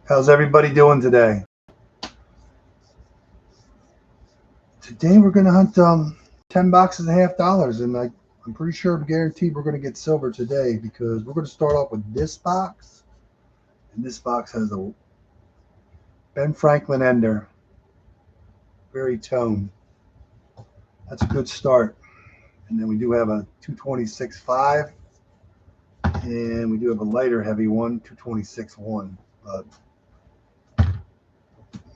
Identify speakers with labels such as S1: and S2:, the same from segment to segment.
S1: How's everybody doing today? Today we're going to hunt 10 boxes at $half, and I'm pretty sure, guaranteed, we're going to get silver today because we're going to start off with this box, and this box has a Ben Franklin ender, very toned. That's a good start. And then we do have a 226.5, and we do have a lighter heavy one, 226.1. But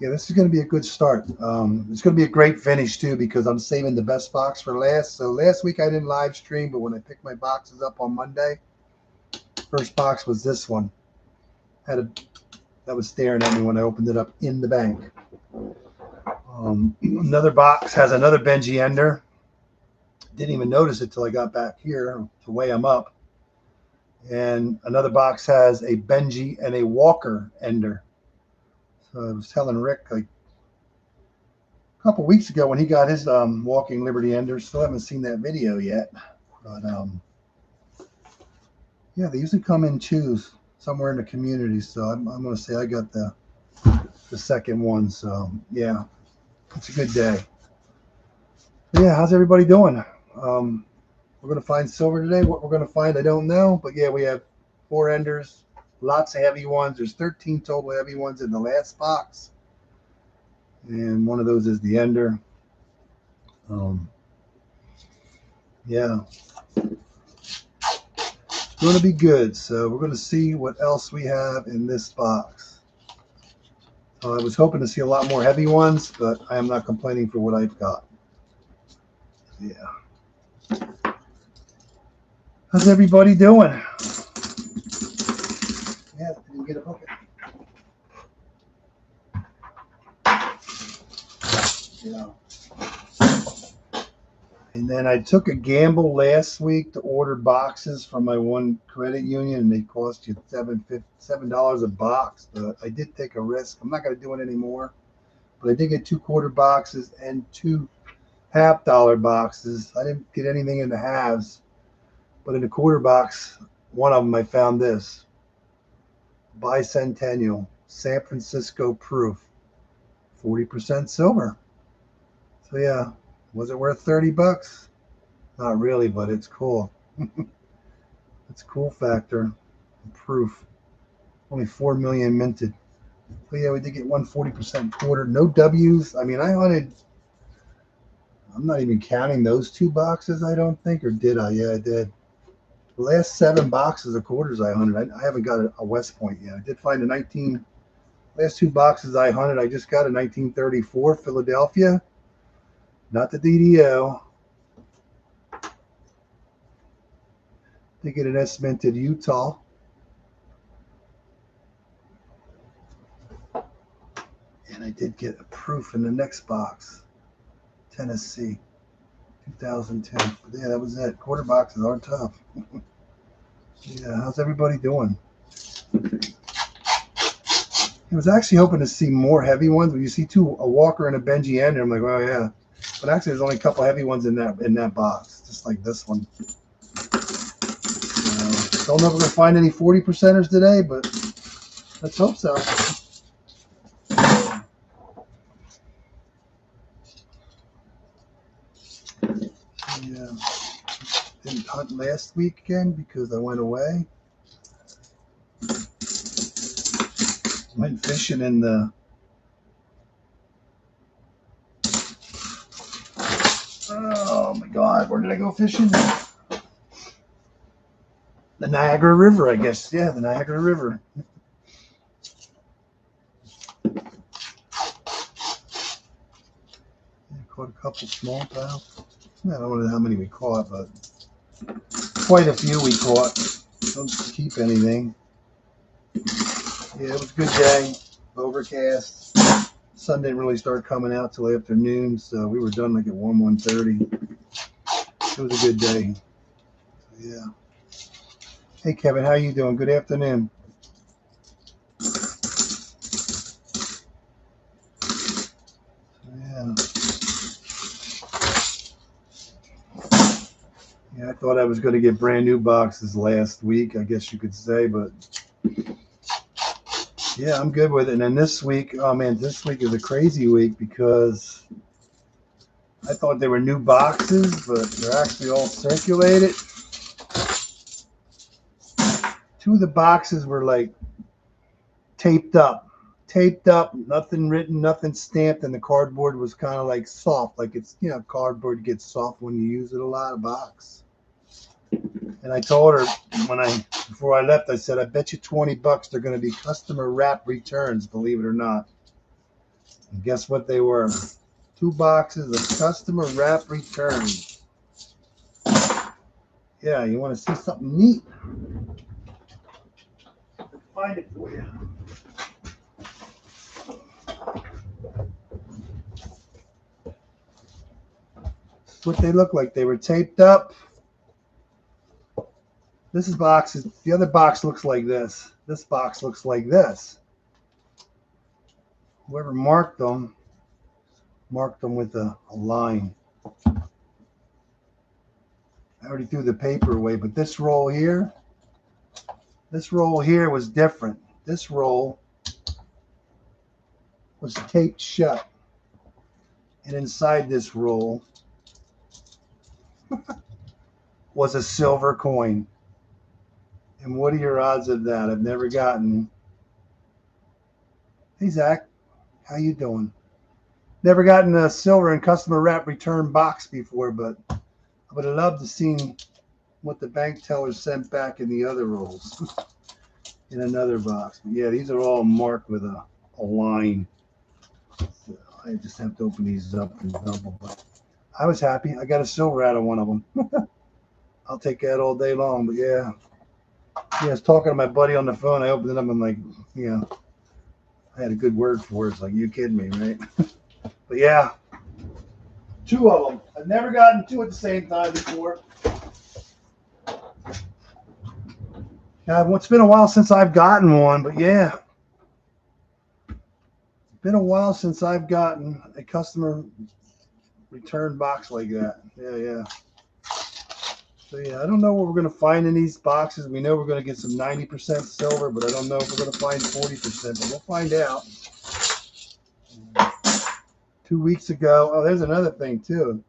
S1: yeah, this is going to be a good start. It's going to be a great finish too because I'm saving the best box for last. So last week I didn't live stream, but when I picked my boxes up on Monday, first box was this one. That was staring at me when I opened it up in the bank. Another box has another Benji ender. Didn't even notice it till I got back here to weigh them up. And another box has a Benji and a Walker ender. So I was telling Rick like a couple weeks ago when he got his Walking Liberty ender. Still haven't seen that video yet. But yeah, they usually come in twos somewhere in the community. So I'm going to say I got the second one. So yeah, it's a good day. Yeah, how's everybody doing? We're going to find silver today. What we're going to find, I don't know. But yeah, we have 4 enders, lots of heavy ones. There's 13 total heavy ones in the last box. And one of those is the ender. Yeah. It's going to be good. So we're going to see what else we have in this box. I was hoping to see a lot more heavy ones, but I am not complaining for what I've got. Yeah. How's everybody doing? Yeah, didn't get a bucket. Yeah. And then I took a gamble last week to order boxes from my one credit union, and they cost you $7 a box. But I did take a risk. I'm not going to do it anymore. But I did get 2 quarter boxes and 2 $half boxes. I didn't get anything in the halves. But in the quarter box, one of them I found this. Bicentennial, San Francisco proof. 40% silver. So yeah, was it worth $30? Not really, but it's cool. It's cool factor. Proof. Only 4 million minted. But yeah, we did get 140% quarter. No W's. I mean, I hunted. I'm not even counting those 2 boxes, I don't think. Or did I? Yeah, I did. The last 7 boxes of quarters I hunted, I haven't got a West Point yet. I did find last 2 boxes I hunted, I just got a 1934 Philadelphia. Not the DDO. They get an S minted Utah. And I did get a proof in the next box. Tennessee, 2010. But yeah, that was it. Quarter boxes are tough. Yeah, how's everybody doing? I was actually hoping to see more heavy ones. When you see a Walker and a Benji ender, I'm like, oh yeah. But actually, there's only a couple heavy ones in that box, just like this one. Don't know if we're gonna find any 40%ers today, but let's hope so. Yeah, didn't hunt last week again because I went away. Went fishing in the oh my God, where did I go fishing? The Niagara River, I guess. Yeah, the Niagara River. Caught a couple smallmouth. I don't know how many we caught, but quite a few we caught. Don't keep anything. Yeah, it was a good day. Overcast. Sun didn't really start coming out till afternoon, so we were done like at 1:30. It was a good day. Yeah. Hey Kevin, how you doing? Good afternoon. Yeah. Yeah, I thought I was going to get brand new boxes last week, I guess you could say, but Yeah, I'm good with it. And then this week, oh man, this week is a crazy week because I thought they were new boxes, but they're actually all circulated. Two of the boxes were like taped up, nothing written, nothing stamped, and the cardboard was kind of like soft, like it's, you know, cardboard gets soft when you use it a lot, of box. And I told her before I left, I said, I bet you $20 they're going to be customer wrap returns, believe it or not. And guess what they were? 2 boxes of customer wrap returns. Yeah, you want to see something neat? Find it for you. That's what they look like. They were taped up. This is boxes. The other box looks like this. This box looks like this. Whoever marked them with a line. I already threw the paper away, but this roll here was different. This roll was taped shut. And inside this roll was a silver coin. And what are your odds of that? I've never gotten. Hey, Zach, how you doing? Never gotten a silver and customer wrap return box before, but I would have loved to see what the bank teller sent back in the other rolls in another box. But yeah, these are all marked with a line. So I just have to open these up and double. But I was happy. I got a silver out of one of them. I'll take that all day long. But yeah, I was talking to my buddy on the phone. I opened it up. I'm like, you know, I had a good word for it. It's like, you kidding me, right? But yeah, 2 of them. I've never gotten 2 at the same time before. Yeah, it's been a while since I've gotten one, but yeah. It's been a while since I've gotten a customer return box like that. Yeah. So yeah, I don't know what we're going to find in these boxes. We know we're going to get some 90% silver, but I don't know if we're going to find 40%, but we'll find out. 2 weeks ago, oh, there's another thing too.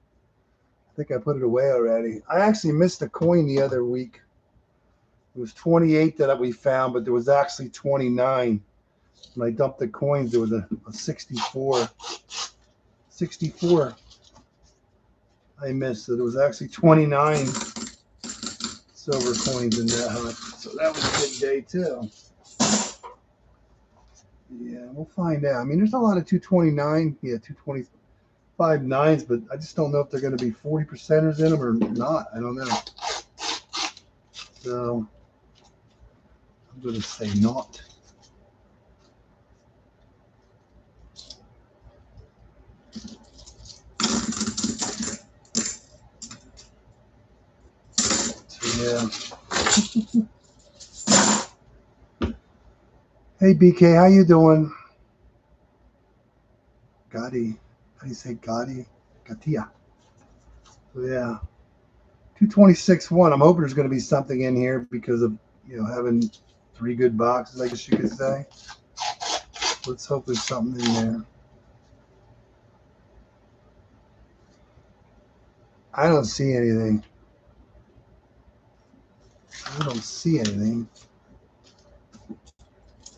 S1: I think I put it away already. I actually missed a coin the other week. It was 28 that we found, but there was actually 29. When I dumped the coins, there was a 64. 64 I missed. So there was actually 29 silver coins in that hunt. So that was a good day too. Yeah, we'll find out. I mean, there's a lot of 229, 225 nines, but I just don't know if they're going to be 40%ers in them or not. I don't know. So I'm going to say not. So yeah. Hey BK, how you doing? Gotti. How do you say Gotti? Gatia. So yeah. 226.1. I'm hoping there's going to be something in here because of, you know, having 3 good boxes, I guess you could say. Let's hope there's something in there. I don't see anything.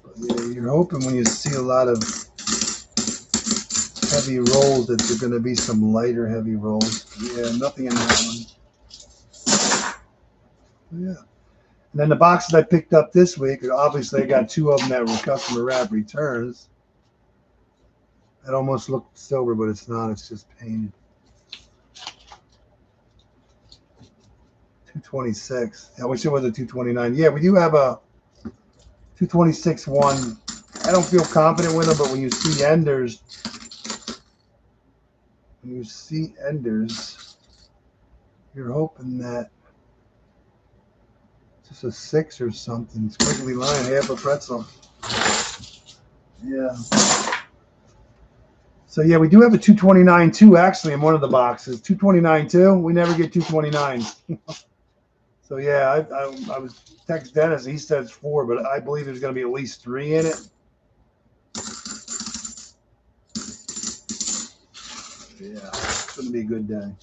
S1: But yeah, you're hoping when you see a lot of heavy rolls that there's going to be some lighter heavy rolls. Yeah, nothing in that one. Yeah. And then the boxes I picked up this week, obviously I got 2 of them that were customer wrap returns. It almost looked silver, but it's not. It's just painted. 226. I wish it was a 229. Yeah, we do have a 226.1. I don't feel confident with them, but when you see enders, you're hoping that it's just a 6 or something. Squiggly line, half a pretzel. Yeah. So yeah, we do have a 229 too, actually, in one of the boxes. 229 too. We never get 229s. So yeah, I was text Dennis. He says 4, but I believe there's going to be at least 3 in it. Yeah, it's going to be a good day.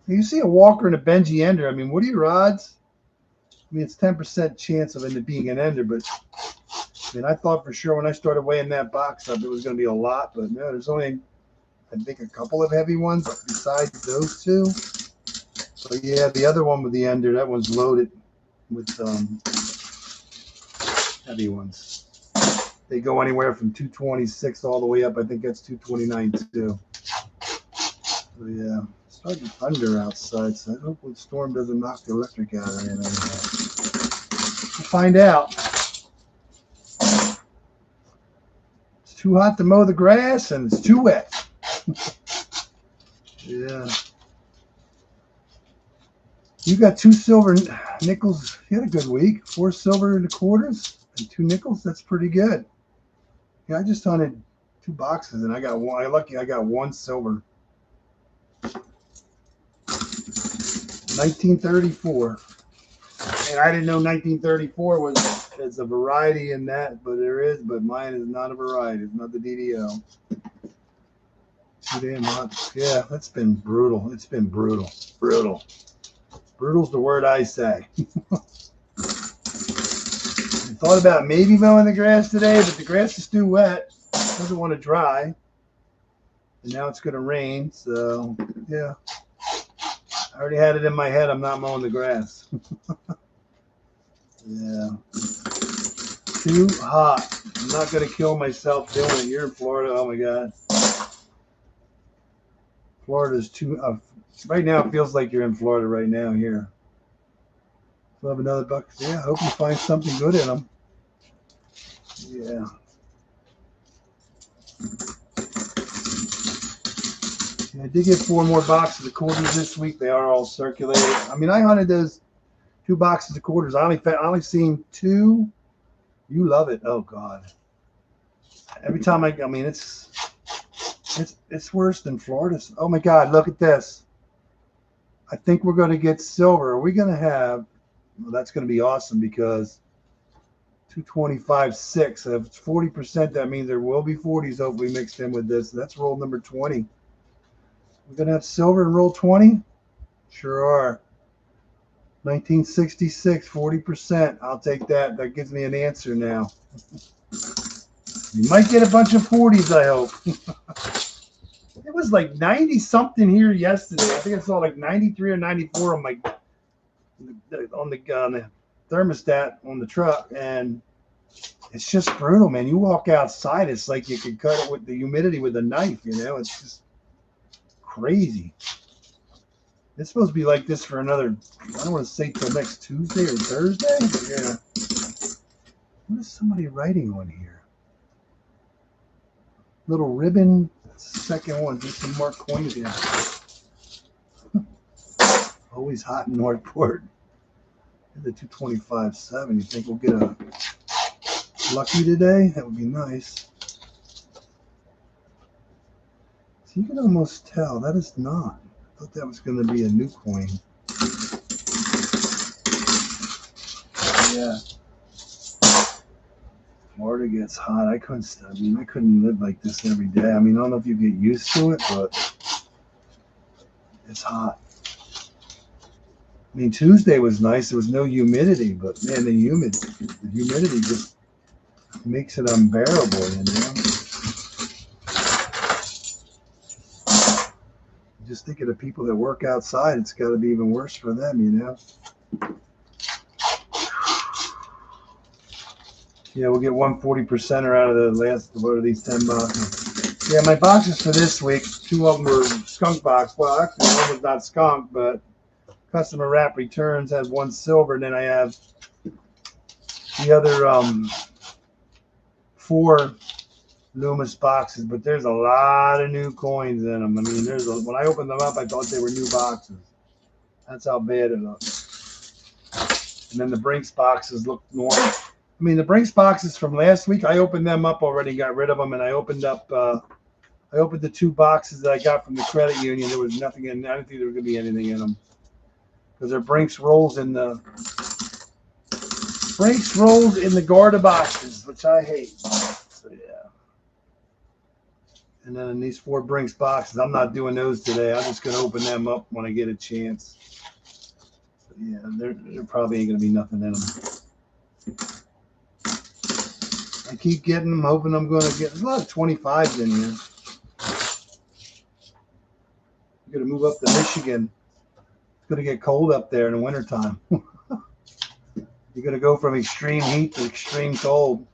S1: You see a Walker and a Benji ender. I mean, what are your odds? I mean, it's 10% chance of it being an ender, but I mean, I thought for sure when I started weighing that box up, it was going to be a lot, but no, there's only, I think, a couple of heavy ones besides those two. So yeah, the other one with the ender, that one's loaded with heavy ones. They go anywhere from 226 all the way up. I think that's 229 too. So yeah, it's starting to thunder outside, so I hope the storm doesn't knock the electric out or anything. We'll find out. It's too hot to mow the grass and it's too wet. Yeah. You got 2 silver nickels. You had a good week. 4 silver and a quarters and 2 nickels. That's pretty good. Yeah, I just hunted 2 boxes and I got one. I'm lucky I got 1 silver. 1934. And I didn't know 1934 was as a variety in that, but there is. But mine is not a variety. It's not the DDO. Too damn hot. Yeah, that's been brutal. It's been brutal. Brutal. Brutal's the word I say. I thought about maybe mowing the grass today, but the grass is too wet. It doesn't want to dry. And now it's going to rain, so yeah. I already had it in my head. I'm not mowing the grass. Yeah. Too hot. I'm not going to kill myself doing it. You're in Florida. Oh, my God. Florida's too... right now, it feels like you're in Florida right now here. We'll have another buck. Yeah, I hope you find something good in them. Yeah. I did get 4 more boxes of quarters this week. They are all circulated. I mean, I hunted those 2 boxes of quarters. I only seen 2. You love it. Oh God. Every time I mean, it's worse than Florida's. Oh my God, look at this. I think we're going to get silver. Are we going to have? Well, that's going to be awesome because 225.6. If it's 40%, that means there will be 40s hopefully mixed in with this. That's roll number 20. We're going to have silver in roll 20? Sure are. 1966, 40%. I'll take that. That gives me an answer now. You might get a bunch of 40s, I hope. It was like 90 something here yesterday. I think I saw like 93 or 94 on the thermostat on the truck, and it's just brutal, man. You walk outside, it's like you could cut it with the humidity with a knife. You know, it's just crazy. It's supposed to be like this for another, I don't want to say till next Tuesday or Thursday. Yeah. What is somebody writing on here? Little ribbon. Second one. Just some more coins here. Always hot in Northport. The 225.7. You think we'll get a lucky today? That would be nice. So you can almost tell that is not. I thought that was going to be a new coin. Yeah. Florida gets hot. I couldn't live like this every day. I mean, I don't know if you get used to it, but it's hot. I mean, Tuesday was nice. There was no humidity, but man, the humidity just makes it unbearable, you know? Just think of the people that work outside. It's got to be even worse for them, you know? Yeah, we'll get 140%er out of the last, what are these 10 boxes? Yeah, my boxes for this week, 2 of them were skunk box. Well, actually, one was not skunk, but customer wrap returns has 1 silver, and then I have the other 4 Loomis boxes, but there's a lot of new coins in them. I mean, when I opened them up, I thought they were new boxes. That's how bad it looks. And then the Brinks boxes look normal. I mean, the Brinks boxes from last week, I opened them up already, got rid of them, and I opened up, I opened the 2 boxes that I got from the credit union. There was nothing in. I didn't think there was going to be anything in them because they're Brinks rolls in the Garda boxes, which I hate. So yeah, And then in these 4 Brinks boxes, I'm not doing those today. I'm just going to open them up when I get a chance. But yeah, there probably ain't going to be nothing in them. I keep getting them, hoping I'm going to get. There's a lot of 25s in here. I'm going to move up to Michigan. It's going to get cold up there in the wintertime. You're going to go from extreme heat to extreme cold.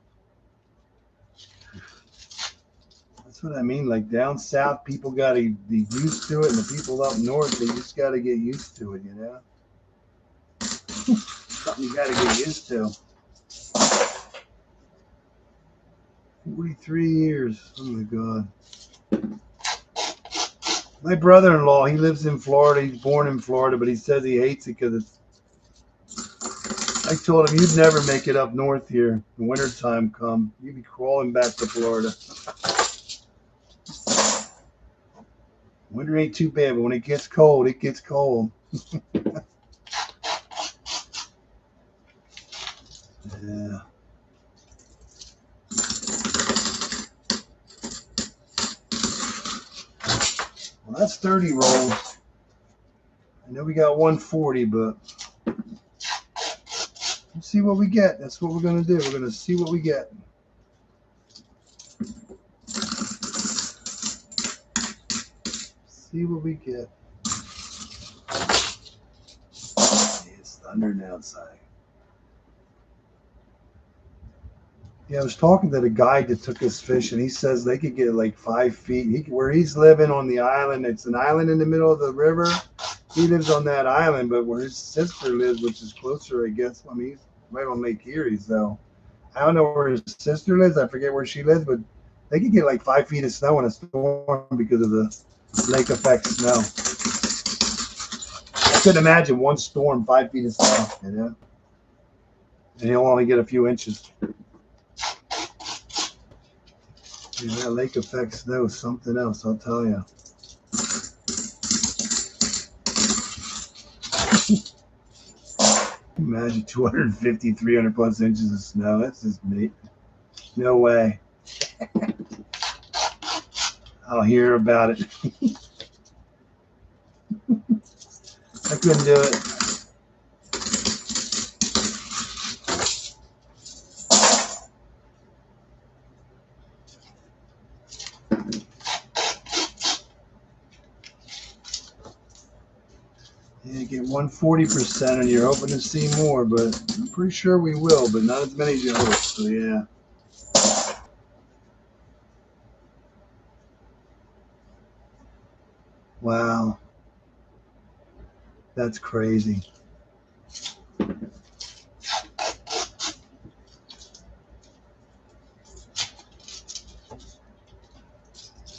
S1: That's what I mean. Like down south, people got to be used to it, and the people up north, they just got to get used to it, you know? Something you got to get used to. 43 years. Oh, my God. My brother-in-law, he lives in Florida. He's born in Florida, but he says he hates it because it's. I told him, you'd never make it up north here. The wintertime come. You'd be crawling back to Florida. Winter ain't too bad, but when it gets cold, it gets cold. Yeah. Well, that's 30 rolls. I know we got 140, but let's see what we get. That's what we're going to do. We're going to see what we get. See what we get. It's thundering outside. Yeah, I was talking to the guide that took us fishing. He says they could get like 5 feet. Where he's living on the island, it's an island in the middle of the river. He lives on that island, but where his sister lives, which is closer, I guess. I mean, he's right on Lake Erie, so I don't know where his sister lives. I forget where she lives, but they could get like 5 feet of snow in a storm because of the lake effect snow. I couldn't imagine one storm, 5 feet of snow, you know? And he'll only get a few inches. Yeah, that lake effect snow is something else, I'll tell you. Imagine 250, 300 plus inches of snow. That's just me. No way. I'll hear about it. I couldn't do it. You get 140%, and you're hoping to see more, but I'm pretty sure we will, but not as many as you hope. So yeah. Wow. That's crazy.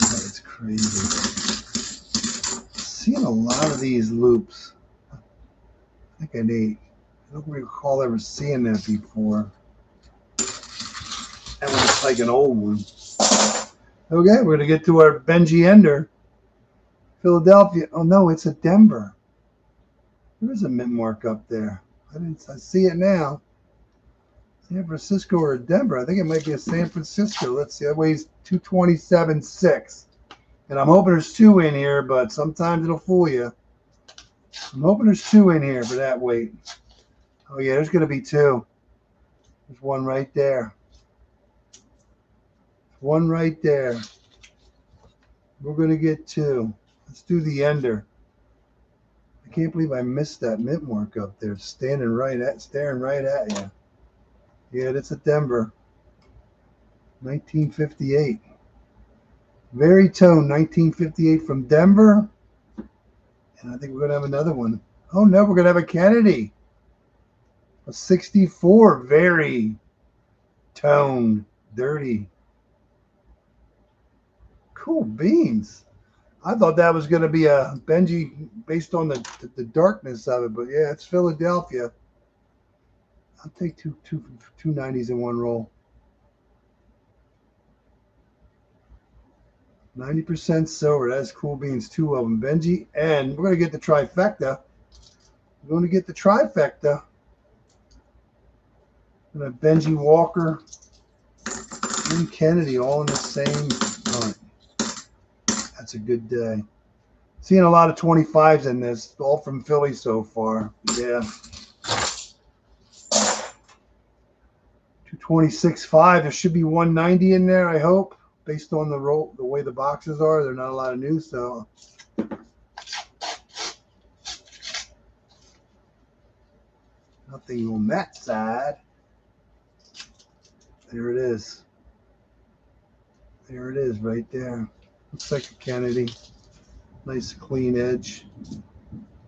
S1: That's crazy. Seeing a lot of these loops. I don't recall ever seeing that before. That one's like an old one. Okay, we're going to get to our Benji Ender. Philadelphia. Oh, no, it's a Denver. There's a mint mark up there. I see it now. San Francisco or Denver. I think it might be a San Francisco. Let's see. That weighs 227.6. And I'm hoping there's 2 in here, but sometimes it'll fool you. I'm hoping there's 2 in here for that weight. Oh, yeah, there's going to be 2. There's one right there. One right there. We're going to get 2. Let's do the Ender. I can't believe I missed that mint mark up there, staring right at you. Yeah, that's a Denver. 1958. Very tone, 1958 from Denver. And I think we're going to have another one. Oh, no, we're going to have a Kennedy. A 64. Very tone, dirty. Cool beans. I thought that was going to be a Benji based on the darkness of it, but yeah, it's Philadelphia. I'll take two 90s in one roll. 90% silver. That's cool beans. 2 of them. Benji, and we're going to get the trifecta. We're going to get the trifecta. And a Benji Walker and Kennedy all in the same time. That's a good day. Seeing a lot of 25s in this, all from Philly so far. Yeah. 226.5. There should be 190 in there, I hope, based on the way the boxes are. There's not a lot of news, so. Nothing on that side. There it is. There it is right there. Looks like a Kennedy. Nice clean edge.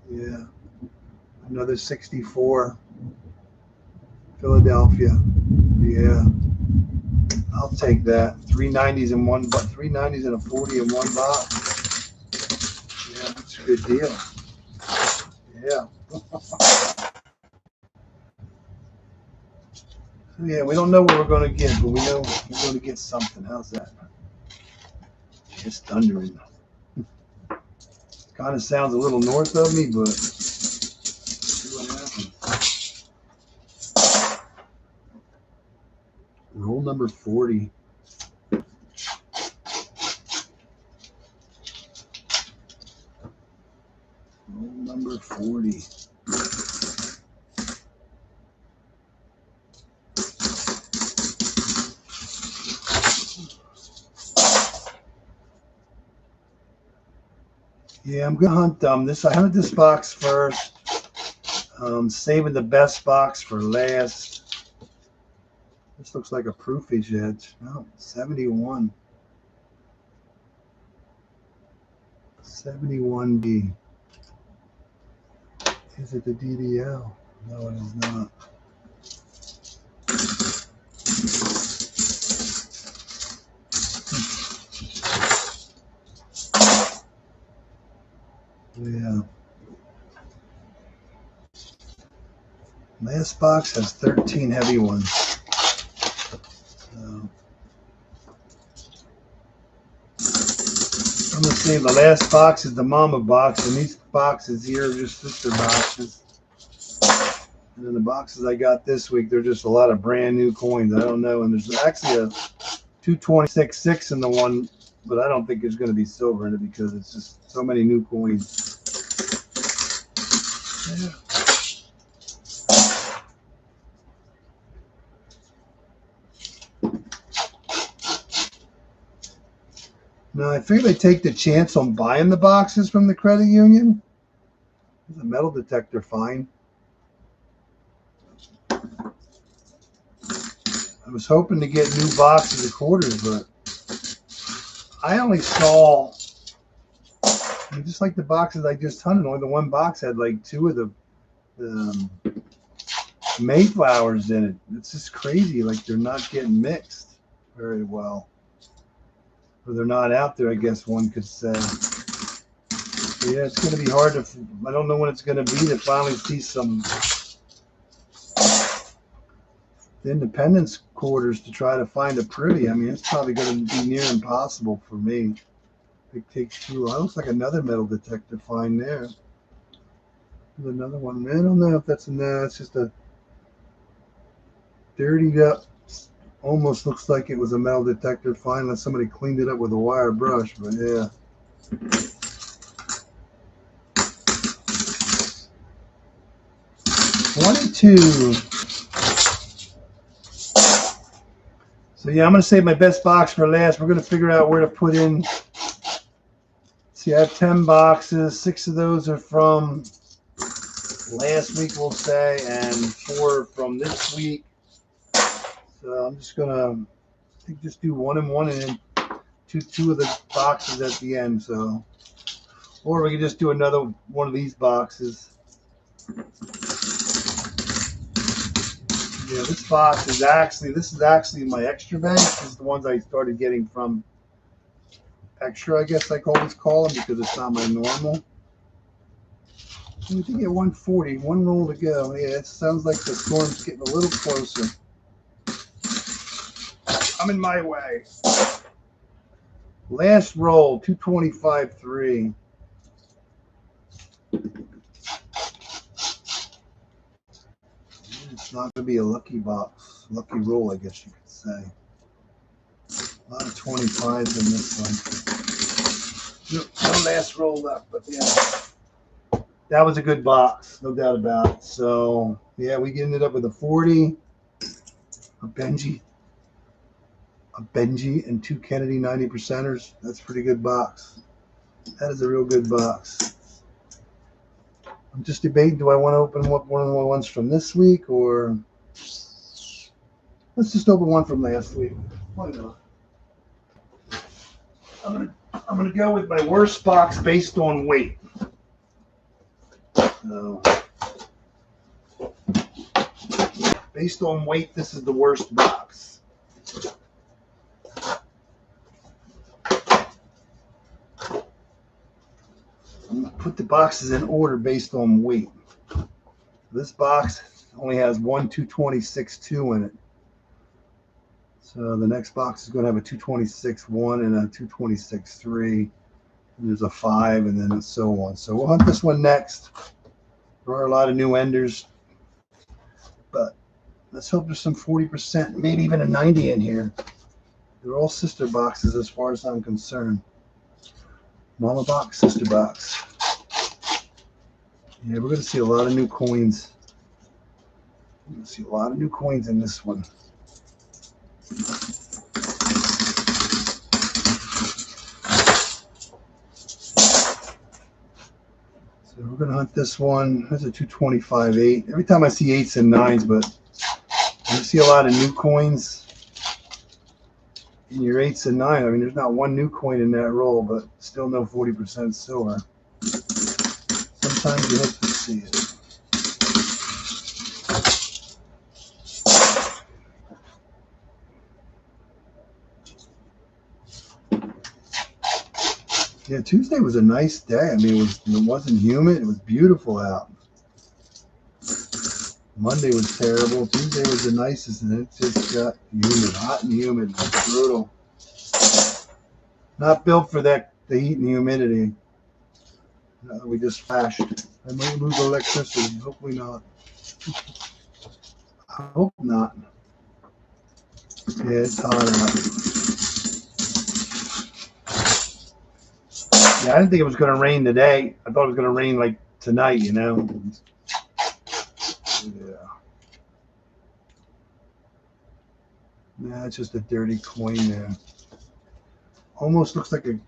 S1: Yeah. Another 64. Philadelphia. Yeah. I'll take that. 390s in one, but 390s and a 40 in one box. Yeah, that's a good deal. Yeah. Yeah, we don't know what we're going to get, but we know we're going to get something. How's that? It's thundering. Kind of sounds a little north of me, but see what happens. Roll number 40. Roll number 40. Yeah, I'm gonna hunt this. I hunted this box first. Saving the best box for last. This looks like a proofage edge. No, 71. 71B. Is it the DDL? No, it is not. Yeah. Last box has 13 heavy ones. So I'm gonna say the last box is the mama box, and these boxes here are just sister boxes. And then the boxes I got this week, they're just a lot of brand new coins. I don't know, and there's actually a 226.6 in the one, but I don't think there's going to be silver in it because it's just so many new coins. Yeah. No, I figured I'd take the chance on buying the boxes from the credit union. There's a metal detector fine. I was hoping to get new boxes of quarters, but I only saw, just like the boxes I just hunted, only the one box had like two of the Mayflowers in it. It's just crazy. Like they're not getting mixed very well. Or they're not out there, I guess one could say. So yeah, it's going to be hard to, I don't know when it's going to be to finally see some independence quarters to try to find a pretty. I mean, it's probably going to be near impossible for me. It takes too long. Looks like another metal detector find there. There's another one. I don't know if that's it's just a dirtied up, almost looks like it was a metal detector find unless somebody cleaned it up with a wire brush, but yeah. $22. So yeah, I'm going to save my best box for last. We're going to figure out where to put in. See, I have 10 boxes. 6 of those are from last week, we'll say, and 4 from this week. So I'm just going to just do 1 and 1 and then two of the boxes at the end. So, or we can just do another one of these boxes. Yeah, this box is actually my extra bank. This is the ones I started getting from extra, I guess I always call them, because it's not my normal. We did get 140, 1 roll to go. Yeah, it sounds like the storm's getting a little closer. Coming my way. Last roll, 225.3. It's not going to be a lucky box, lucky roll, I guess you could say. A lot of 25s in this one. No last roll left, but yeah, that was a good box, no doubt about it. So yeah, we ended up with a 40, a Benji, and 2 Kennedy 90%ers. That's a pretty good box. That is a real good box. I'm just debating, do I want to open one of the ones from this week, or let's just open one from last week. Why not? I'm gonna go with my worst box based on weight. So, based on weight, this is the worst box. I'm gonna put the boxes in order based on weight. This box only has one 226.2 in it. So the next box is going to have a 226.1 and a 226.3. And there's a 5 and then so on. So we'll hunt this one next. There are a lot of new enders. But let's hope there's some 40%, maybe even a 90 in here. They're all sister boxes as far as I'm concerned. Mama box, sister box. Yeah, we're going to see a lot of new coins. We're going to see a lot of new coins in this one. So we're going to hunt this one. There's a 225.8. Every time I see 8s and 9s, but you see a lot of new coins in your 8s and 9s. I mean, there's not one new coin in that roll, but still no 40% silver. Sometimes you hope to see it. Yeah, Tuesday was a nice day. I mean, it wasn't humid. It was beautiful out. Monday was terrible. Tuesday was the nicest, and it just got humid, hot and humid. It was brutal. Not built for the heat and humidity. We just flashed. I might lose electricity. Hopefully not. I hope not. Yeah, it's hot out. Yeah, I didn't think it was going to rain today. I thought it was going to rain like tonight, you know. Yeah. Yeah, it's just a dirty coin there. Almost looks like a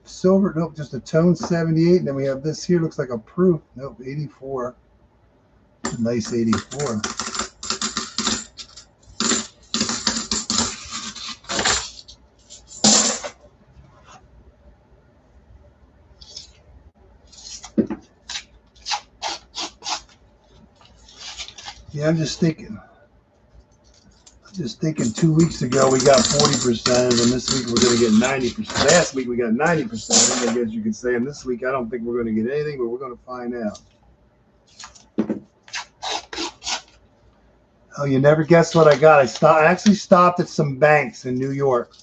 S1: silver. Nope, just a tone 78. And then we have this here. Looks like a proof. Nope, 84. Nice 84. Yeah, I'm just thinking 2 weeks ago we got 40%, and this week we're going to get 90%. Last week we got 90%, I guess you could say, and this week I don't think we're going to get anything, but we're going to find out. Oh, you never guess what I got. I actually stopped at some banks in New York.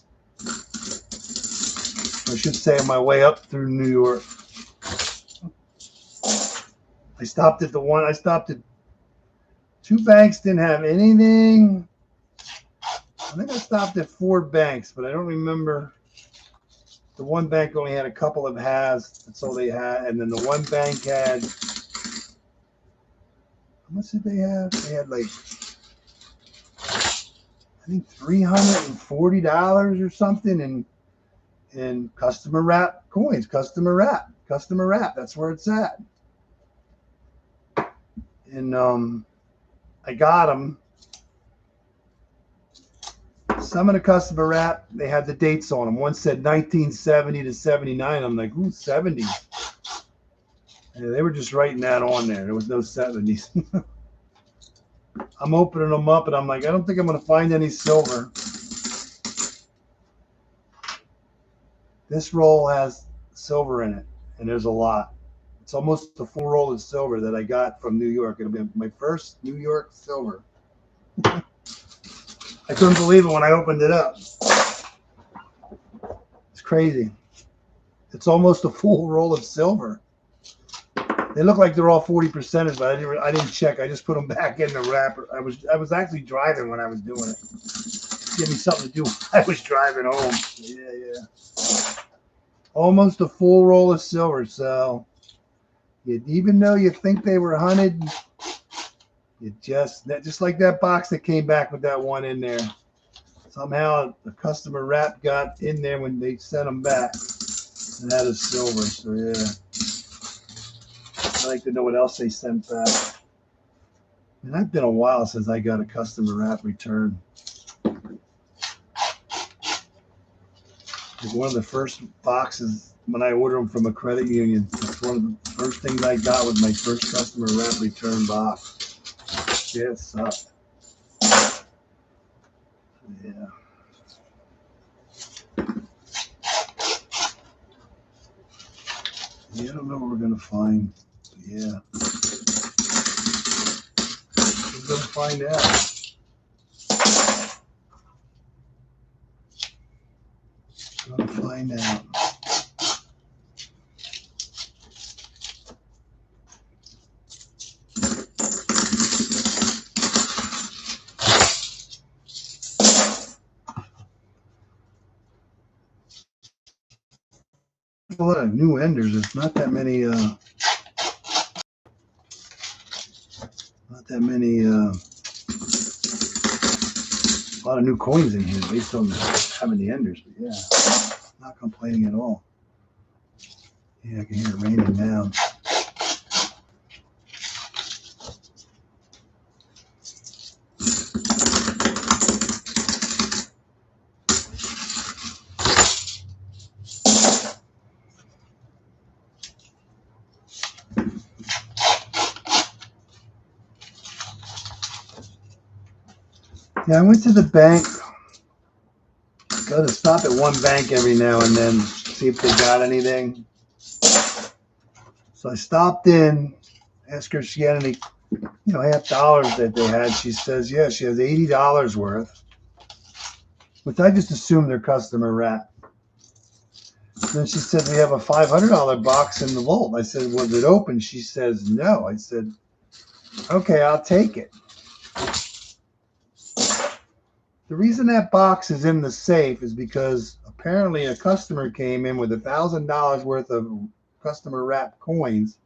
S1: I should say on my way up through New York. I stopped at 2 banks, didn't have anything. I think I stopped at 4 banks, but I don't remember. The one bank only had a couple of has. That's all they had. And then the one bank had, how much did they have? They had like, I think $340 or something in customer wrap coins. Customer wrap. That's where it's at. And I got them. Some of the customer wrap, they had the dates on them. One said 1970 to 79. I'm like, ooh, 70s. And they were just writing that on there. There was no 70s. I'm opening them up, and I'm like, I don't think I'm going to find any silver. This roll has silver in it, and there's a lot. It's almost a full roll of silver that I got from New York. It'll be my first New York silver. I couldn't believe it when I opened it up. It's crazy. It's almost a full roll of silver. They look like they're all 40%ers, but I didn't check. I just put them back in the wrapper. I was actually driving when I was doing it. Give me something to do while I was driving home. Yeah. almost a full roll of silver. So even though you think they were hunted, you just like that box that came back with that one in there. Somehow the customer wrap got in there when they sent them back, and that is silver. So yeah, I'd like to know what else they sent back. And it's been a while since I got a customer wrap return. It's one of the first boxes when I ordered them from a credit union. It's one of the first things I got with my first customer wrap return box. Yeah, it sucked. Yeah. Yeah, I don't know what we're gonna find. Yeah. We're gonna find out. Gonna find out. A lot of new enders. There's not that many. Not that many. A lot of new coins in here based on having the enders. But yeah, not complaining at all. Yeah, I can hear it raining now. Yeah, I went to the bank. Go to stop at one bank every now and then, see if they got anything. So I stopped in, asked her if she had any, $50 that they had. She says, yeah, she has $80 worth, which I just assumed they're customer wrap. Then she said, we have a $500 box in the vault. I said, was it open? She says, no. I said, okay, I'll take it. The reason that box is in the safe is because apparently a customer came in with $1,000 worth of customer wrap coins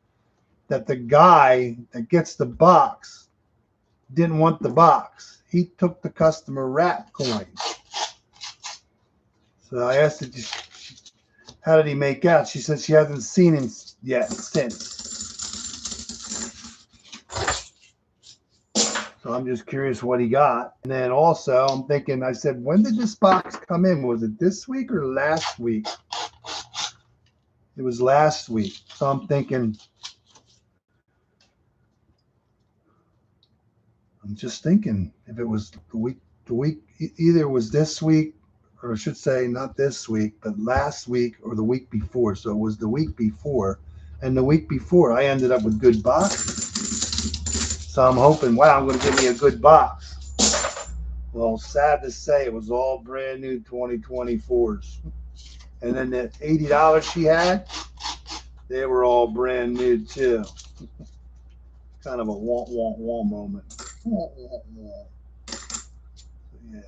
S1: that the guy that gets the box didn't want the box. He took the customer wrap coins. So I asked her, how did he make out? She said she hasn't seen him yet since. So I'm just curious what he got. And then also I'm thinking, I said, when did this box come in? Was it this week or last week? It was last week. So I'm thinking, if it was the week, either it was this week, or I should say not this week, but last week or the week before. So it was the week before. And the week before, I ended up with good boxes. So I'm hoping, wow, I'm going to give me a good box. Well, sad to say, it was all brand new 2024s. And then the $80 she had, they were all brand new too. Kind of a wah moment. Wah, wah, wah. Yeah.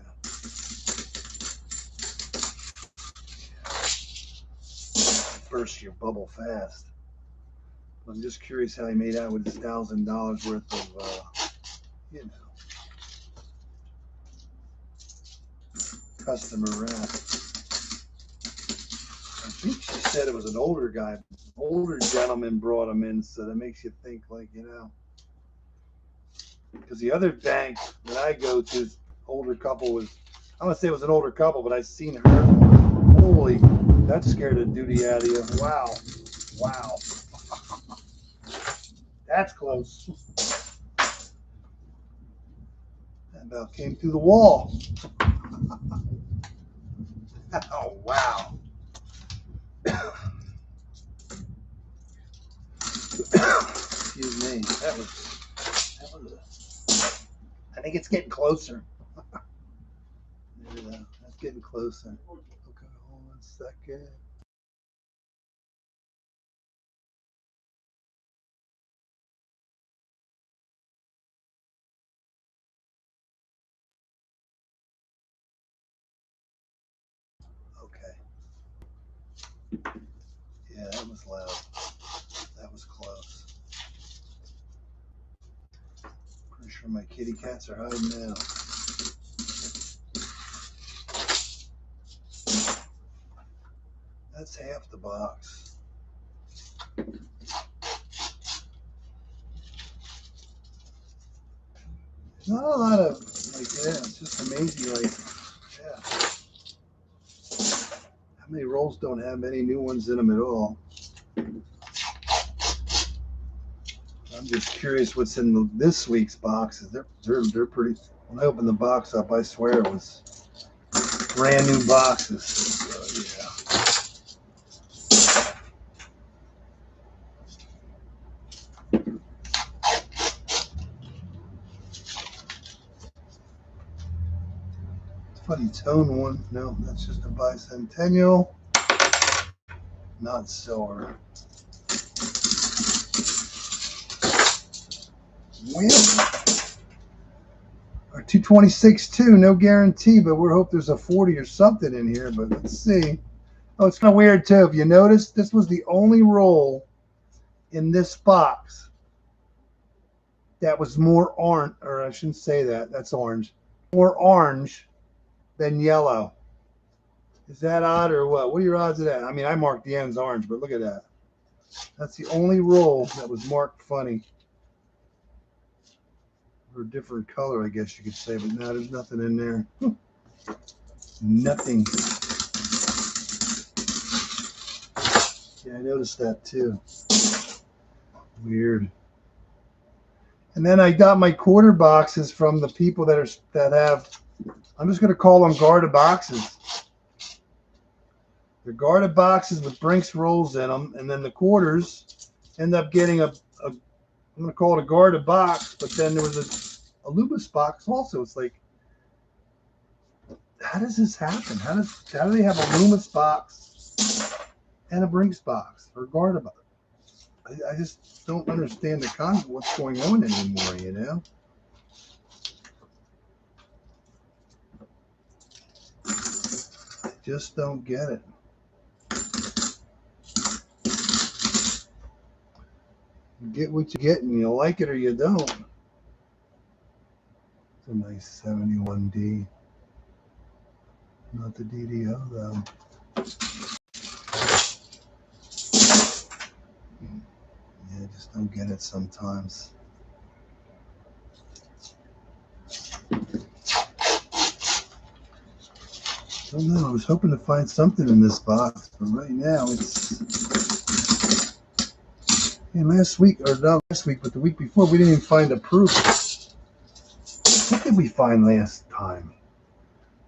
S1: Burst your bubble fast. I'm just curious how he made out with his $1,000 worth of, customer wrap. I think she said it was an older guy, older gentleman brought him in, so that makes you think, like, because the other bank that I go to, older couple was, I'm gonna say it was an older couple, but I seen her. Holy, that scared the duty out of you. Wow, wow, that's close. That about came through the wall. Oh wow. Excuse me. That was I think it's getting closer. Yeah, that's getting closer. Okay, hold on a second. Okay. Yeah, that was loud. That was close. Pretty sure my kitty cats are hiding now. That's half the box. Not a lot of, like, yeah, it's just amazing, like, yeah. How many rolls don't have any new ones in them at all? I'm just curious what's in this week's boxes. They're pretty, when I opened the box up, I swear it was brand new boxes. So, yeah. Funny tone one. No, that's just a bicentennial. Not silver. Well, our 226 too, no guarantee, but we hope there's a 40 or something in here, but let's see. Oh, it's kind of weird too. If you notice, this was the only roll in this box that was more orange, or I shouldn't say that, that's orange, more orange than yellow. Is that odd or what? What are your odds of that? I mean, I marked the ends orange, but look at that. That's the only roll that was marked funny. Or a different color, I guess you could say, but no, there's nothing in there. Nothing. Yeah, I noticed that too. Weird. And then I got my quarter boxes from the people that have, I'm just going to call them guarded boxes. They're guarded boxes with Brinks rolls in them, and then the quarters end up getting I'm going to call it a guarded box, but then there was a Lubus box also. It's like, how does this happen? How do they have a Loomis box and a Brinks box or guarded box? I just don't understand the concept of what's going on anymore, you know? I just don't get it. You get what you get, and you like it or you don't. It's a nice 71D. Not the DDO, though. Yeah, I just don't get it sometimes. I don't know. I was hoping to find something in this box, but right now it's... Yeah, last week, or not last week, but the week before, we didn't even find a proof. What did we find last time?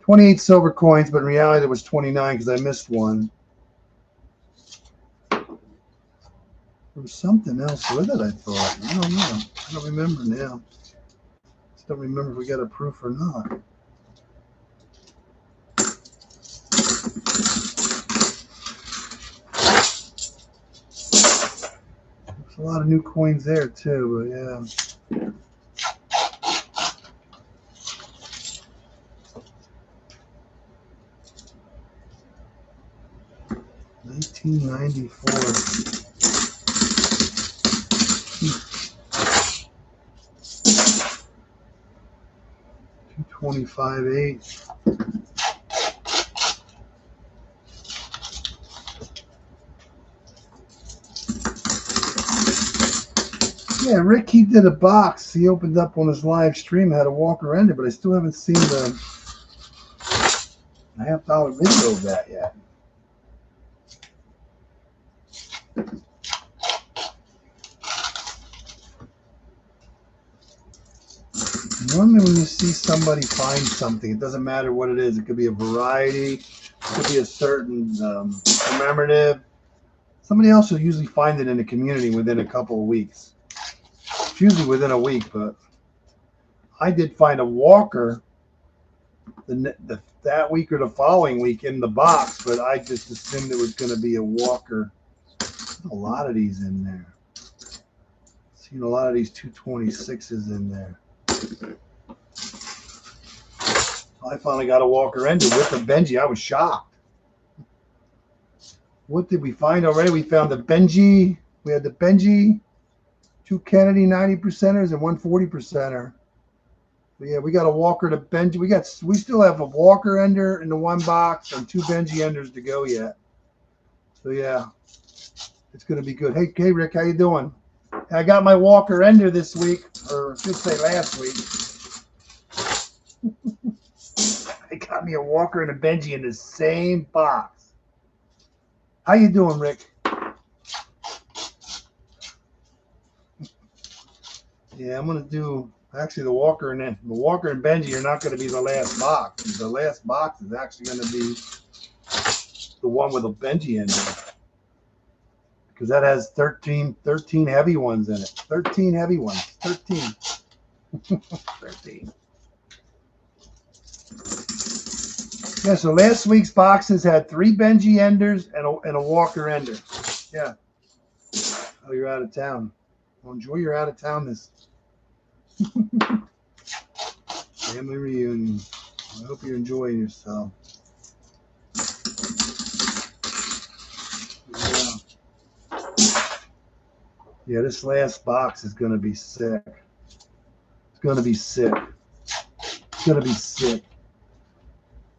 S1: 28 silver coins, but in reality there was 29 because I missed one. There was something else with it, I thought. I don't know. I don't remember now. Just don't remember if we got a proof or not. There's a lot of new coins there too, but yeah. $19.94. 225.8. Yeah, Rick, he did a box. He opened up on his live stream, had a walker ended, but I still haven't seen the $half video of that yet. Normally when you see somebody find something, it doesn't matter what it is. It could be a variety, it could be a certain commemorative. Somebody else will usually find it in the community within a couple of weeks. It's usually within a week, but I did find a walker that week or the following week in the box, but I just assumed it was going to be a walker. There's a lot of these in there. Seen a lot of these 226s in there. I finally got a walker ended with a Benji. I was shocked. What did we find already? We found the Benji. We had the Benji, 2 Kennedy 90%ers and 1 40%er. But yeah, we got a Walker to Benji. We still have a Walker ender in the one box and 2 Benji enders to go yet. So yeah, it's gonna be good. Hey Rick, how you doing? I got my Walker ender this week, or I should say last week. I got me a Walker and a Benji in the same box. How you doing, Rick? Yeah, I'm gonna do actually the Walker and Benji are not gonna be the last box. The last box is actually gonna be the one with a Benji in it. Because that has 13 heavy ones in it. 13 heavy ones. 13. 13. Yeah, so last week's boxes had 3 Benji enders and a Walker ender. Yeah. Oh, you're out of town. Well, enjoy your out of town this family reunion. I hope you're enjoying yourself. Yeah, this last box is going to be sick. It's going to be sick. It's going to be sick.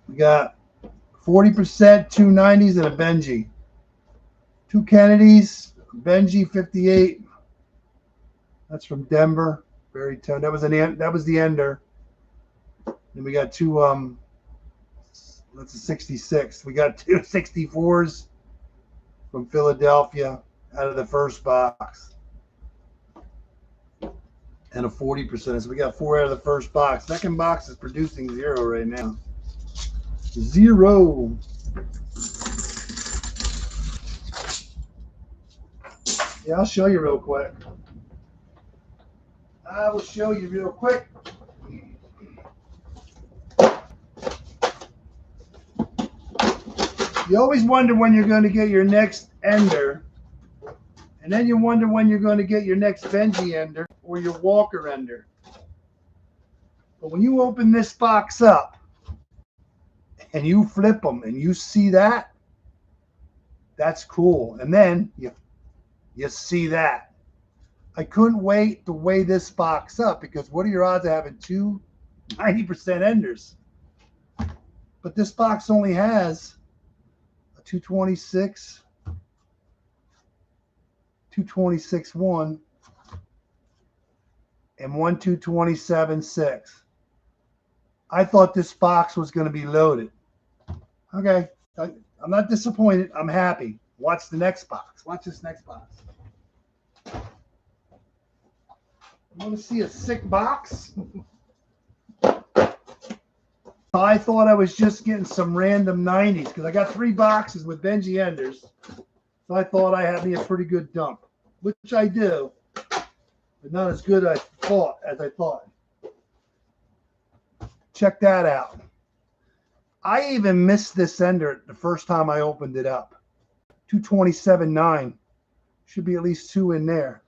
S1: We got 40%, 2 90s, and a Benji. 2 Kennedys, Benji 58. That's from Denver. Very tough. That was the ender. Then we got 2 that's a 66. We got 2 64s from Philadelphia out of the first box. And a 40%. So we got 4 out of the first box. Second box is producing 0 right now. 0. Yeah, I'll show you real quick. I will show you real quick. You always wonder when you're going to get your next ender. And then you wonder when you're going to get your next Benji ender or your Walker ender. But when you open this box up and you flip them and you see that, that's cool. And then you see that. I couldn't wait to weigh this box up because what are your odds of having 2 90% enders? But this box only has a 226, 226-1, and 1 227-6. I thought this box was going to be loaded. Okay, I'm not disappointed. I'm happy. Watch the next box. Watch this next box. You want to see a sick box? I thought I was just getting some random 90s because I got 3 boxes with Benji enders. So I thought I had me a pretty good dump, which I do, but not as good as I thought. Check that out. I even missed this ender the first time I opened it up. 227-9. Should be at least 2 in there.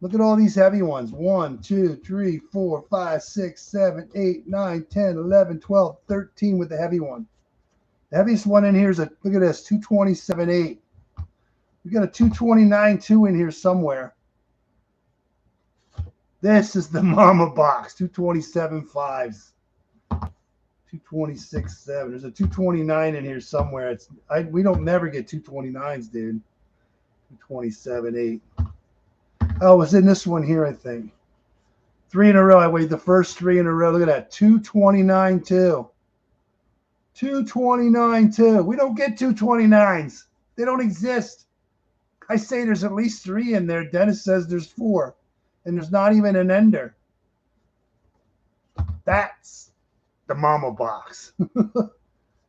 S1: Look at all these heavy ones. 1, 2, 3, 4, 5, 6, 7, 8, 9, 10, 11, 12, 13 with the heavy one. The heaviest one in here is look at this, 227-8. We got a 229-2 in here somewhere. This is the mama box, 227-5s. 226-7. There's a 229 in here somewhere. We don't never get 229s, dude. 227-8. Oh, it's in this one here, I think. 3 in a row. I weighed the first 3 in a row. Look at that. 229-2. 229-2. We don't get 229s. They don't exist. I say there's at least 3 in there. Dennis says there's 4. And there's not even an ender. That's the mama box.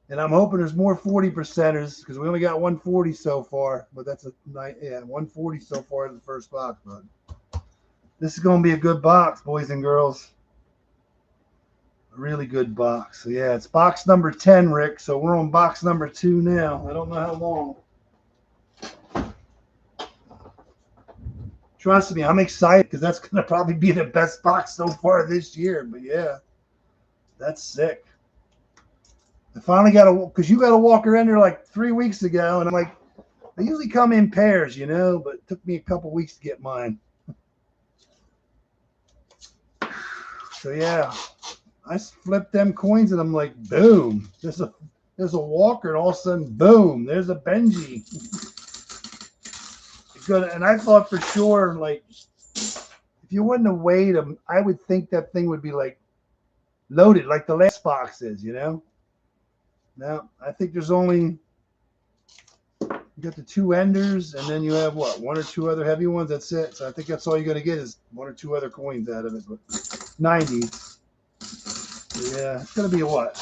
S1: And I'm hoping there's more 40%ers because we only got 140 so far. But that's 140 so far in the first box. But this is going to be a good box, boys and girls. A really good box. So yeah, it's box number 10, Rick. So we're on box number 2 now. I don't know how long. Trust me, I'm excited because that's going to probably be the best box so far this year. But yeah, that's sick. I finally got because you got a Walker ender like 3 weeks ago, and I'm like, They usually come in pairs, you know, but it took me a couple weeks to get mine. So yeah, I flipped them coins and I'm like, boom, there's a Walker, and all of a sudden, boom, there's a Benji. And I thought for sure, like, if you wouldn't have weighed them, I would think that thing would be like loaded, like the last box is, you know. Now I think there's only, you got the 2 enders, and then you have what, 1 or 2 other heavy ones. That's it. So I think that's all you're gonna get is 1 or 2 other coins out of it. But 90s. Yeah, it's gonna be a what?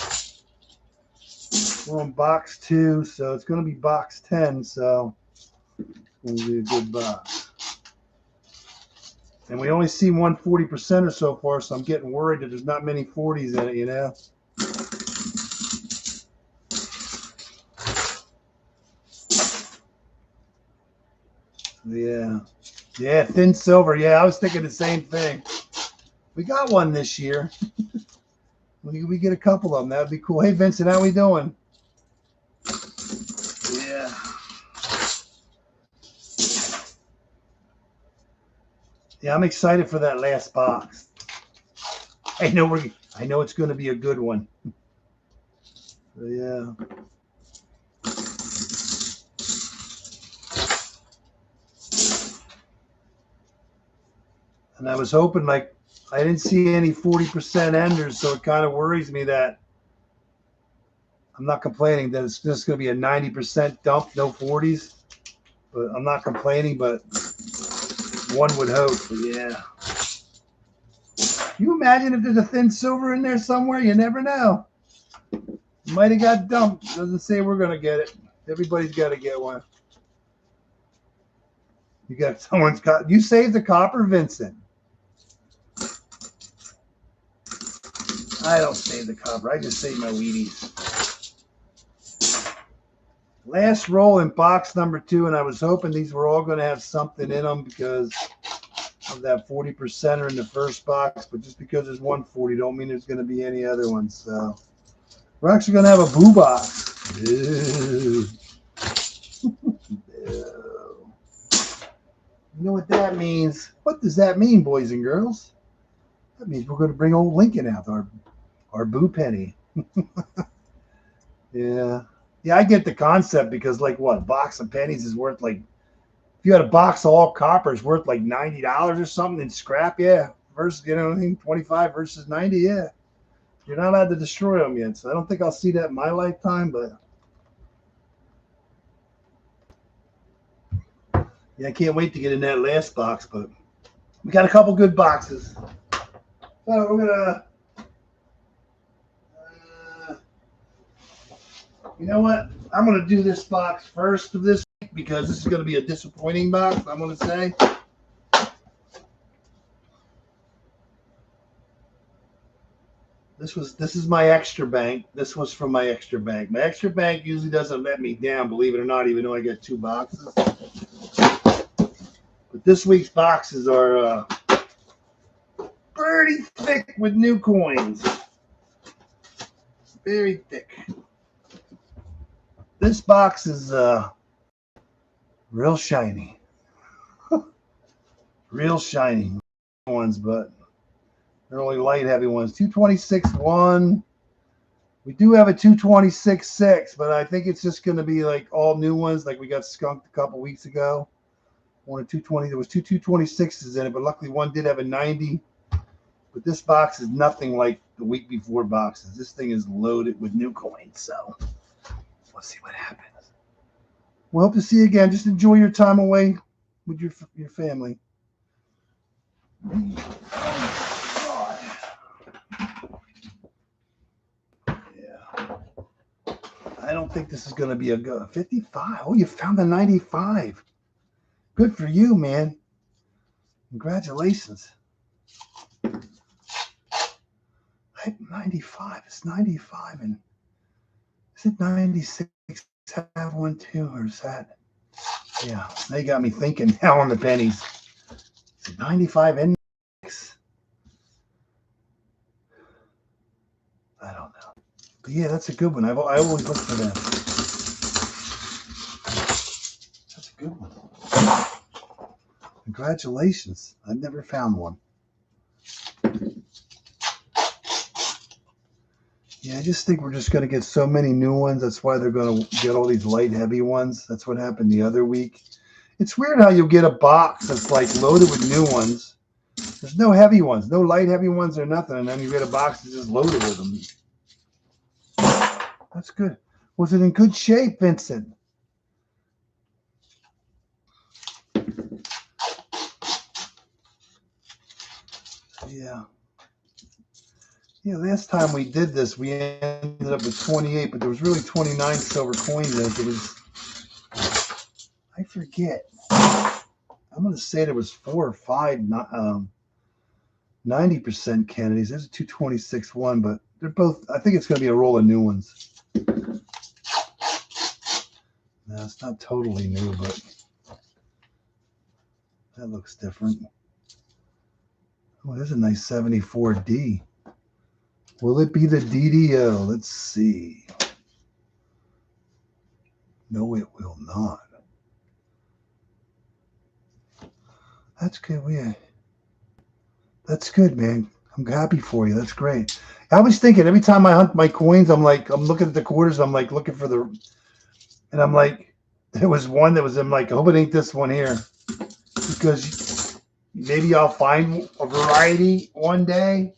S1: We're on box 2, so it's gonna be box 10. So it's gonna be a good box. And we only see 140%er so far, so I'm getting worried that there's not many 40s in it, you know. Yeah, thin silver. Yeah, I was thinking the same thing. We got one this year. We get a couple of them. That'd be cool. Hey, Vincent, how we doing? Yeah. Yeah, I'm excited for that last box. I know it's going to be a good one. So, yeah. And I was hoping, like, I didn't see any 40% enders, so it kind of worries me that I'm not complaining that it's just going to be a 90% dump, no 40s. But I'm not complaining, but one would hope. But yeah. Can you imagine if there's a thin silver in there somewhere? You never know. Might have got dumped. Doesn't say we're going to get it. Everybody's got to get one. You got someone's got. You saved the copper, Vincent. I don't save the copper. I just save my Wheaties. Last roll in box number 2, and I was hoping these were all going to have something in them because of that 40%er in the first box. But just because there's 140, don't mean there's going to be any other ones. So we're actually going to have a boo box. Ew. Ew. You know what that means? What does that mean, boys and girls? That means we're going to bring old Lincoln out, our boo penny. Yeah. Yeah, I get the concept because, like, what, a box of pennies is worth, like, if you had a box of all copper, it's worth like $90 or something in scrap, yeah. Versus, you know, 25 versus 90, yeah. You're not allowed to destroy them yet, so I don't think I'll see that in my lifetime, but yeah, I can't wait to get in that last box, but we got a couple good boxes. So we're gonna, you know what? I'm gonna do this box first of this week because this is gonna be a disappointing box, I'm gonna say. This is my extra bank. This was from my extra bank. My extra bank usually doesn't let me down, believe it or not, even though I get 2 boxes. But this week's boxes are pretty thick with new coins. Very thick. This box is real shiny. Real shiny ones, but they're only light heavy ones. 226-1. We do have a 226-6, but I think it's just going to be like all new ones, like we got skunked a couple weeks ago. One of 220. There was 2 226s in it, but luckily one did have a 90. But this box is nothing like the week before boxes. This thing is loaded with new coins, so let's see what happens. We'll hope to see you again. Just enjoy your time away with your family. I don't think this is going to be a good 55. Oh, you found the 95. Good for you, man. Congratulations. 95. It's 95. And is it 96? Have one too, or is that? Yeah, they got me thinking now on the pennies. Is it 95 index? I don't know. But yeah, that's a good one. I always look for them. good one. Congratulations. I've never found one. Yeah, I just think we're just going to get so many new ones. That's why they're going to get all these light, heavy ones. That's what happened the other week. It's weird how you get a box that's like loaded with new ones. There's no heavy ones, no light, heavy ones or nothing. And then you get a box that's just loaded with them. That's good. Was it in good shape, Vincent? Yeah. Yeah, last time we did this, we ended up with 28, but there was really 29 silver coins in it. It was, I forget. I'm going to say there was 4 or 5 90% Kennedys. There's a 226 one, but they're both, I think it's going to be a roll of new ones. No, it's not totally new, but that looks different. Oh, there's a nice 74D. Will it be the DDO? Let's see. No, it will not. That's good. That's good, man. I'm happy for you. That's great. I was thinking every time I hunt my coins, I'm looking at the quarters. I'm like looking for and I'm like, there was one that was, I'm like, I hope it ain't this one here, because maybe I'll find a variety one day,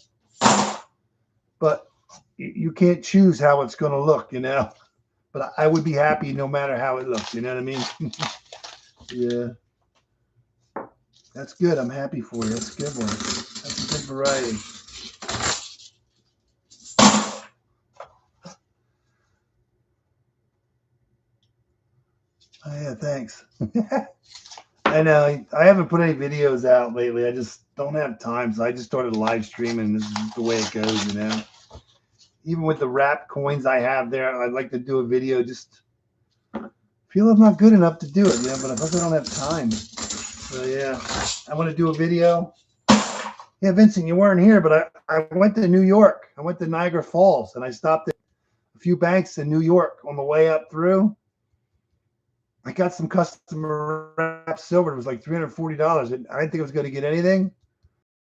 S1: but you can't choose how it's going to look, you know. But I would be happy no matter how it looks. You know what I mean? Yeah. That's good. I'm happy for you. That's a good one. That's a good variety. Oh, yeah, thanks. I know. I haven't put any videos out lately. I just don't have time. So I just started live streaming. This is the way it goes, you know. Even with the wrap coins I have there, I'd like to do a video. Just feel I'm not good enough to do it, you know, but I hope I don't have time. So, yeah, I want to do a video. Yeah, Vincent, you weren't here, but I went to New York. I went to Niagara Falls, and I stopped at a few banks in New York on the way up through. I got some customer wrap silver. It was like $340. And I didn't think I was going to get anything.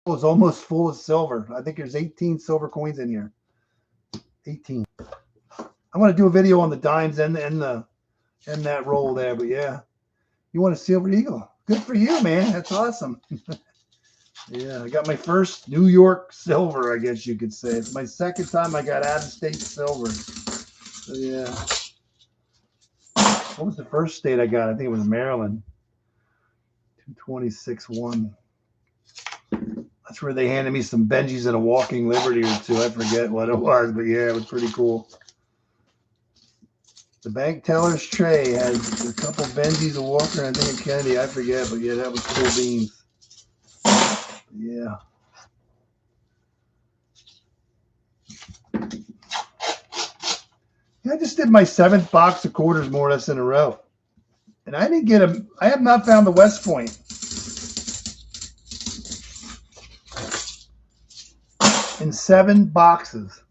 S1: It was almost full of silver. I think there's 18 silver coins in here. 18. I want to do a video on the dimes and that roll there. But yeah, you want a silver eagle? Good for you, man. That's awesome. Yeah, I got my first New York silver, I guess you could say. It's my second time I got out-of-state silver. So yeah. What was the first state I got? I think it was Maryland. 226-1. That's where they handed me some Benjis and a Walking Liberty or two. I forget what it was, but yeah, it was pretty cool. The bank teller's tray has a couple Benjis, a Walker, and I think a Kennedy. I forget, but yeah, that was cool beans. Yeah. Yeah, I just did my 7th box of quarters more or less in a row. And I didn't get them. I have not found the West Point. In 7 boxes.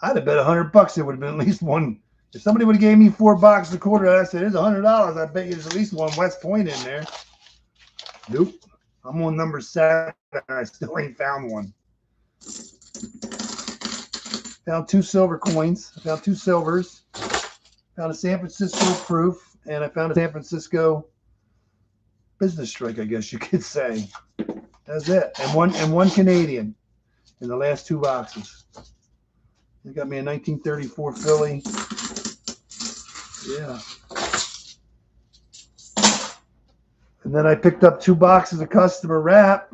S1: I'd have bet $100 there would have been at least one. If somebody would have gave me 4 boxes of quarters, I said, "There's $100. I bet you there's at least one West Point in there." Nope. I'm on number 7. I still ain't found one. Found 2 silver coins. I found 2 silvers. Found a San Francisco proof, and I found a San Francisco business strike, I guess you could say. That's it. And one Canadian in the last 2 boxes. They got me a 1934 Philly. Yeah. And then I picked up 2 boxes of customer wrap.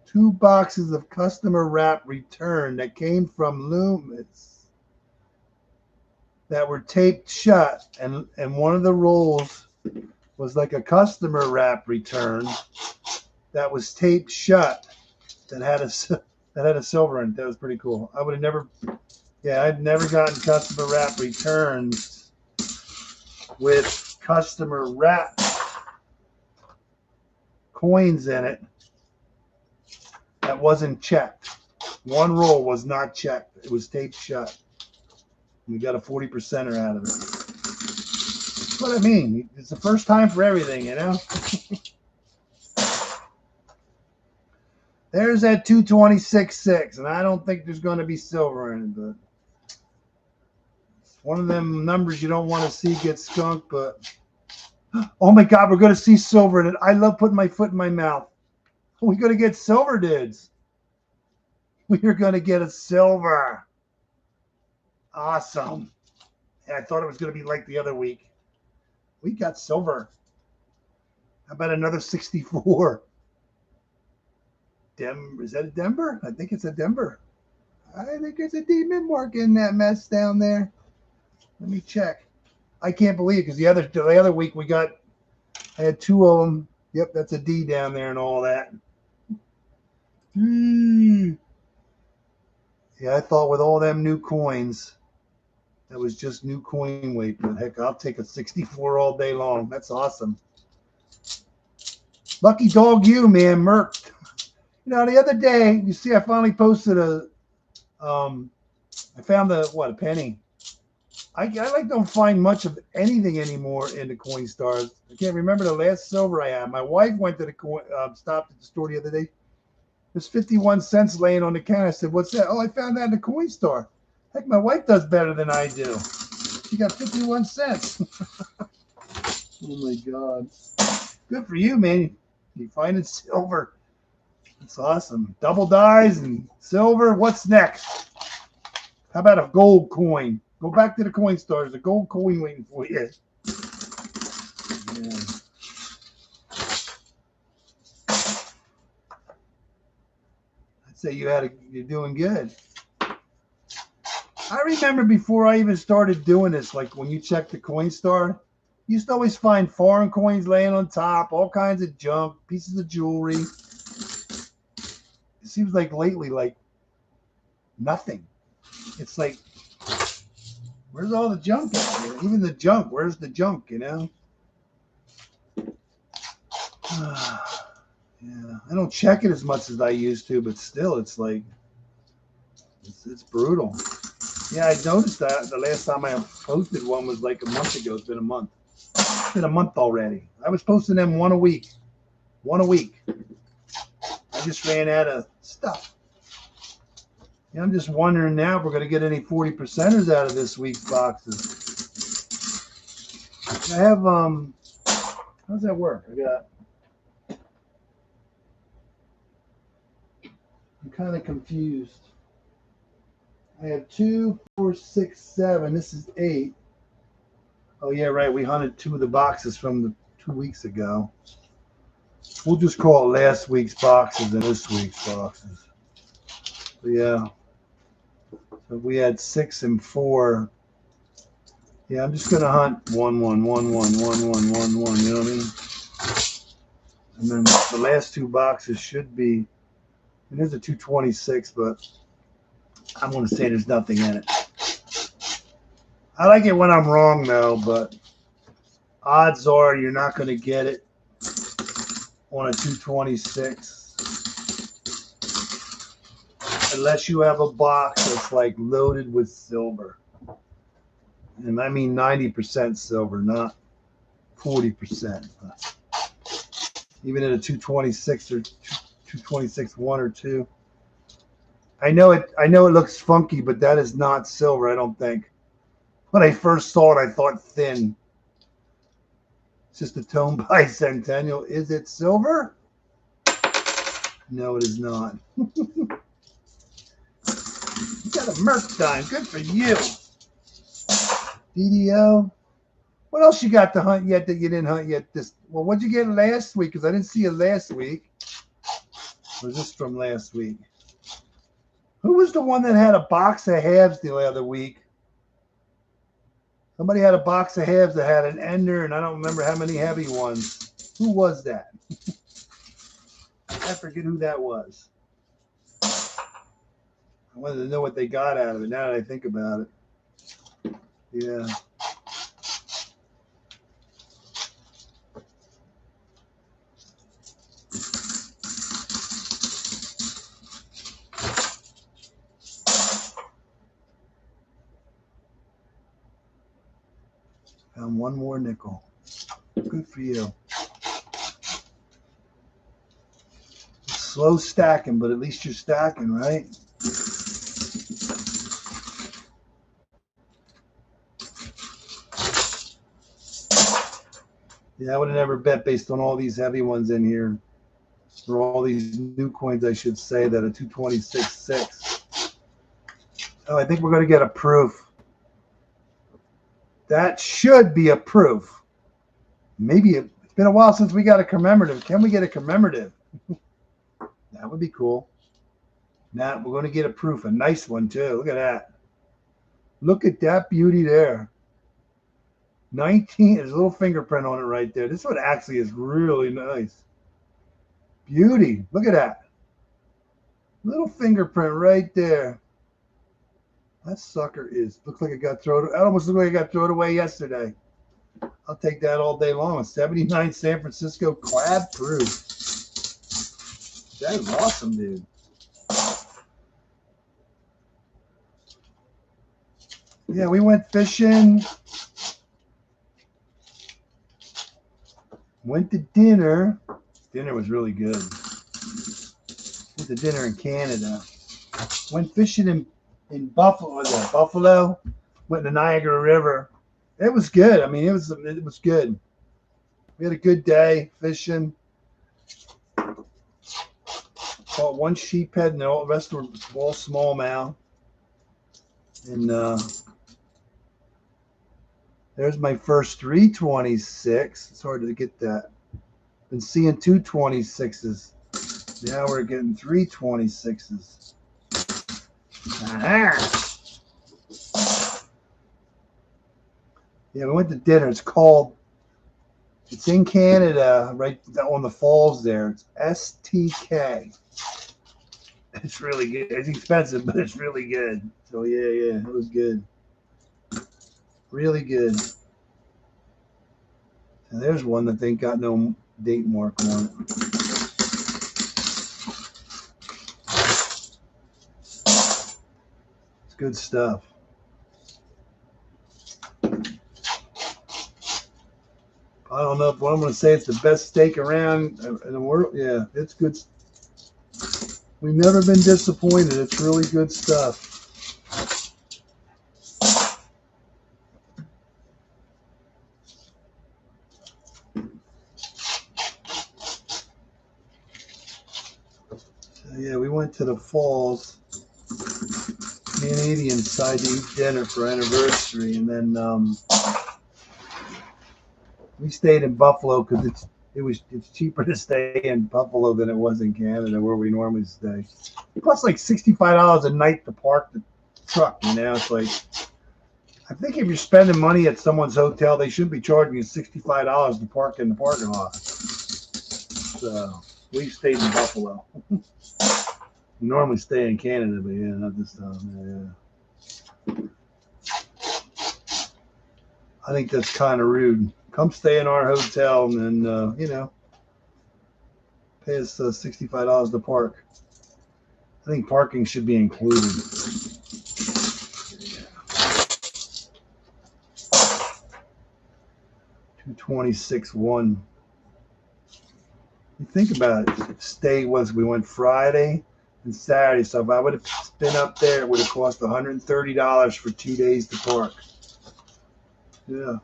S1: 2 boxes of customer wrap return that came from Loomis that were taped shut. And one of the rolls was like a customer wrap return that was taped shut that had a silver in it. That was pretty cool. I would have never, I'd never gotten customer wrap returns with customer wrap coins in it that wasn't checked. One roll was not checked. It was taped shut. We got a 40%er out of it. That's what I mean. It's the first time for everything, you know? There's that 226.6, and I don't think there's going to be silver in it, but one of them numbers you don't want to see get skunked, but oh my God, we're going to see silver in it. I love putting my foot in my mouth. We're going to get silver, dudes. We're going to get a silver. Awesome. I thought it was going to be like the other week. We got silver. How about another 64? Is that a Denver? I think it's a Denver. I think there's a demon mark in that mess down there. Let me check. I can't believe it because the other week I had two of them. Yep, that's a D down there and all that. Yeah, I thought with all them new coins, that was just new coin weight. But heck, I'll take a 64 all day long. That's awesome. Lucky dog you, man, Merc. You know, the other day, you see, I finally posted I found a penny. I don't find much of anything anymore in the Coinstars. I can't remember the last silver I had. My wife went to the stopped at the store the other day. There's 51 cents laying on the counter. I said, "What's that?" "Oh, I found that in the Coinstar." Heck, my wife does better than I do. She got 51 cents. Oh my God! Good for you, man. You finding silver. That's awesome. Double dies and silver. What's next? How about a gold coin? Go back to the Coinstars. A gold coin waiting for you. Yeah. I'd say you're doing good. I remember before I even started doing this, like when you check the Coinstar, you used to always find foreign coins laying on top, all kinds of junk, pieces of jewelry. It seems like lately, like nothing. It's like, where's all the junk at here? Even the junk, where's the junk, you know? Yeah, I don't check it as much as I used to, but still, it's like, it's brutal. Yeah, I noticed that the last time I posted one was like a month ago. It's been a month. It's been a month already. I was posting them one a week. One a week. I just ran out of stuff. Yeah, I'm just wondering now if we're going to get any 40%ers out of this week's boxes. I have, how's that work? I'm kind of confused. I have 2, 4, 6, 7. This is 8. Oh, yeah, right. We hunted 2 of the boxes from the 2 weeks ago. We'll just call it last week's boxes and this week's boxes. But yeah. So we had 6 and 4. Yeah, I'm just gonna hunt 1, 1, 1, 1, 1, 1, 1, 1. You know what I mean? And then the last 2 boxes should be. And there's a 226, but I'm gonna say there's nothing in it. I like it when I'm wrong though, but odds are you're not gonna get it on a 226 unless you have a box that's like loaded with silver. And I mean 90% silver, not 40%. Even at a 226 or 226 1 or 2. I know it looks funky, but that is not silver, I don't think. When I first saw it, I thought thin. It's just a tone bicentennial. Is it silver? No, it is not. You got a Merc dime. Good for you. DDO. What else you got to hunt yet that you didn't hunt yet? Well, what'd you get last week? Because I didn't see it last week. Or is this from last week? Who was the one that had a box of halves the other week? Somebody had a box of halves that had an ender, and I don't remember how many heavy ones. Who was that? I forget who that was. I wanted to know what they got out of it now that I think about it. Yeah. Found one more nickel. Good for you. Slow stacking, but at least you're stacking, right? Yeah, I would have never bet based on all these heavy ones in here, or all these new coins, I should say, that a 226.6. Oh, I think we're going to get a proof. That should be a proof. Maybe it's been a while since we got a commemorative. Can we get a commemorative? That would be cool. Now we're going to get a proof, a nice one too. Look at that. Look at that beauty there. 19, there's a little fingerprint on it right there. This one actually is really nice. Beauty. Look at that. Little fingerprint right there. That sucker looks like it got thrown. It almost looked like it got thrown away yesterday. I'll take that all day long. A 79 San Francisco clad proof. That is awesome, dude. Yeah, we went fishing. Went to dinner. Dinner was really good. Went to dinner in Canada. Went fishing in Buffalo. Was that Buffalo? Went to Niagara River. It was good. I mean, it was good. We had a good day fishing. Caught one sheephead, and the rest were all smallmouth. And there's my first 326. It's hard to get that. Been seeing 226s. Now we're getting 326s. Yeah, we went to dinner. It's in Canada, right on the falls there. It's STK. It's really good. It's expensive, but it's really good. So yeah, it was good. Really good. And there's one that ain't got no date mark on it. It's good stuff. I don't know if I'm going to say it's the best steak around in the world. Yeah, it's good. We've never been disappointed. It's really good stuff. So yeah, we went to the falls. Me and Edie decided to eat dinner for anniversary, and then we stayed in Buffalo because it's cheaper to stay in Buffalo than it was in Canada where we normally stay. It costs like $65 a night to park the truck. It's like, I think if you're spending money at someone's hotel, they shouldn't be charging you $65 to park in the parking lot. So we stayed in Buffalo. We normally stay in Canada, but yeah, not this time. Yeah. I think that's kind of rude. Come stay in our hotel and then, pay us $65 to park. I think parking should be included. 226.1. You think about it. We went Friday and Saturday. So if I would have been up there, it would have cost $130 for 2 days to park. Yeah.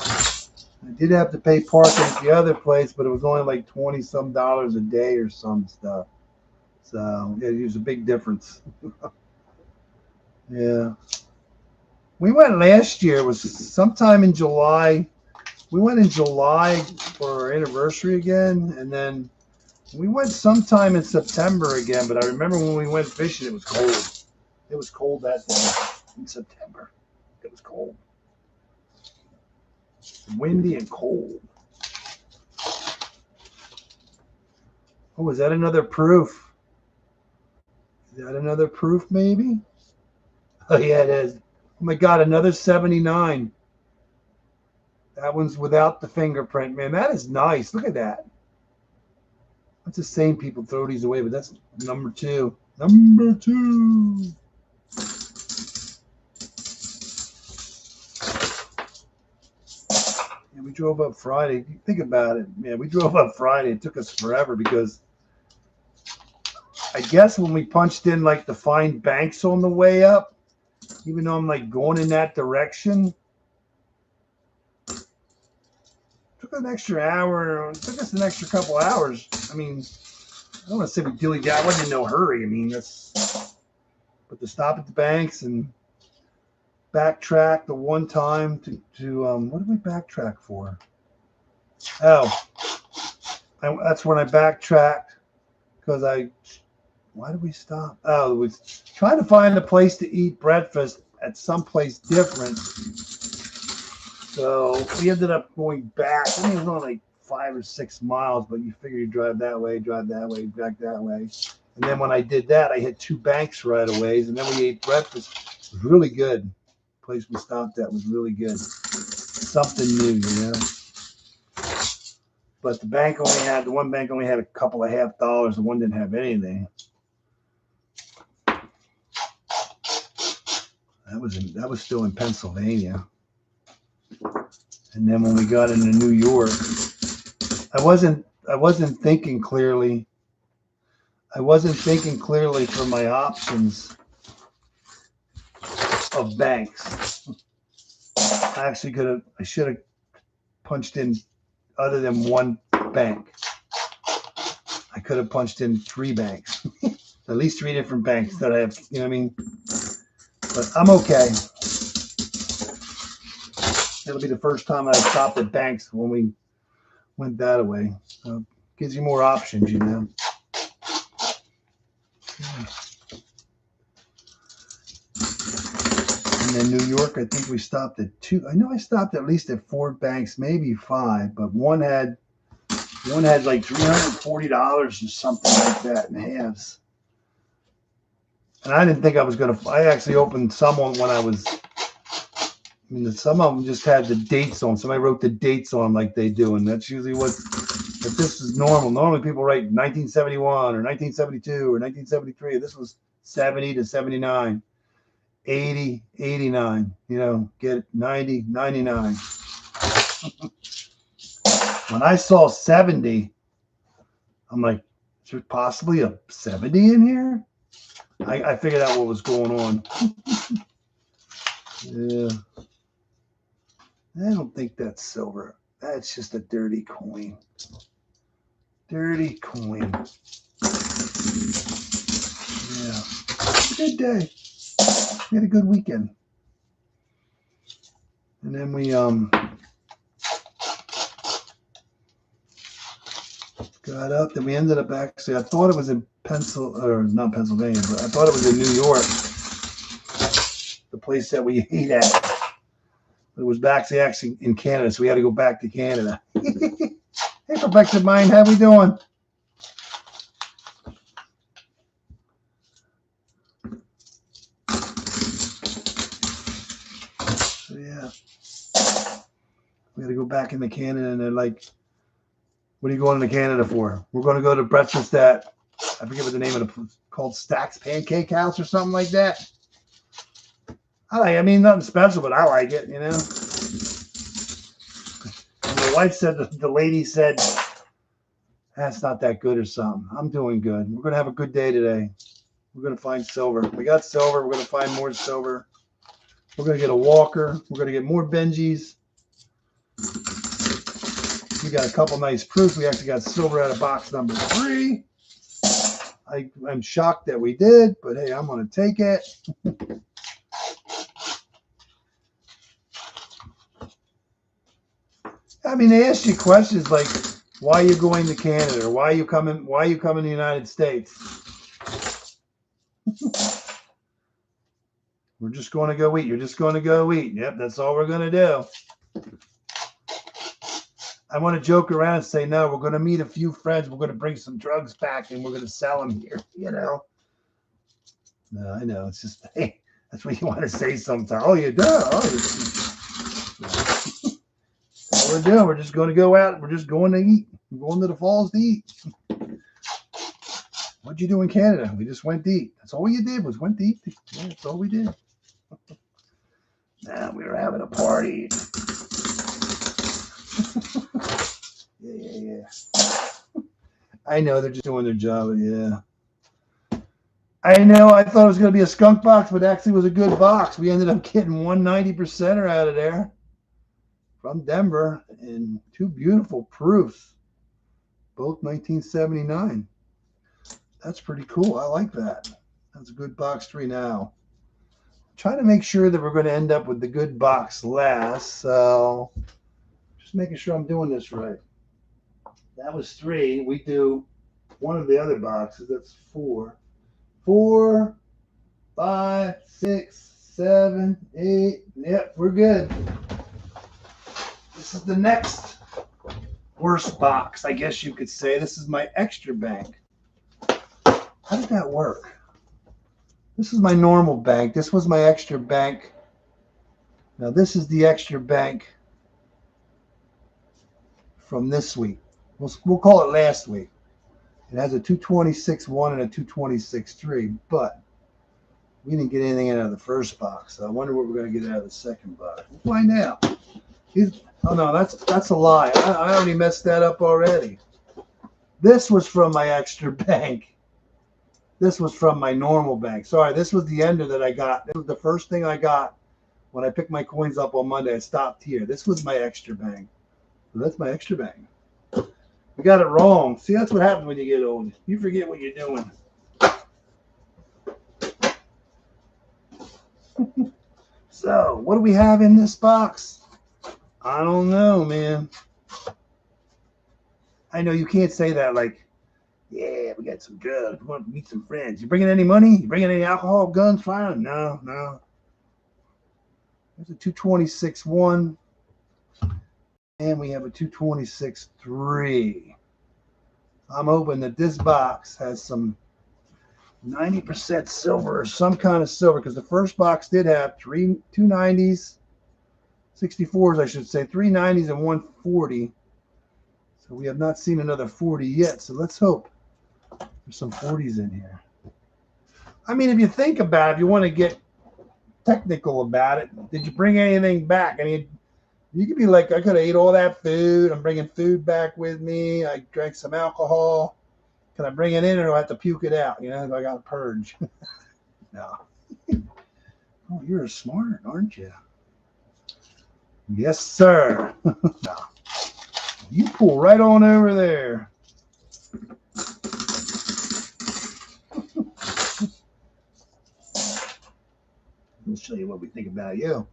S1: I did have to pay parking at the other place, but it was only like $20-some a day or some stuff. So yeah, it was a big difference. Yeah. We went last year. It was sometime in July. We went in July for our anniversary again, and then we went sometime in September again. But I remember when we went fishing, it was cold. It was cold that day in September. It was cold. Windy and cold. Oh, is that another proof? Is that another proof, maybe? Oh, yeah, it is. Oh, my God, another 79. That one's without the fingerprint, man. That is nice. Look at that. That's the same people throw these away, but that's number 2. Number 2. We drove up Friday. Think about it. Yeah, we drove up Friday. It took us forever because I guess when we punched in like to find banks on the way up, even though I'm like going in that direction, it took an extra hour. It took us an extra couple hours. I mean, I don't want to say we dilly-dally. I wasn't in no hurry. I mean, but to stop at the banks and backtrack the one time to what did we backtrack for? Oh, that's when I backtracked because why did we stop? Oh, it was trying to find a place to eat breakfast at some place different. So we ended up going back. I mean, it was only like 5 or 6 miles, but you figure you drive that way, back that way. And then when I did that, I hit 2 banks right away. And then we ate breakfast. It was really good. The place we stopped at was really good. Something new, you know. But the one bank only had a couple of $half. The one didn't have anything. That was still in Pennsylvania. And then when we got into New York, I wasn't thinking clearly. I wasn't thinking clearly for my options of banks. I should have punched in other than one bank. I could have punched in 3 banks, at least 3 different banks that I have, you know what I mean? But I'm okay. It'll be the first time I stopped at banks when we went that way. So gives you more options, you know. And then New York, I think we stopped at 2. I know I stopped at least at 4 banks, maybe 5, but one had like $340 or something like that in halves. And I didn't think I was going to. I actually opened some on when I was. I mean, some of them just had the dates on. Somebody wrote the dates on like they do, and that's usually what. If this is normal, normally people write 1971 or 1972 or 1973. This was 70 to 79, 80, 89. You know, get it, 90, 99. When I saw 70, I'm like, is there possibly a 70 in here? I figured out what was going on. Yeah. I don't think that's silver. That's just a dirty coin. Dirty coin. Yeah. Good day. We had a good weekend. And then we got up. Then we ended up actually, I thought it was in not Pennsylvania, but I thought it was in New York. The place that we ate at. It was actually in Canada, so we had to go back to Canada. Hey, Perfected Mind, how we doing? So yeah, we had to go back into Canada, and they're like, "What are you going to Canada for?" We're going to go to breakfast at, I forget what the name of the called Stack's Pancake House or something like that. I mean, nothing special, but I like it, you know. And my wife said, the lady said, that's not that good or something. I'm doing good. We're going to have a good day today. We're going to find silver. We got silver. We're going to find more silver. We're going to get a walker. We're going to get more Benjis. We got a couple nice proofs. We actually got silver out of box number 3. I'm shocked that we did, but hey, I'm going to take it. I mean, they ask you questions like, why are you going to Canada? Or why are you coming to the United States? We're just going to go eat. You're just going to go eat. Yep, that's all we're going to do. I want to joke around and say, no, we're going to meet a few friends. We're going to bring some drugs back and we're going to sell them here, you know. No, I know. It's just, hey, that's what you want to say sometimes. Oh, you do? What we're doing, we're just going to go out. We're just going to eat. We're going to the falls to eat. What'd you do in Canada? We just went to eat. That's all you did was went to eat. Yeah, that's all we did. Nah, we were having a party. Yeah. I know they're just doing their job. Yeah. I know. I thought it was going to be a skunk box, but actually it was a good box. We ended up getting 190%er out of there from Denver and two beautiful proofs, both 1979. That's pretty cool. I like that. That's a good box 3 now. Trying to make sure that we're going to end up with the good box last. So just making sure I'm doing this right. That was 3. We do one of the other boxes. That's 4. 4, 5, 6, 7, 8. Yep, we're good. This is the next worst box, I guess you could say. This is my extra bank. How did that work? This is my normal bank. This was my extra bank. Now this is the extra bank from this week. We'll call it last week. It has a 226.1 and a 226.3, but we didn't get anything out of the first box. So I wonder what we're going to get out of the second box. We'll find out. Oh no, that's a lie. I already messed that up already. This was from my extra bank. This was from my normal bank. Sorry, this was the ender that I got. This was the first thing I got when I picked my coins up on Monday. I stopped here. This was my extra bank. So that's my extra bank. We got it wrong. See, that's what happens when you get old. You forget what you're doing. So, what do we have in this box? I don't know, man. I know you can't say that like, yeah, we got some drugs. We want to meet some friends. You bringing any money? You bringing any alcohol, guns, fire? No. There's a 226.1. And we have a 226.3. I'm hoping that this box has some 90% silver or some kind of silver, because the first box did have 2 90s, 64s, I should say, 3 90s and 140. So we have not seen another 40 yet. So let's hope there's some 40s in here. I mean, if you think about it, if you want to get technical about it, did you bring anything back? I mean, you could be like, I could have ate all that food. I'm bringing food back with me. I drank some alcohol. Can I bring it in, or do I have to puke it out? You know, I got to purge. No. Oh, you're smart, aren't you? Yes, sir. No. You pull right on over there. We'll show you what we think about you.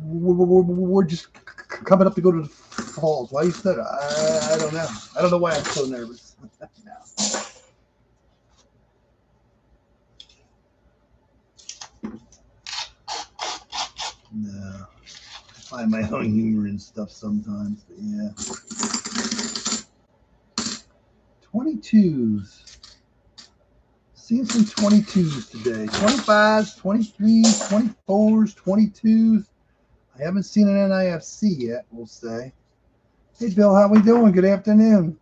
S1: We're just coming up to go to the falls. Why are you stuck? I don't know. I don't know why I'm so nervous. No. I find my own humor and stuff sometimes, but yeah. 22s. Seeing some 22s today. 25s, 23s, 24s, 22s. I haven't seen an NIFC yet, we'll say. Hey, Bill, how we doing? Good afternoon.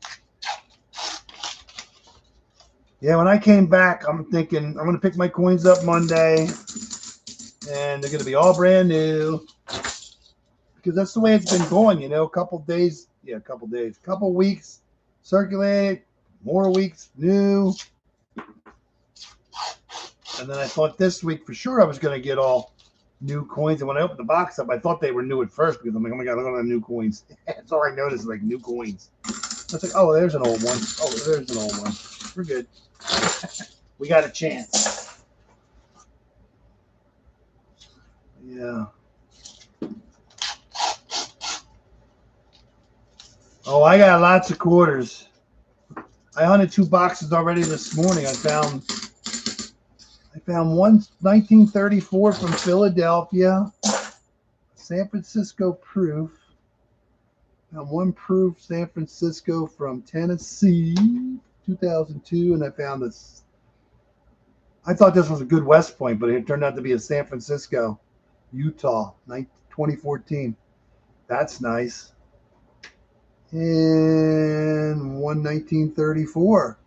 S1: Yeah, when I came back, I'm thinking I'm going to pick my coins up Monday, and they're going to be all brand new, because that's the way it's been going, you know, a couple weeks circulated, more weeks new. And then I thought this week for sure I was going to get all new coins. And when I opened the box up, I thought they were new at first, because I'm like, oh my God, look at the new coins. That's all I noticed, like new coins. I was like, oh, there's an old one. Oh, there's an old one. We're good. We got a chance. Yeah. Oh, I got lots of quarters. I hunted 2 boxes already this morning. I found one 1934 from Philadelphia, San Francisco proof. Found one proof San Francisco from Tennessee, 2002, and I found this. I thought this was a good West Point, but it turned out to be a San Francisco, Utah, 2014. That's nice. And 1/1934.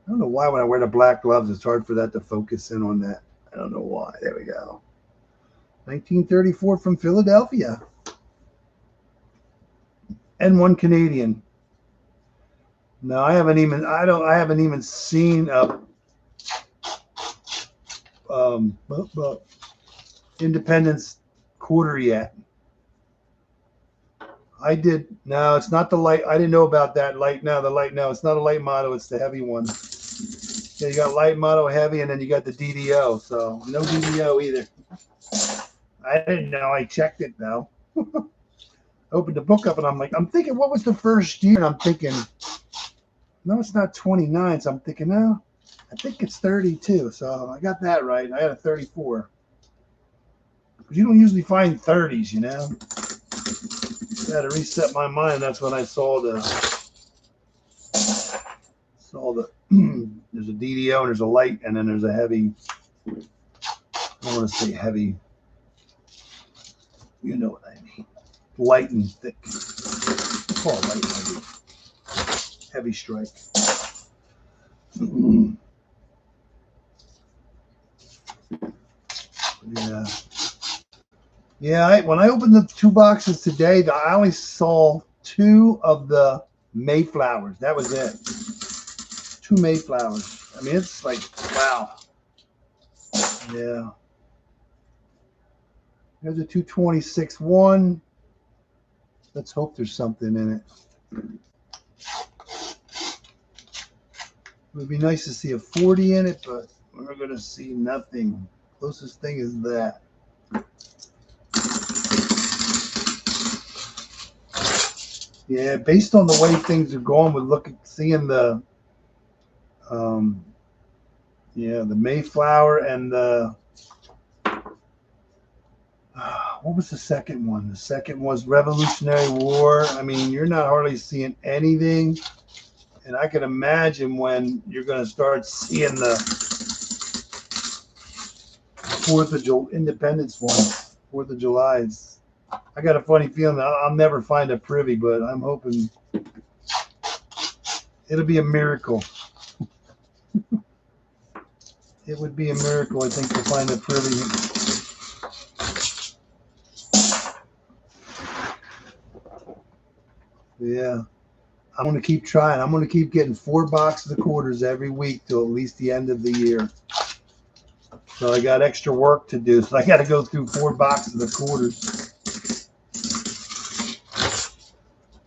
S1: I don't know why when I wear the black gloves, it's hard for that to focus in on that. I don't know why. There we go. 1934 from Philadelphia. And one Canadian. No, I haven't even seen a Independence quarter yet. I did. No, it's not the light. I didn't know about that light. No, the light. No, it's not a light motto. It's the heavy one. Yeah, you got light motto, heavy, and then you got the DDO. So no DDO either. I didn't know. I checked it though. Opened the book up and I'm thinking, what was the first year? And I'm thinking, no, it's not 29. So I'm thinking, no, I think it's 32. So I got that right. I had a 34. Because you don't usually find 30s, you know. I had to reset my mind. That's when I saw the there's a DDO and there's a light and then there's a heavy. I don't want to say heavy. You know what I mean. Light and thick. We'll call it light and heavy. Heavy strike. Yeah. Yeah, when I opened the 2 boxes today, I only saw 2 of the Mayflowers. That was it. 2 Mayflowers. I mean, it's like, wow. Yeah. There's a 226-1. Let's hope there's something in it. It would be nice to see a 40 in it, but we're going to see nothing. Closest thing is that. Yeah, based on the way things are going, we're seeing the the Mayflower and the what was the second one? The second was Revolutionary War. I mean, you're not hardly seeing anything, and I can imagine when you're going to start seeing the 4th of July Independence ones, 4th of July's. I got a funny feeling that I'll never find a privy, but I'm hoping it'll be a miracle. It would be a miracle, I think, to find a privy. Yeah. I'm going to keep trying. I'm going to keep getting 4 boxes of quarters every week till at least the end of the year. So I got extra work to do. So I got to go through 4 boxes of quarters.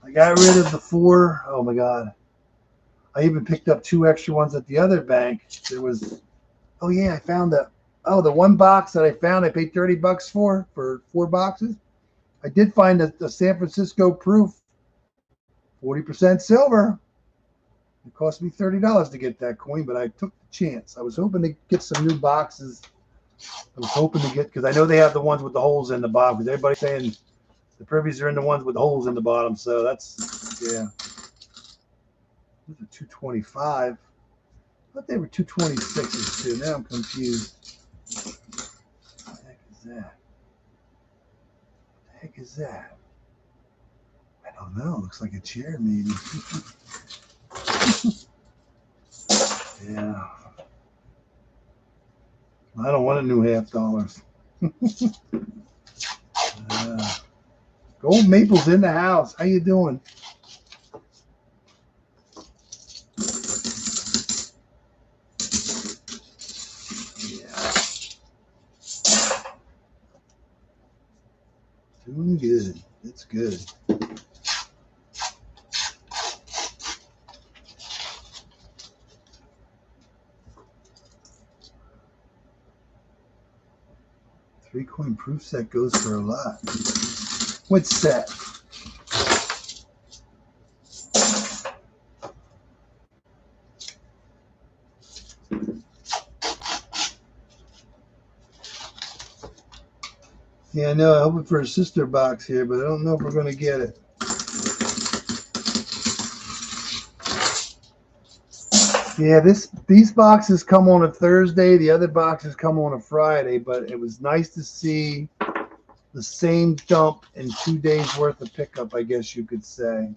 S1: I got rid of the 4. Oh my God. I even picked up 2 extra ones at the other bank. There was, oh yeah, I found the 1 box that I found, I paid $30 for 4 boxes. I did find the San Francisco proof, 40% silver. It cost me $30 to get that coin, but I took the chance. I was hoping to get some new boxes. I was hoping to get, because I know they have the ones with the holes in the bottom, because everybody's saying the privies are in the ones with holes in the bottom. So that's, yeah. Those are 225. I thought they were 226s too. Now I'm confused. What the heck is that? What the heck is that? I don't know. Looks like a chair, maybe. Yeah. I don't want a new $half. Gold Maple's in the house. How you doing? Yeah. Doing good. It's good. Three-coin proof set goes for a lot. What set? Yeah, I know. I'm hoping for a sister box here, but I don't know if we're going to get it. Yeah, these boxes come on a Thursday. The other boxes come on a Friday, but it was nice to see the same dump in 2 days worth of pickup, I guess you could say.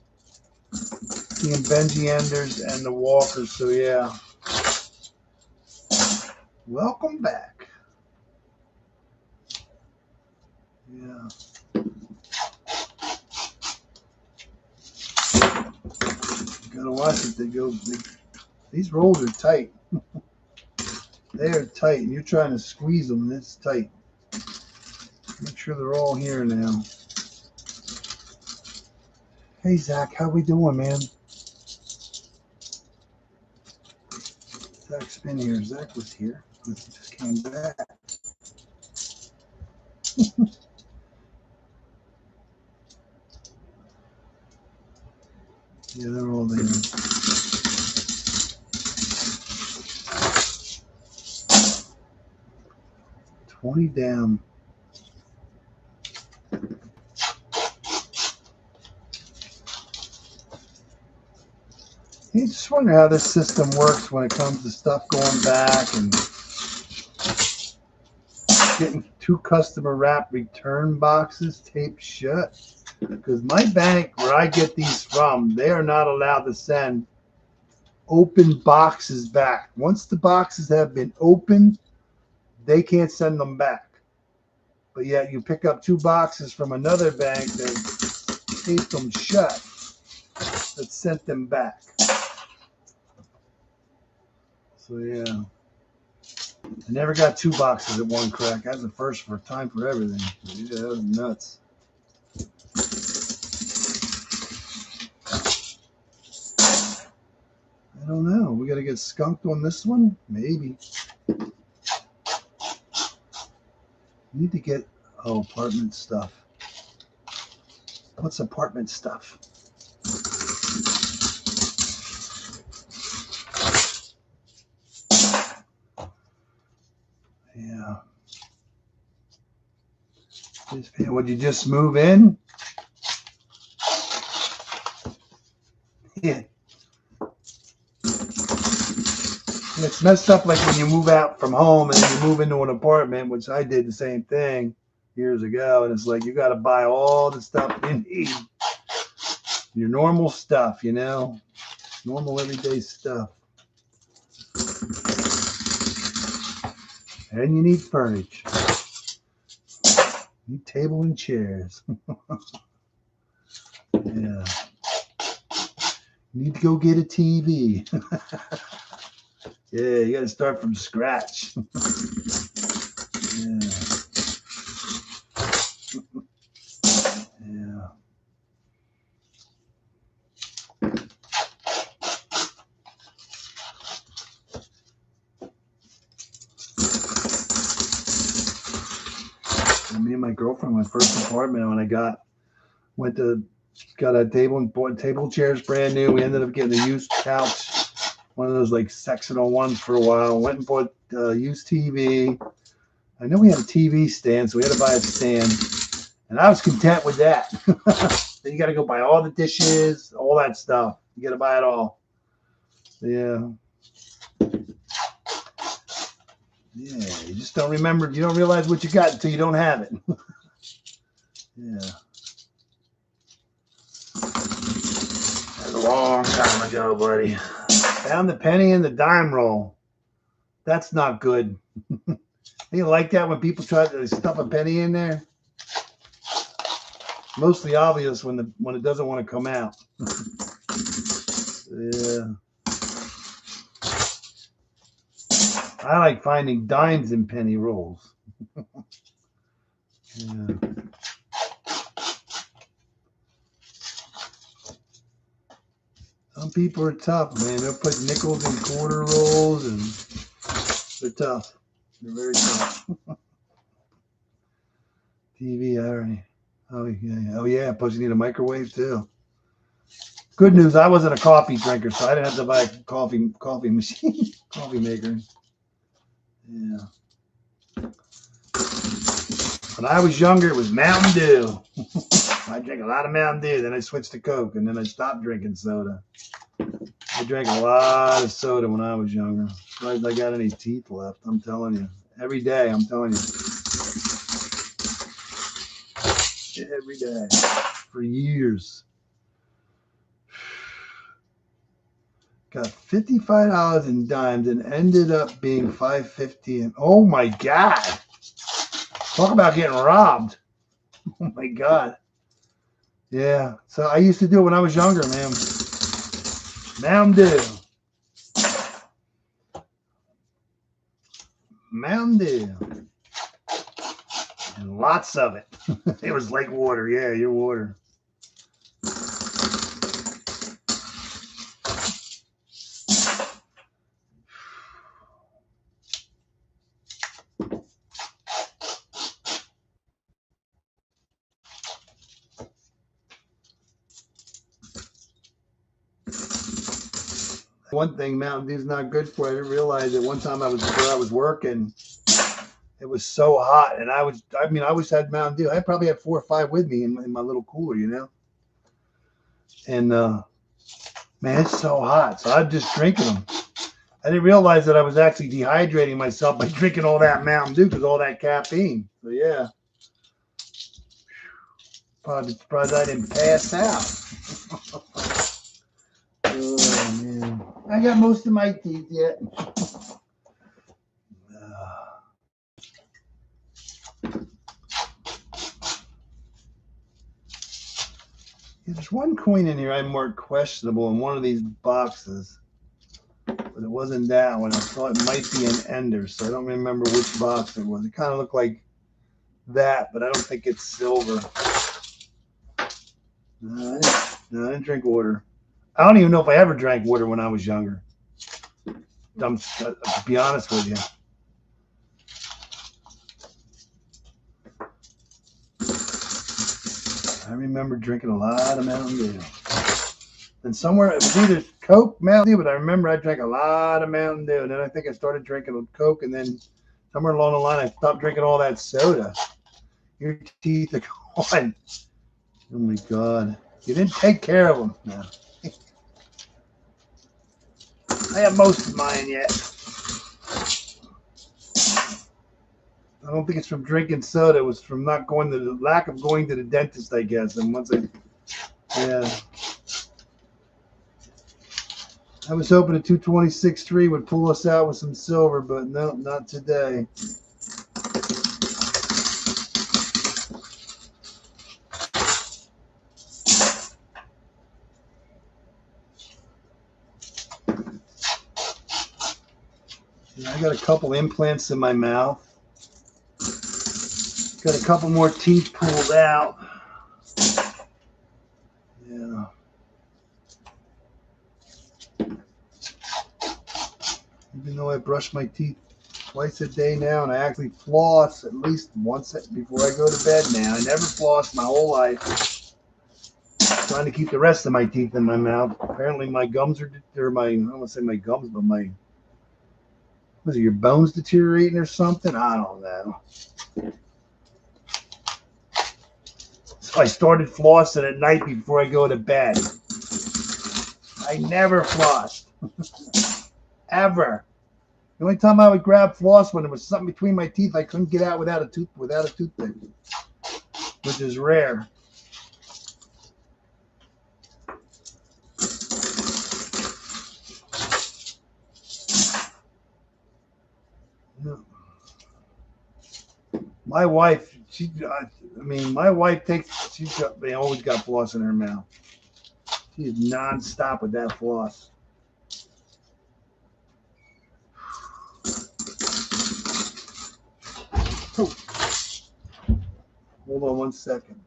S1: Seeing Benji Enders and the Walkers, so yeah. Welcome back. Yeah. You gotta watch it. These rolls are tight. They are tight, and you're trying to squeeze them, and it's tight. Make sure they're all here now. Hey, Zach, how we doing, man? Zach's been here. Zach was here. He just came back. Yeah, they're all there. $20 down. You just wonder how this system works when it comes to stuff going back and getting 2 customer wrap return boxes taped shut. Because my bank, where I get these from, they are not allowed to send open boxes back. Once the boxes have been opened, they can't send them back. But yet you pick up 2 boxes from another bank that taped them shut, that sent them back. So yeah, I never got 2 boxes at one crack. That's the first for time for everything. Yeah, that was nuts. I don't know. We got to get skunked on this one? Maybe. Need to get, apartment stuff. What's apartment stuff? Yeah. Would you just move in? Yeah. It's messed up like when you move out from home and then you move into an apartment, which I did the same thing years ago. And it's like you got to buy all the stuff you need. Your normal stuff, normal everyday stuff. And you need furniture. You need table and chairs. Yeah. You need to go get a TV. Yeah, you got to start from scratch. Yeah. Yeah. Me and my girlfriend, my first apartment, when I got a table and bought table chairs brand new. We ended up getting a used couch, one of those like sectional ones for a while. Went and bought a used TV. I know we had a TV stand, so we had to buy a stand, and I was content with that. Then you got to go buy all the dishes, all that stuff. You got to buy it all. Yeah. Yeah, you just don't remember. You don't realize what you got until you don't have it. Yeah. That's a long time ago, buddy. Found the penny in the dime roll. That's not good. You like that when people try to stuff a penny in there? Mostly obvious when it doesn't want to come out. Yeah. I like finding dimes in penny rolls. Yeah. Some people are tough, man. They'll put nickels in quarter rolls, and they're tough. They're very tough. TV, already. Oh yeah. Plus you need a microwave too. Good news, I wasn't a coffee drinker, so I didn't have to buy a coffee machine, coffee maker. Yeah. When I was younger, it was Mountain Dew. I drank a lot of Mountain Dew. Then I switched to Coke, and then I stopped drinking soda. I drank a lot of soda when I was younger. Surprised I got any teeth left. I'm telling you. Every day, I'm telling you. every day for years. Got $55 in dimes and ended up being $5.50. And oh my God, talk about getting robbed! Oh my God. Yeah, so I used to do it when I was younger, man. Mountain Dew, and lots of it. It was like water. Yeah, your water. One thing Mountain Dew's not good for. I didn't realize it. One time I was working. It was so hot, and I always had Mountain Dew. I probably had 4 or 5 with me in my little cooler, you know. And man, it's so hot, so I'm just drinking them. I didn't realize that I was actually dehydrating myself by drinking all that Mountain Dew because all that caffeine. So yeah, probably surprised I didn't pass out. Oh man, I got most of my teeth yet. There's one coin in here I marked questionable in one of these boxes, but it wasn't that one. I thought it might be an ender, so I don't remember which box it was. It kind of looked like that, but I don't think it's silver. No, I didn't drink water. I don't even know if I ever drank water when I was younger. To be honest with you. I remember drinking a lot of Mountain Dew. And somewhere, it was either Coke, Mountain Dew, but I remember I drank a lot of Mountain Dew. And then I think I started drinking Coke, and then somewhere along the line, I stopped drinking all that soda. Your teeth are gone. Oh my God. You didn't take care of them. No. I have most of mine yet. I don't think it's from drinking soda. It was from not going to the lack of going to the dentist, I guess. And once yeah. I was hoping a 226.3 would pull us out with some silver, but no, not today. I got a couple implants in my mouth. Got a couple more teeth pulled out. Yeah. Even though I brush my teeth twice a day now, and I actually floss at least once before I go to bed now. I never flossed my whole life. Trying to keep the rest of my teeth in my mouth. Apparently my gums I don't want to say my gums, but was it your bones deteriorating or something? I don't know. So I started flossing at night before I go to bed. I never flossed. Ever. The only time I would grab floss when there was something between my teeth I couldn't get out without a toothpick, which is rare. My wife, they always got floss in her mouth. She is nonstop with that floss. Oh. Hold on 1 second.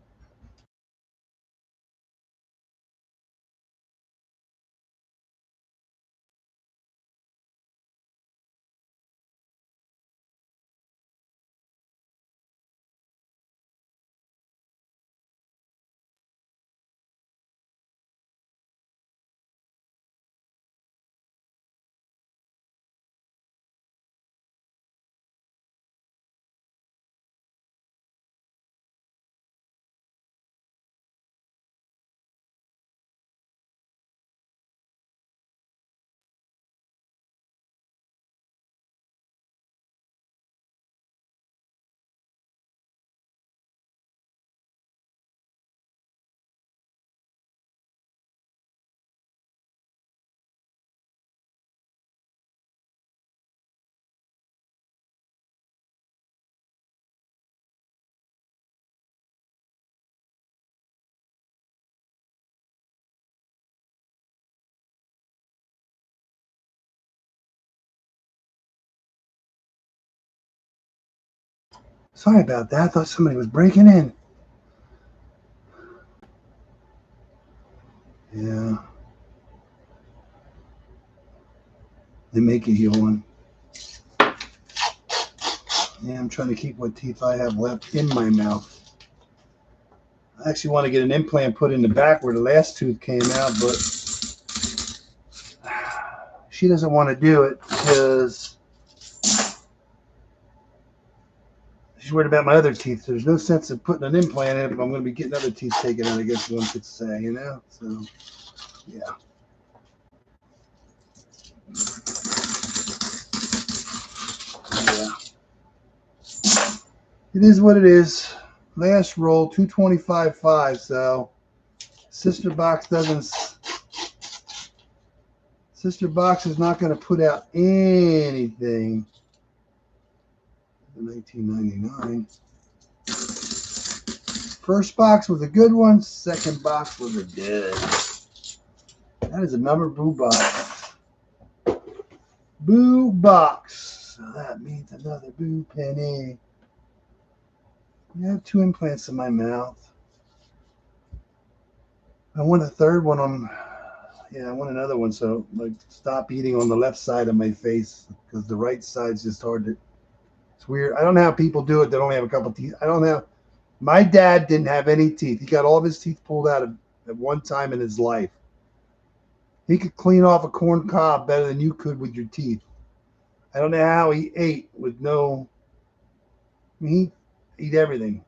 S1: Sorry about that. I thought somebody was breaking in. Yeah. They make you yawn. Yeah, I'm trying to keep what teeth I have left in my mouth. I actually want to get an implant put in the back where the last tooth came out, but she doesn't want to do it because she's worried about my other teeth. There's no sense of putting an implant in if I'm going to be getting other teeth taken out, I guess one could say, you know? So, yeah. Yeah. It is what it is. Last roll, 225.5, so Sister Box is not going to put out anything. 1999. First box was a good one. Second box was a good. That is a number boo box. Boo box. So that means another boo penny. I have 2 implants in my mouth. I want a third one on. Yeah, I want another one. So like, stop eating on the left side of my face because the right side's just hard to. It's weird. I don't know how people do it that only have a couple teeth. I don't know. My dad didn't have any teeth. He got all of his teeth pulled out at one time in his life. He could clean off a corn cob better than you could with your teeth. I don't know how he ate with no. I mean, he eat everything.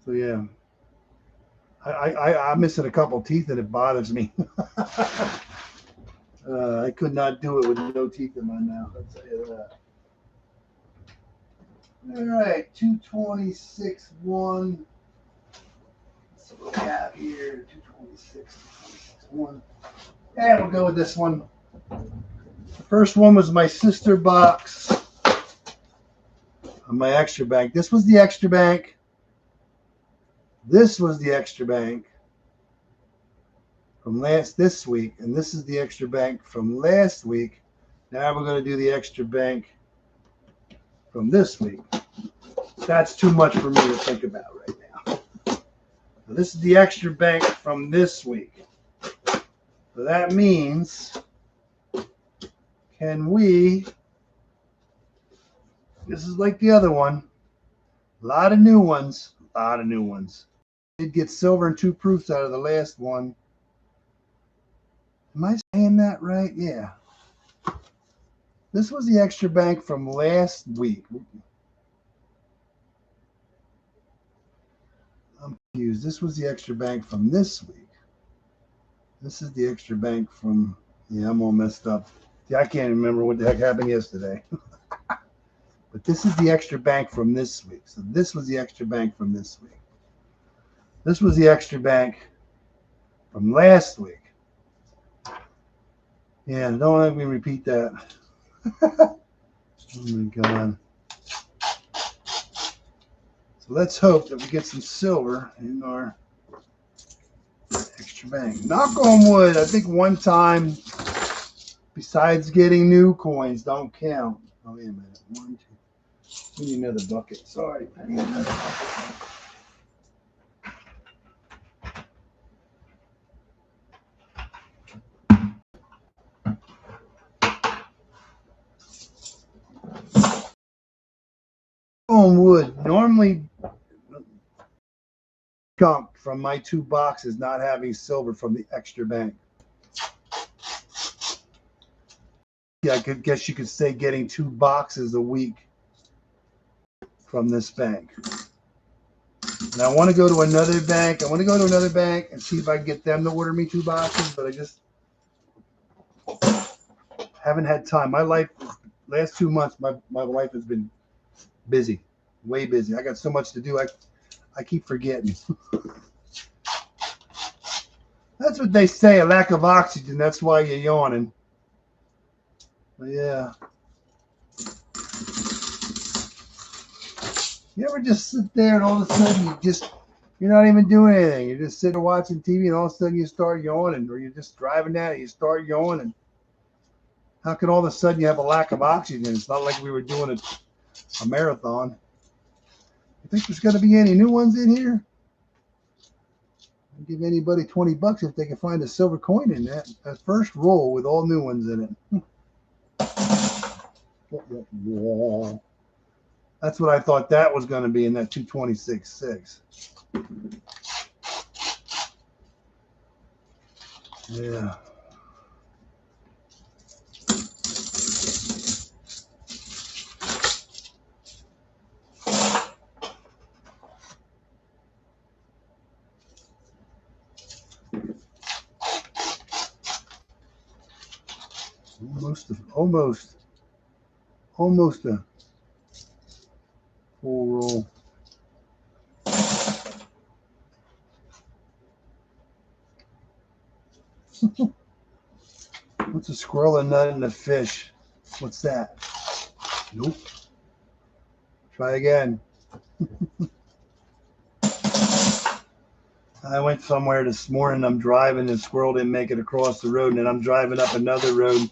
S1: So yeah, I'm missing a couple teeth and it bothers me. I could not do it with no teeth in my mouth. I'll tell you that. All right, 226.1. Let's see what we have here. 226.1. And we'll go with this one. The first one was my sister box on my extra bank. This was the extra bank. This was the extra bank from this week, and this is the extra bank from last week. Now we're going to do the extra bank from this week. That's too much for me to think about right now. So this is the extra bank from this week. So that means, can we, this is like the other one, a lot of new ones, Did get silver and 2 proofs out of the last one. Am I saying that right? Yeah. This was the extra bank from last week. I'm confused. This was the extra bank from this week. This is the extra bank from, yeah, I'm all messed up. Yeah, I can't remember what the heck happened yesterday. But this is the extra bank from this week. So this was the extra bank from this week. This was the extra bank from last week. Yeah, don't let me repeat that. Oh my God. So let's hope that we get some silver in our extra bank. Knock on wood. I think one time, besides getting new coins, don't count. Oh, wait a minute. 1, 2. We need another bucket. Sorry. I need another bucket. On wood. Normally, chunk from my 2 boxes not having silver from the extra bank. Yeah, I guess you could say getting 2 boxes a week from this bank. And I want to go to another bank. I want to go to another bank and see if I can get them to order me 2 boxes, but I just haven't had time. My life, last 2 months, my life has been busy, way busy. I got so much to do. I keep forgetting. That's what they say, a lack of oxygen. That's why you're yawning. But yeah. You ever just sit there and all of a sudden you're not even doing anything. You're just sitting watching TV and all of a sudden you start yawning, or you're just driving down and you start yawning. How can all of a sudden you have a lack of oxygen? It's not like we were doing a marathon. You think there's going to be any new ones in here? I'll give anybody 20 bucks if they can find a silver coin in that first roll with all new ones in it. That's what I thought that was going to be in that 226.6. Yeah. Almost a full roll. What's a squirrel, a nut, and a fish? What's that? Nope. Try again. I went somewhere this morning. I'm driving, and the squirrel didn't make it across the road, and then I'm driving up another road.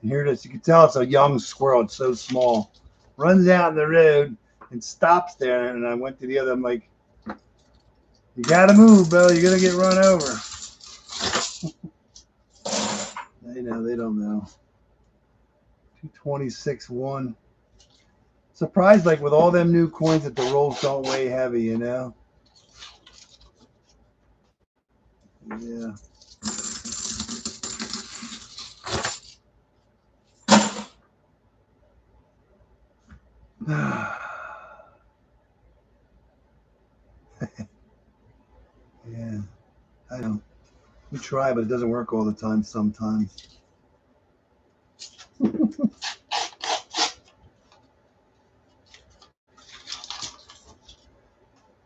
S1: And here it is. You can tell it's a young squirrel. It's so small. Runs out in the road and stops there. And I went to the other. I'm like, you got to move, Bill. You're going to get run over. They know. They don't know. 226.1. Surprised, like with all them new coins, that the rolls don't weigh heavy, you know? Yeah. Yeah, I know. We try, but it doesn't work all the time sometimes.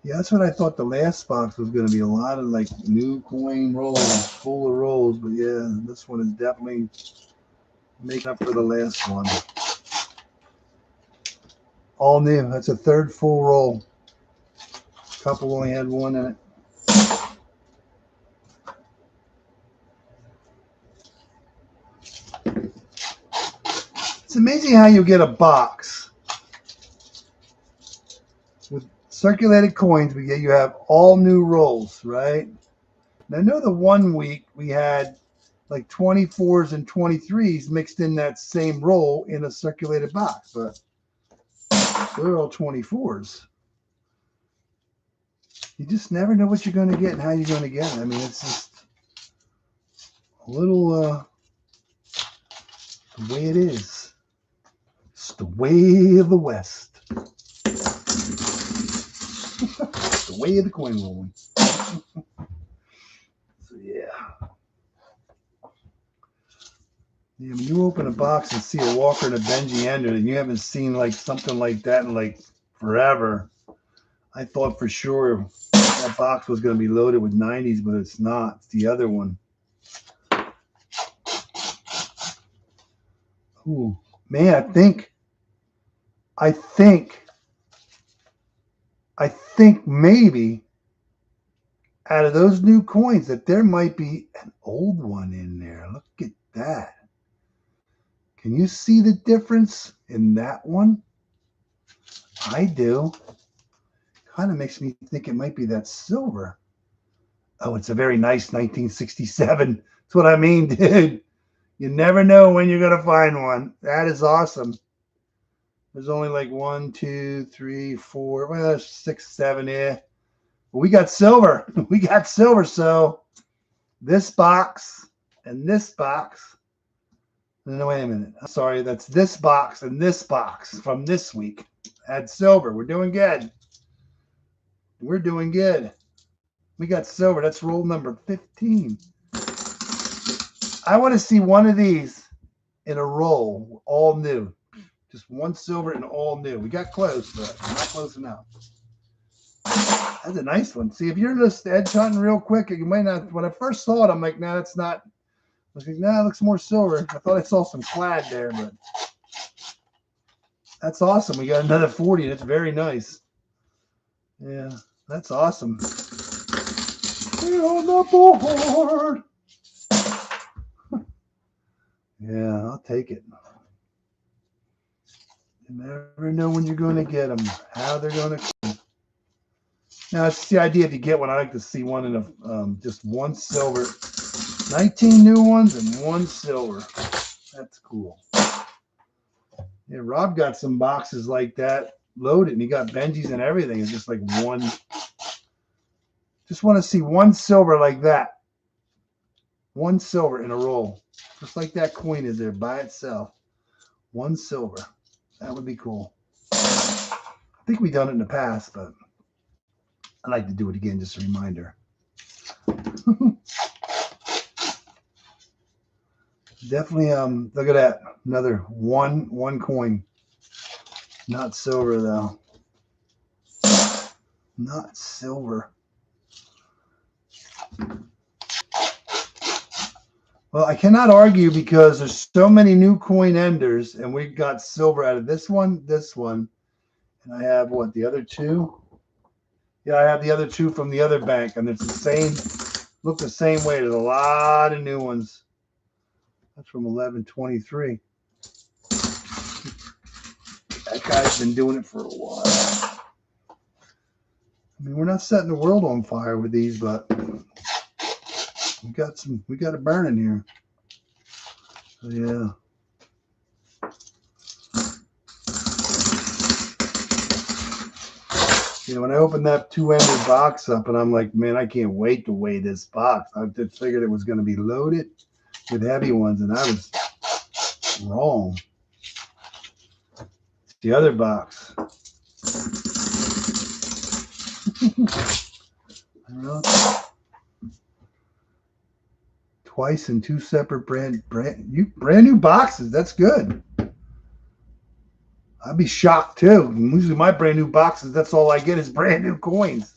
S1: Yeah, that's what I thought the last box was going to be. A lot of like new coin rolls, full of rolls. But yeah, this one is definitely making up for the last one. All new. That's a third full roll. Couple only had one in it. It's amazing how you get a box with circulated coins, but yet you have all new rolls, right? And I know the one week we had like 24s and 23s mixed in that same roll in a circulated box, but they're all 24s. You just never know what you're going to get and how you're going to get it. I mean, it's just a little the way it is. It's the way of the West. The way of the coin rolling. So, yeah. Yeah, when you open a box and see a Walker and a Benji Ender, and you haven't seen like something like that in like forever, I thought for sure that box was going to be loaded with 90s, but it's not. It's the other one. Ooh, man, I think maybe out of those new coins that there might be an old one in there. Look at that. Can you see the difference in that one? I do. Kind of makes me think it might be that silver. Oh, it's a very nice 1967. That's what I mean, dude. You never know when you're going to find one. That is awesome. There's only like 1, 2, 3, 4, well, 6, 7 here. But we got silver. We got silver. So this box and this box. No, wait a minute. I'm sorry. That's this box and this box from this week. Had silver. We're doing good. We're doing good. We got silver. That's roll number 15. I want to see one of these in a roll, all new. Just one silver and all new. We got close, but not close enough. That's a nice one. See, if you're just edge hunting real quick, you might not. When I first saw it, I'm like, no, that's not. I was like, no, it looks more silver. I thought I saw some clad there, but that's awesome. We got another 40. That's very nice. Yeah, that's awesome. We're on the board. Yeah, I'll take it. You never know when you're going to get them, how they're going to come. Now, it's the idea if you get one, I like to see one in a just one silver. 19 new ones and one silver. That's cool. Yeah, Rob got some boxes like that loaded, and he got Benji's and everything. It's just like one. Just want to see one silver like that. One silver in a roll. Just like that coin is there by itself. One silver. That would be cool. I think we've done it in the past, but I'd like to do it again, just a reminder. Definitely, look at that. Another one coin. Not silver, though. Not silver. Well, I cannot argue because there's so many new coin enders, and we've got silver out of this one, and I have, what, the other two? Yeah, I have the other two from the other bank, and it's the same, look the same way. There's a lot of new ones. That's from 1123. That guy's been doing it for a while. I mean, we're not setting the world on fire with these, but we got a burn in here. So yeah. You know, when I opened that two-ended box up, and I'm like, man, I can't wait to weigh this box. I just figured it was going to be loaded with heavy ones, and I was wrong. It's the other box. I don't know. Twice in two separate brand new boxes. That's good. I'd be shocked too. Usually my brand new boxes, that's all I get is brand new coins.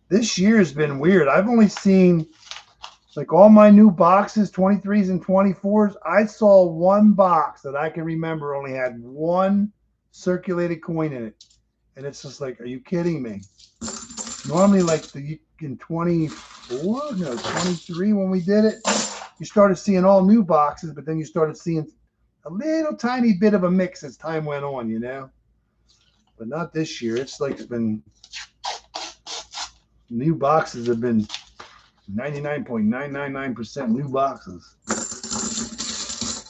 S1: This year has been weird. I've only seen, like, all my new boxes, 23s and 24s. I saw one box that I can remember only had one circulated coin in it. And it's just like, are you kidding me? Normally, like in 24, no, 23 when we did it, you started seeing all new boxes, but then you started seeing a little tiny bit of a mix as time went on, you know? But not this year. It's like it's been, new boxes have been 99.999% new boxes.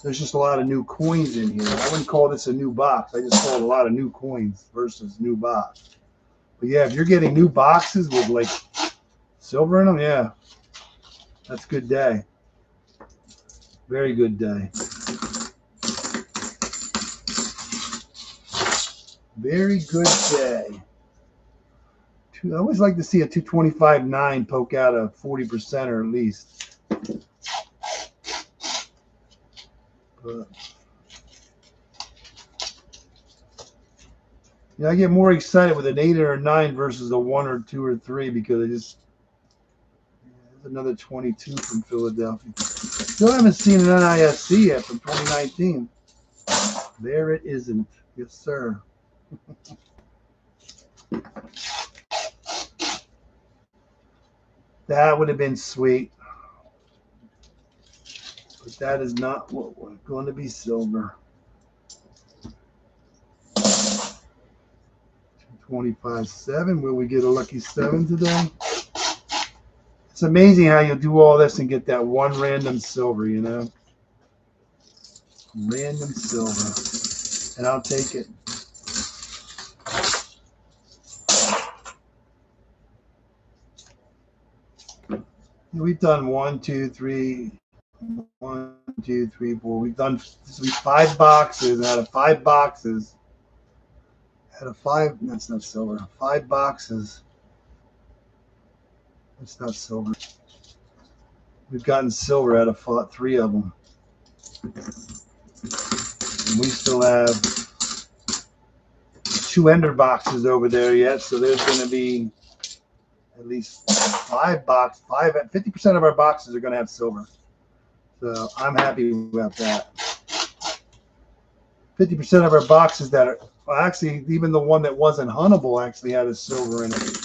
S1: There's just a lot of new coins in here. I wouldn't call this a new box. I just call it a lot of new coins versus new box. But yeah, if you're getting new boxes with like silver in them, yeah, that's a good day. Very good day. Very good day. I always like to see a 225.9 poke out a 40% or at least. But yeah, I get more excited with an 8 or a 9 versus a 1 or 2 or 3 because I just, there's another 22 from Philadelphia. Still haven't seen an NIFC yet from 2019. There it isn't. Yes, sir. That would have been sweet. But that is not what we're going to be silver. 25.7. Will we get a lucky 7 today? It's amazing how you do all this and get that one random silver, you know? Random silver. And I'll take it. We've done 1, 2, 3, 1, 2, 3, 4. We've done 5 boxes. And out of 5 boxes, that's not silver. 5 boxes. That's not silver. We've gotten silver out of 3 of them. And we still have 2 ender boxes over there yet. So there's going to be at least 50% of our boxes are going to have silver. So I'm happy about that. 50% of our boxes that are, well, actually, even the one that wasn't huntable actually had a silver in it.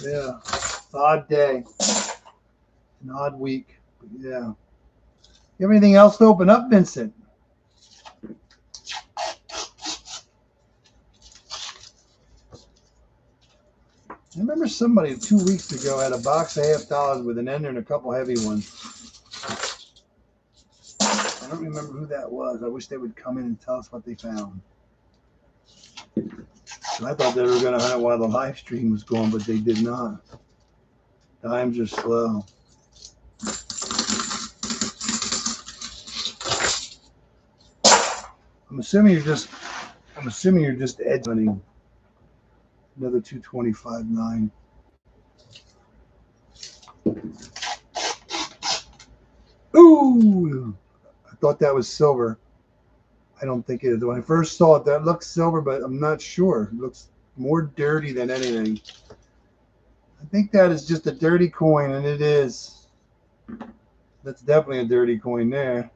S1: Yeah, odd day, an odd week. But yeah. You have anything else to open up, Vincent? I remember somebody 2 weeks ago had a box of $half with an ender and a couple heavy ones. I don't remember who that was. I wish they would come in and tell us what they found. I thought they were going to hunt it while the live stream was going, but they did not. Dimes are slow. I'm assuming you're just edge hunting. Another 225.9. Ooh! I thought that was silver. I don't think it is. When I first saw it, that looks silver, but I'm not sure. It looks more dirty than anything. I think that is just a dirty coin, and it is. That's definitely a dirty coin there.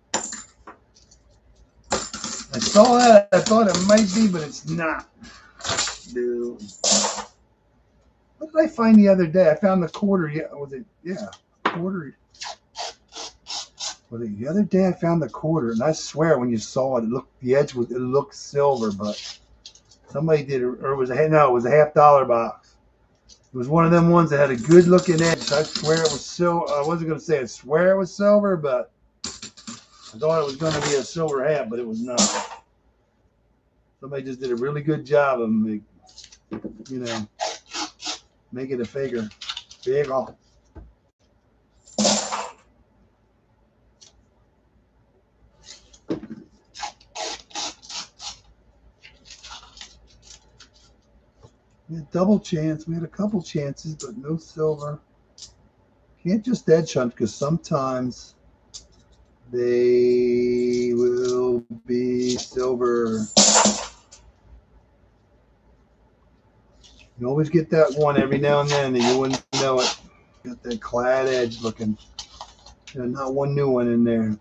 S1: I saw that. I thought it might be, but it's not. Dude. What did I find the other day? I found the quarter. Yeah, was it? Yeah, quarter. The other day I found the quarter, and I swear when you saw it, it looked silver, but somebody did, or it was it was a $half box. It was one of them ones that had a good looking edge. I swear it was silver. I wasn't going to say I swear it was silver, but I thought it was going to be a silver half, but it was not. Somebody just did a really good job of making a figure. Big off. We had double chance. We had a couple chances, but no silver. Can't just edge hunt because sometimes they will be silver. You always get that one every now and then that you wouldn't know it. Got that clad edge looking. There's not one new one in there.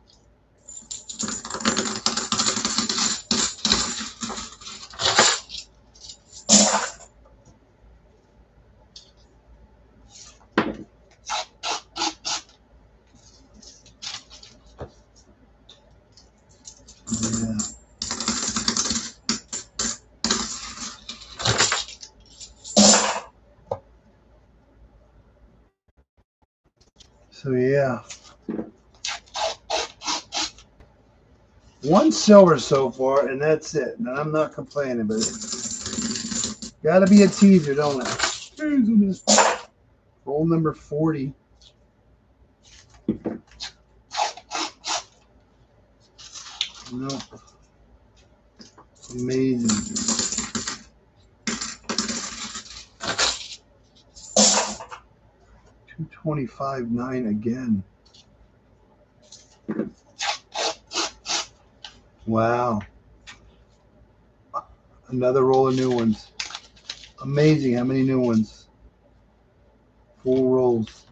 S1: So yeah, one silver so far, and that's it. And I'm not complaining, but it's got to be a teaser, don't it? Roll number 40. No, amazing. 225.9 again. Wow. Another roll of new ones. Amazing how many new ones. 4 rolls.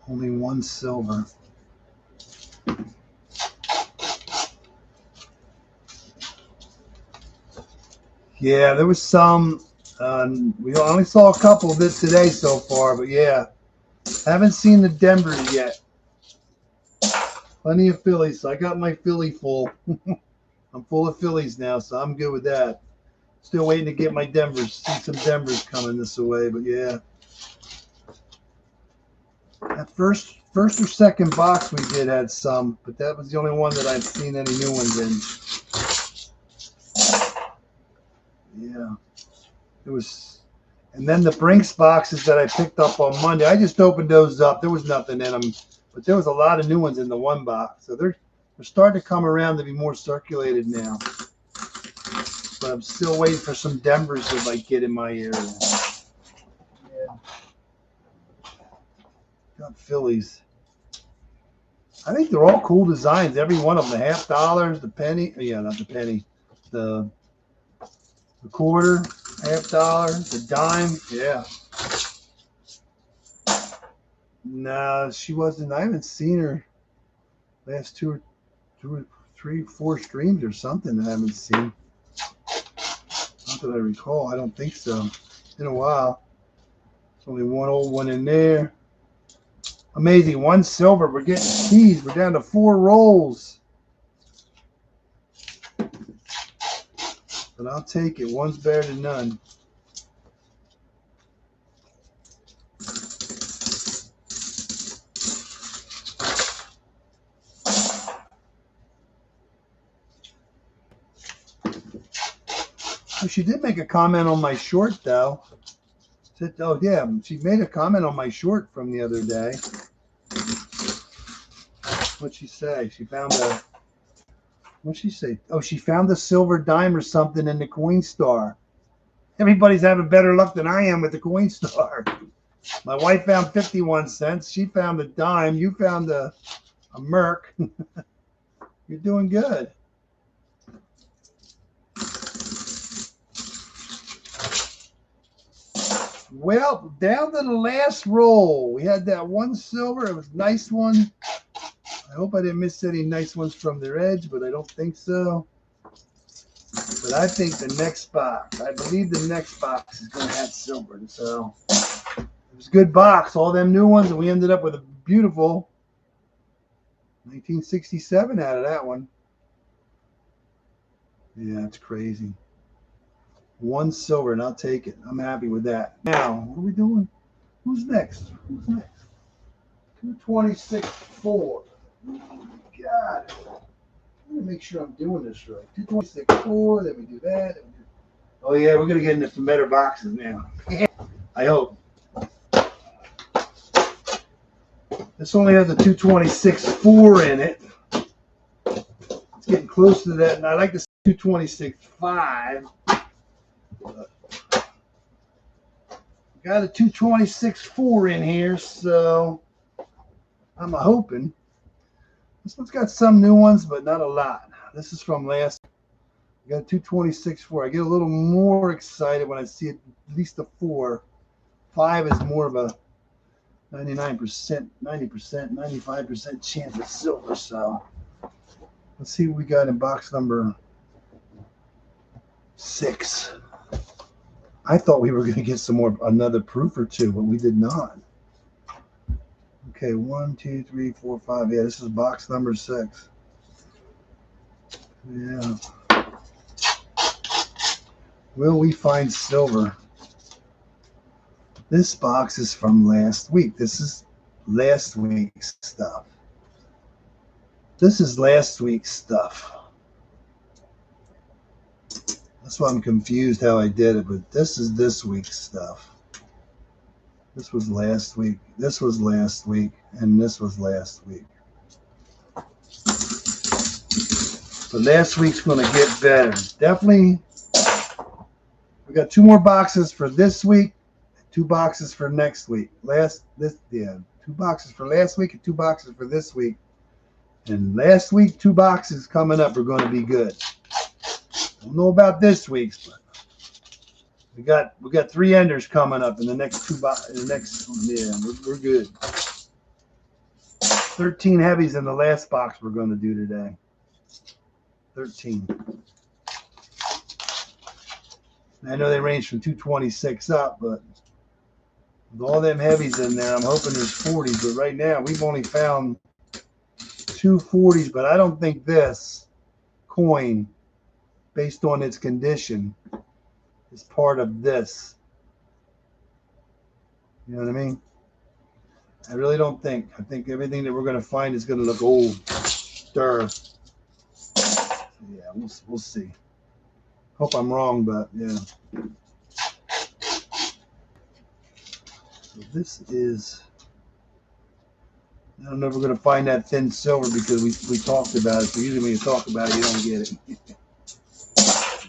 S1: Only one silver. Yeah, there was some. We only saw a couple of this today so far, but yeah, haven't seen the Denver yet. Plenty of Phillies, so I got my Philly full. I'm full of Phillies now, so I'm good with that. Still waiting to get my Denvers. See some Denvers coming this way, but yeah. That first or second box we did had some, but that was the only one that I've seen any new ones in. Yeah. It was, and then the Brinks boxes that I picked up on Monday, I just opened those up. There was nothing in them, but there was a lot of new ones in the one box. So they're starting to come around to be more circulated now. But I'm still waiting for some Denvers to like get in my area. Yeah. Got Phillies. I think they're all cool designs. Every one of them. The $half, the penny. Yeah, not the penny. The quarter, $half, the dime. Yeah. No, she wasn't. I haven't seen her last 2 or 3, 4 streams or something I haven't seen. Not that I recall. I don't think so. It's been a while. There's only one old one in there. Amazing. One silver. We're getting keys. We're down to 4 rolls. but I'll take it. One's better than none. Oh, she did make a comment on my short, though. Said, oh, yeah, she made a comment on my short from the other day. What'd she say? She found a... What'd she say? Oh, she found a silver dime or something in the Coinstar. Everybody's having better luck than I am with the Coinstar. My wife found 51 cents. She found a dime. You found a Merc. You're doing good. Well, down to the last roll. We had that one silver. It was a nice one. I hope I didn't miss any nice ones from their edge, but I don't think so. But I think the next box, I believe the next box is going to have silver. So it was a good box. All them new ones, and we ended up with a beautiful 1967 out of that one. Yeah, it's crazy. One silver, and I'll take it. I'm happy with that. Now, what are we doing? Who's next? Who's next? 226.4. God. I'm going to make sure I'm doing this right. 226.4, then we do that. Then we do... Oh, yeah, we're going to get into some better boxes now. I hope. This only has a 226.4 in it. It's getting close to that, and I like this 226.5. Got a 226.4 in here, so I'm hoping. This one's got some new ones, but not a lot. This is from last. I got a 226.4. I get a little more excited when I see it, at least a 4. 5 is more of a 99%, 90%, 95% chance of silver. So let's see what we got in box number 6. I thought we were going to get some more, another proof or two, but we did not. Okay, 1, 2, 3, 4, 5. Yeah, this is box number 6. Yeah. Will we find silver? This box is from last week. This is last week's stuff. This is last week's stuff. That's why I'm confused how I did it, but this is this week's stuff. This was last week. This was last week, and this was last week. But last week's going to get better. Definitely. We got 2 more boxes for this week, 2 boxes for next week. 2 boxes for last week and 2 boxes for this week. And last week, 2 boxes coming up are going to be good. Don't know about this week's, but we got 3 enders coming up in the next 2 boxes. Yeah, we're good. 13 heavies in the last box we're going to do today. 13. I know they range from 226 up, but with all them heavies in there, I'm hoping there's 40s. But right now, we've only found 2 40s, but I don't think this coin, based on its condition, is part of this. You know what I mean? I really don't think. I think everything that we're going to find is going to look old. Stir. Yeah, we'll see. Hope I'm wrong, but yeah. So this is, I don't know if we're going to find that thin silver because we talked about it. So usually when you talk about it, you don't get it.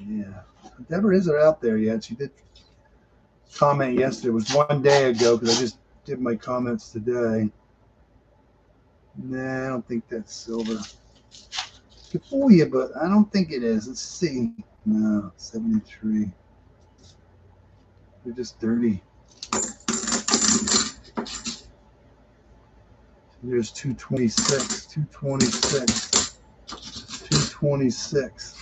S1: Yeah. Deborah isn't out there yet. She did comment yesterday. It was 1 day ago because I just did my comments today. Nah, I don't think that's silver. Could fool you, but I don't think it is. Let's see. No, 73. They're just dirty. There's 226, 226, 226.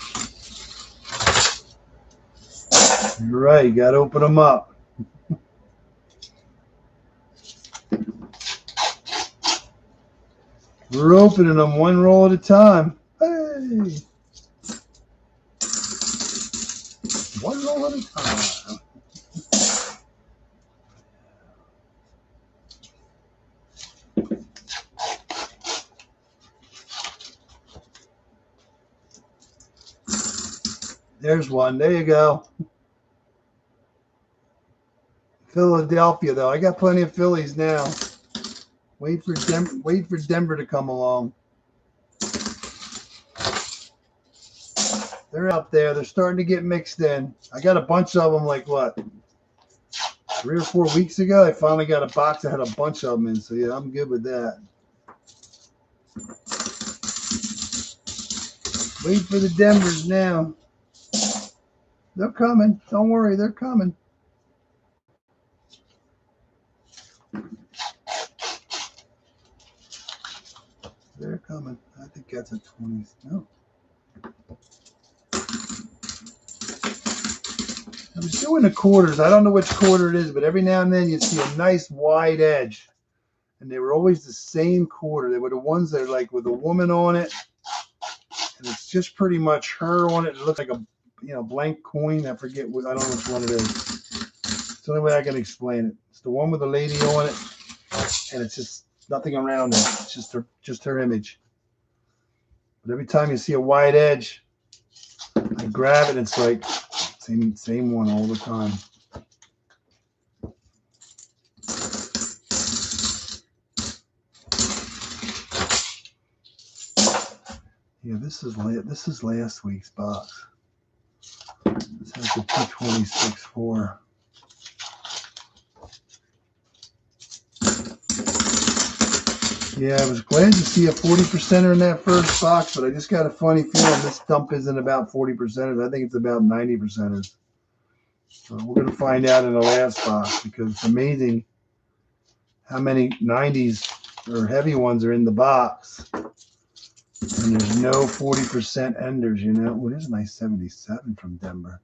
S1: You're right, you got to open them up. We're opening them 1 roll at a time. Hey! One roll at a time. There's one. There you go. Philadelphia, though. I got plenty of Phillies now. Wait for Denver to come along. They're out there. They're starting to get mixed in. I got a bunch of them, like what, 3 or 4 weeks ago? I finally got a box that had a bunch of them in. So, yeah, I'm good with that. Wait for the Denvers now. They're coming. Don't worry. They're coming. They're coming. I think that's a 20. No. I was doing the quarters. I don't know which quarter it is, but every now and then you see a nice wide edge. And they were always the same quarter. They were the ones that are like with a woman on it. And it's just pretty much her on it. It looks like a blank coin. I forget what, I don't know which one it is. It's the only way I can explain it. It's the one with a lady on it. And it's just nothing around it. It's just her image. But every time you see a wide edge, I grab it. It's like same one all the time. Yeah, this is last week's box. This has the 226.4. Yeah, I was glad to see a 40%er in that first box, but I just got a funny feeling this dump isn't about 40%ers. I think it's about 90%ers. So we're going to find out in the last box, because it's amazing how many 90s or heavy ones are in the box. And there's no 40% enders, you know. Well, there's a nice 77 from Denver.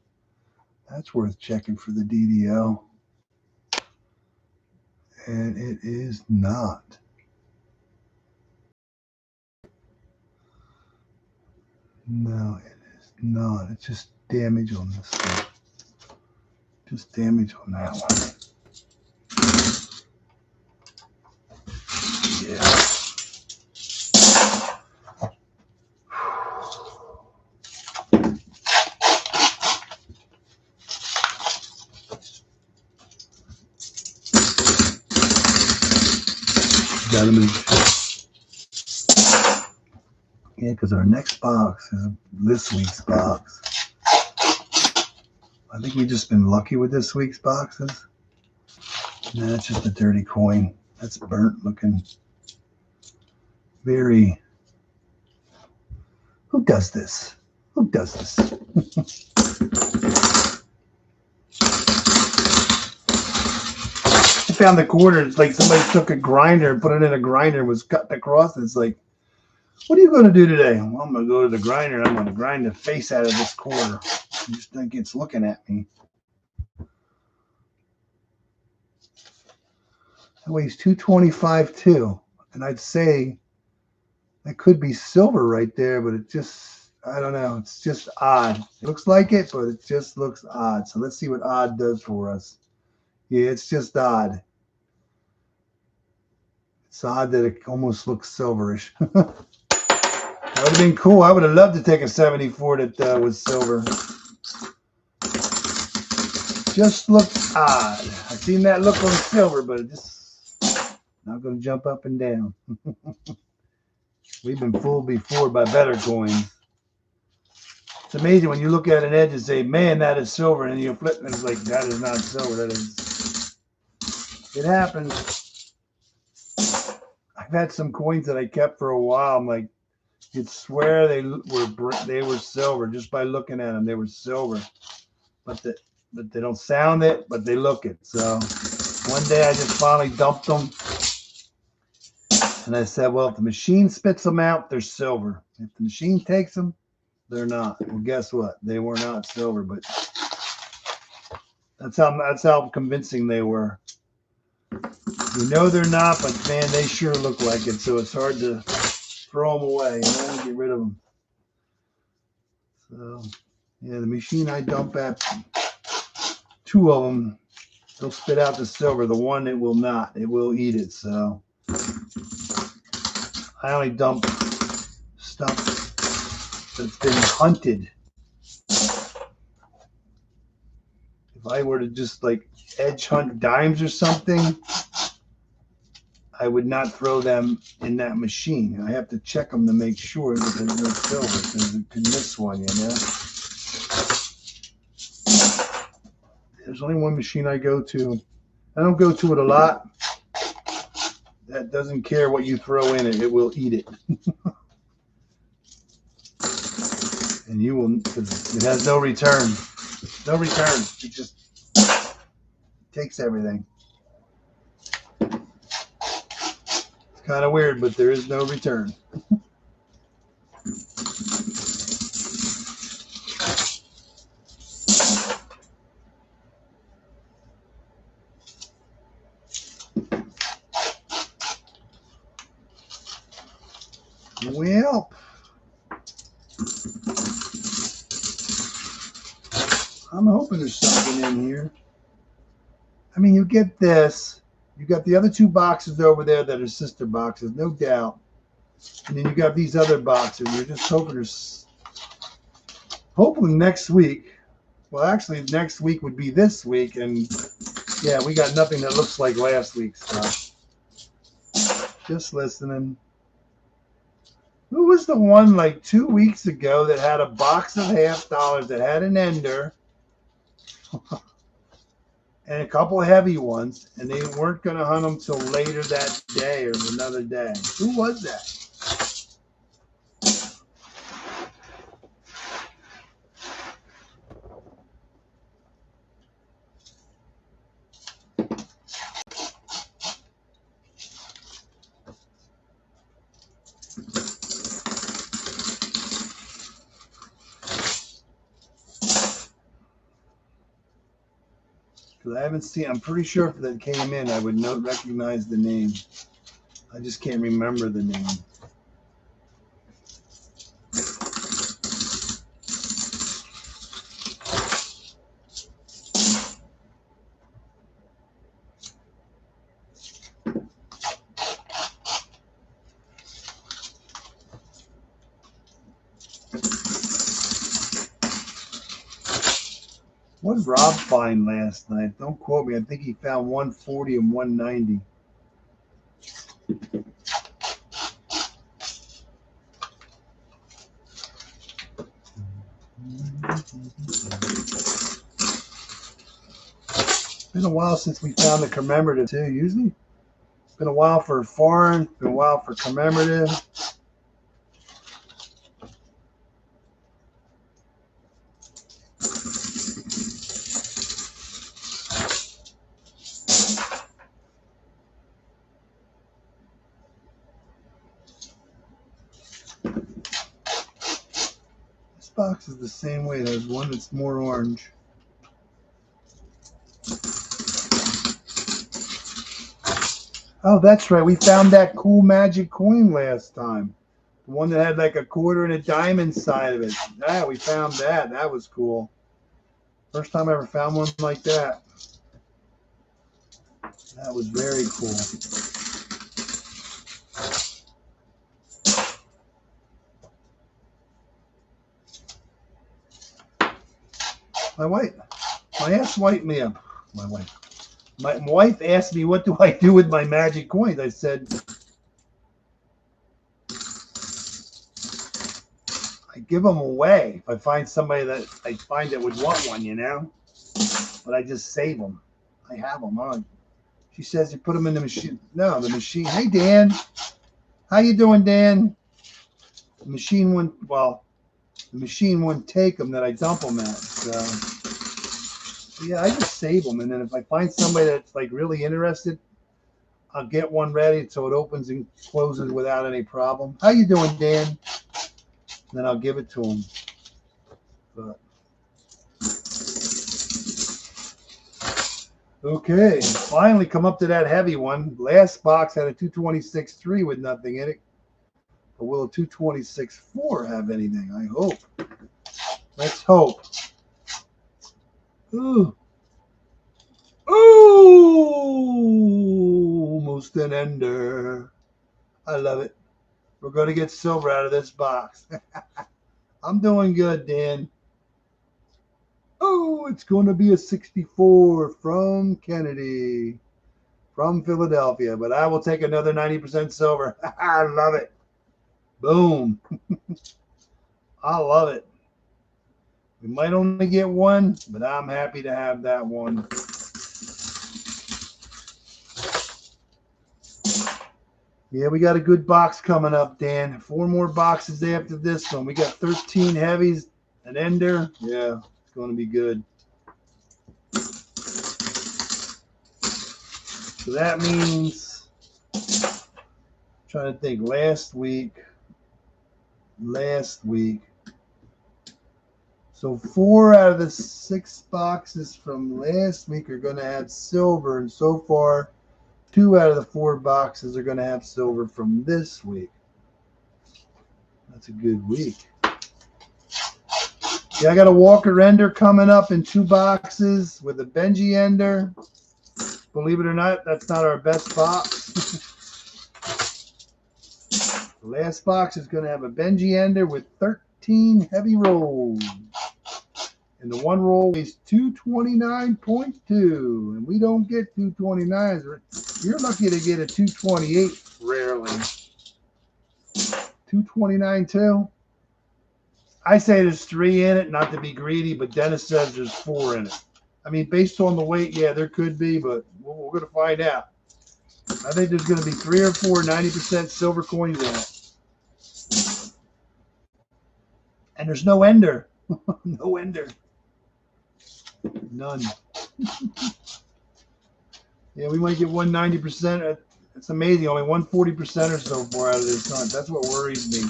S1: That's worth checking for the DDO. And it is not. No, it is not. It's just damage on this one. Just damage on that one. Yeah. Got them in. Yeah, because our next box is this week's box. I think we've just been lucky with this week's boxes. Nah, that's just a dirty coin. That's burnt looking. Very. Who does this? Who does this? I found the quarter. It's like somebody took a grinder and put it in a grinder and was cutting across. It's like, what are you going to do today? Well, I'm going to go to the grinder. I'm going to grind the face out of this quarter. I just think it's looking at me. That weighs 225 too. And I'd say that could be silver right there, but it just, I don't know. It's just odd. It looks like it, but it just looks odd. So let's see what odd does for us. Yeah, it's just odd. It's odd that it almost looks silverish. That would have been cool. I would have loved to take a 74 that was silver. Just looks odd. I've seen that look on silver, but it just not going to jump up and down. We've been fooled before by better coins. It's amazing when you look at an edge and say, man, that is silver. And then you flip and it's like, that is not silver. That is. It happens. I've had some coins that I kept for a while. I'm like, you'd swear they were silver just by looking at them. They were silver, but they don't sound it, but they look it. So one day I just finally dumped them, and I said, well, if the machine spits them out, they're silver. If the machine takes them, they're not. Well, guess what? They were not silver, but that's how convincing they were. You know they're not, but man, they sure look like it. So it's hard to throw them away, get rid of them. So Yeah, the machine I dump at, 2 of them, they'll spit out the silver. The one it will not. It will eat it. So I only dump stuff that's been hunted. If I were to just like edge hunt dimes or something, I would not throw them in that machine. I have to check them to make sure that there's no silver because it could miss one, you know. There's only one machine I go to. I don't go to it a lot. That doesn't care what you throw in it. It will eat it. And you will, because it has no return. No return. It just takes everything. It's kind of weird, but there is no return. Well, I'm hoping there's something in here. I mean, you get this. You got the other 2 boxes over there that are sister boxes, no doubt. And then you got these other boxes. You're just hoping there's... Hopefully next week. Well, actually, next week would be this week. And, yeah, we got nothing that looks like last week's stuff. Just listening. Who was the one like 2 weeks ago that had a box of $half that had an ender and a couple of heavy ones, and they weren't going to hunt them till later that day or another day? Who was that? I haven't seen. I'm pretty sure if that came in, I would not recognize the name. I just can't remember the name. What did Rob find last night? Don't quote me. I think he found 140 and 190. It's been a while since we found the commemorative too. Usually it's been a while for foreign, it's been a while for commemorative. Box is the same way. There's one that's more orange. Oh, that's right. We found that cool magic coin last time. The one that had like a quarter and a dime inside of it. Yeah, we found that. That was cool. First time I ever found one like that. That was very cool. My ass wiped me up. My wife asked me, what do I do with my magic coins? I said, I give them away if I find somebody that I find that would want one, you know? But I just save them. I have them on. She says you put them in the machine. No, the machine. Hey, Dan. How you doing, Dan? The machine wouldn't take them that I dump them at. So yeah, I just save them, and then if I find somebody that's like really interested, I'll get one ready so it opens and closes without any problem. How you doing, Dan? And then I'll give it to them. But okay, finally come up to that heavy one. Last box had a 226.3 with nothing in it. But will a 226.4 have anything? I hope. Let's hope. Ooh. Ooh, almost an ender. I love it. We're going to get silver out of this box. I'm doing good, Dan. Oh, it's going to be a 64 from Kennedy, from Philadelphia. But I will take another 90% silver. I love it. Boom. I love it. We might only get one, but I'm happy to have that one. Yeah, we got a good box coming up, Dan. 4 more boxes after this one. We got 13 heavies, an ender. Yeah, it's going to be good. So that means, I'm trying to think, last week. So 4 out of the 6 boxes from last week are going to have silver, and so far 2 out of the 4 boxes are going to have silver from this week. That's a good week. Yeah, I got a Walker Ender coming up in 2 boxes with a Benji Ender. Believe it or not, that's not our best box. The last box is going to have a Benji Ender with 13 heavy rolls. And the one roll weighs 229.2. And we don't get 229s. You're lucky to get a 228 rarely. 229 too? I say there's 3 in it, not to be greedy, but Dennis says there's 4 in it. I mean, based on the weight, yeah, there could be, but we're going to find out. I think there's going to be 3 or 4 90% silver coins in it. And there's no ender. No ender. None. Yeah, we might get 190%. It's amazing. Only 140% so far out of this hunt. That's what worries me.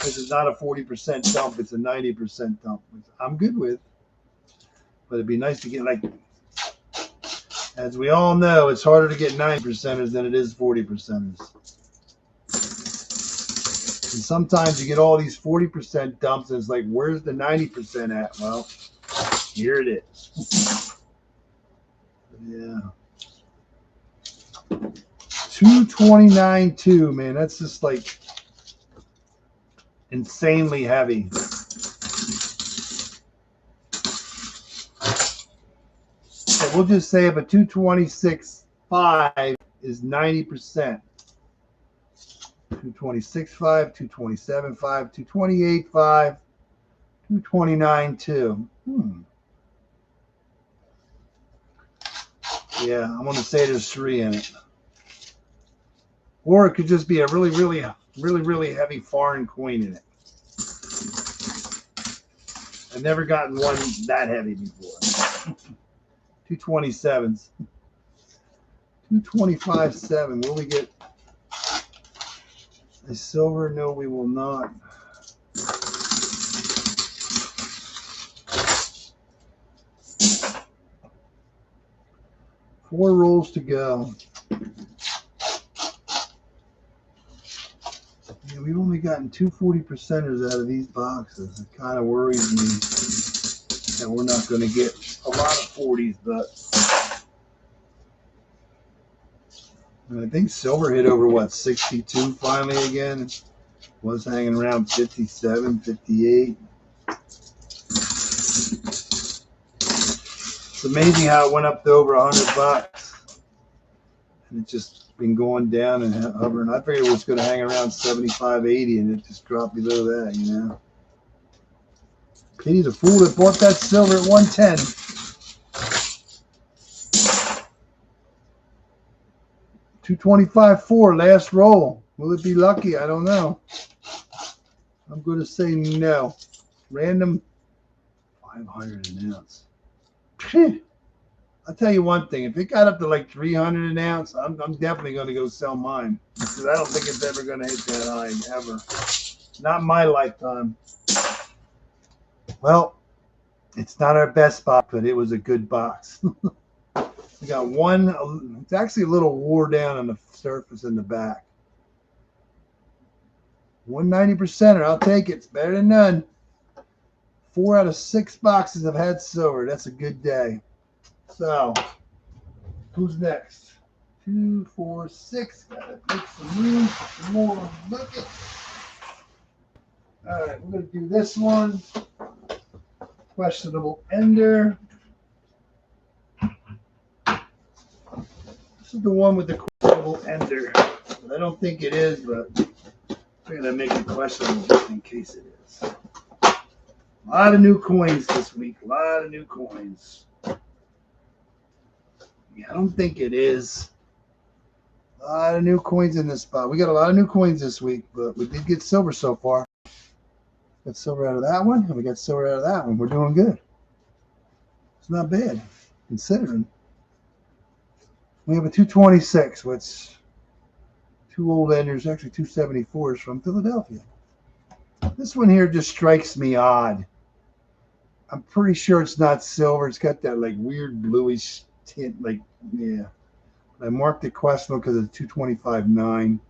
S1: This is not a 40% dump. It's a 90% dump, which I'm good with. But it'd be nice to get, like, as we all know, it's harder to get 90%ers than it is 40%ers. And sometimes you get all these 40% dumps, and it's like, where's the 90% at? Well, here it is. Yeah. 229.2, man. That's just like insanely heavy. So we'll just say if a 226.5 is 90%. 226.5, 227.5, 228.5, 229.2. Yeah, I'm going to say there's 3 in it. Or it could just be a really heavy foreign coin in it. I've never gotten one that heavy before. 227s. 225.7. Will we get a silver? No, we will not. Four rolls to go. Yeah, we've only gotten 2 40%ers out of these boxes. It kind of worries me that we're not going to get a lot of 40s, but I think silver hit over, what, 62 finally again? Was hanging around 57, 58. It's amazing how it went up to over $100. And it's just been going down and hovering. I figured it was going to hang around 75, 80, and it just dropped below that, you know. Pity the fool that bought that silver at 110. $225.4 last roll. Will it be lucky? I don't know. I'm going to say no. Random 500 an ounce. I'll tell you one thing. If it got up to like 300 an ounce, I'm definitely going to go sell mine. Because I don't think it's ever going to hit that high, ever. Not in my lifetime. Well, it's not our best box, but it was a good box. We got one. It's actually a little wore down on the surface in the back. 190%er. I'll take it. It's better than none. 4 out of 6 boxes have had silver. That's a good day. So, who's next? 2, 4, 6. Gotta make some room for some more on the bucket. All right, we're going to do this one. Questionable ender. This is the one with the questionable ender. I don't think it is, but I'm going to make it questionable just in case it is. A lot of new coins this week. A lot of new coins. Yeah, I don't think it is. A lot of new coins in this spot. We got a lot of new coins this week, but we did get silver so far. Got silver out of that one, and we got silver out of that one. We're doing good. It's not bad, considering. We have a 226, which 2 old enders, actually 274s from Philadelphia. This one here just strikes me odd. I'm pretty sure it's not silver. It's got that like weird bluish tint, like, yeah. I marked it questionable because it's 225.9.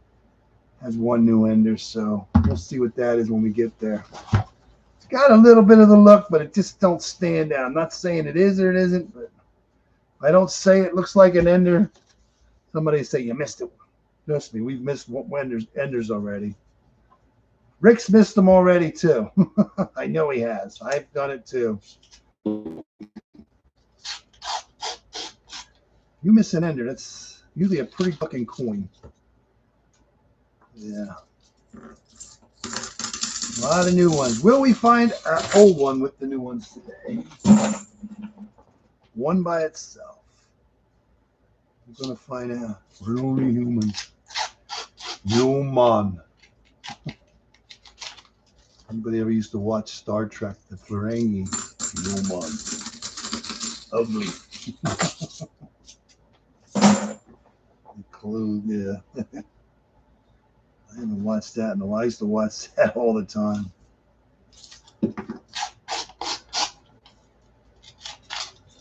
S1: Has 1 new ender, so we'll see what that is when we get there. It's got a little bit of the look, but it just don't stand out. I'm not saying it is or it isn't, but if I don't say it looks like an ender, somebody say you missed it. Trust me, we've missed enders already. Rick's missed them already too. I know he has. I've done it too. You miss an ender, that's usually a pretty fucking coin. Yeah. A lot of new ones. Will we find our old one with the new ones today? One by itself. We're going to find out. We're only human. Human. Anybody ever used to watch Star Trek, the Ferengi? Human. Ugly. Clue, yeah. I haven't watched that in a while. I used to watch that all the time.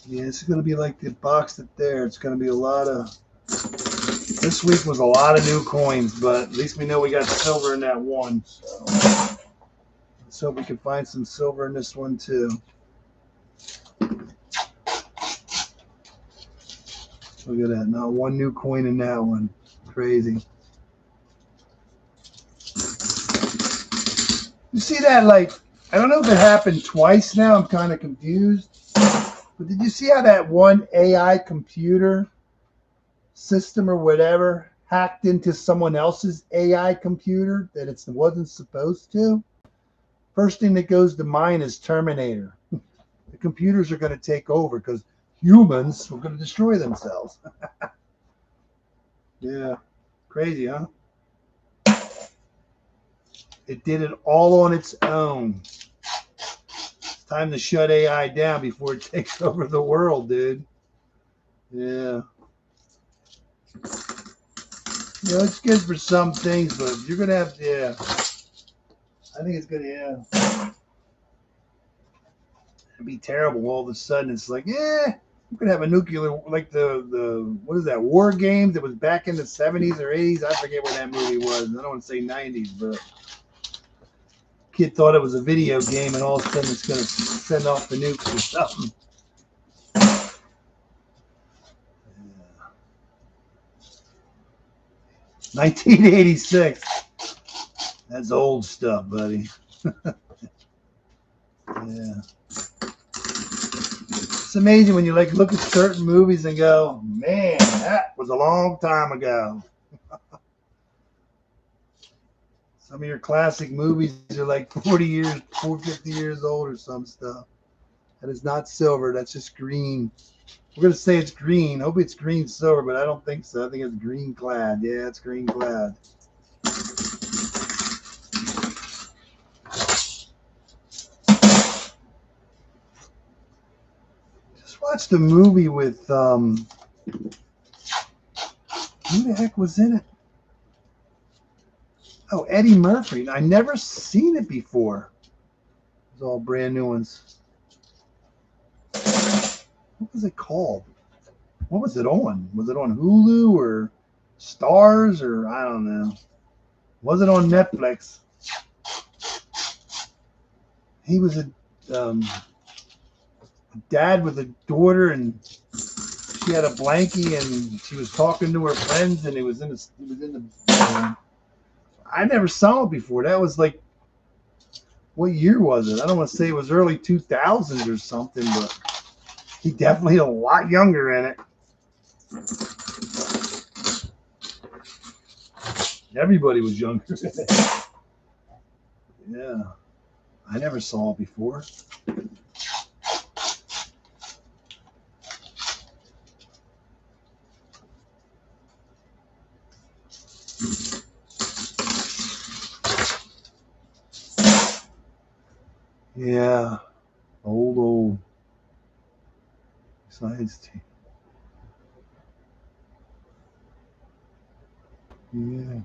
S1: Yeah, this is going to be like the box up there. It's going to be a lot of... This week was a lot of new coins, but at least we know we got silver in that one. So let's hope we can find some silver in this one too. Look at that. Not 1 new coin in that one. Crazy. You see that, like, I don't know if it happened twice now. I'm kind of confused. But did you see how that one AI computer system or whatever hacked into someone else's AI computer that it wasn't supposed to? First thing that goes to mind is Terminator. The computers are going to take over because humans are going to destroy themselves. Yeah. Crazy, huh? It did it all on its own. It's time to shut AI down before it takes over the world, dude. Yeah. You know, it's good for some things, but you're going to have to, yeah. I think it's going to, yeah. It'd be terrible. All of a sudden, it's like, yeah, we're going to have a nuclear, like the what is that, War Games that was back in the 70s or 80s? I forget what that movie was. I don't want to say 90s, but kid thought it was a video game, and all of a sudden it's going to send off the nukes or something. 1986. That's old stuff, buddy. Yeah. It's amazing when you like look at certain movies and go, man, that was a long time ago. Some of your classic movies are like 40 years, 50 years old or some stuff. That is not silver. That's just green. We're going to say it's green. Hope it's green silver, but I don't think so. I think it's green clad. Yeah, it's green clad. Just watched a movie with, who the heck was in it? Oh, Eddie Murphy. I never seen it before. It's all brand new ones. What was it called? What was it on? Was it on Hulu or Stars or I don't know? Was it on Netflix? He was a dad with a daughter, and she had a blankie, and she was talking to her friends, and he was in the. I never saw it before. That was like, what year was it? I don't want to say it was early 2000s or something, but he definitely a lot younger in it. Everybody was younger in it. Yeah, I never saw it before. Yeah, old science team. Yeah,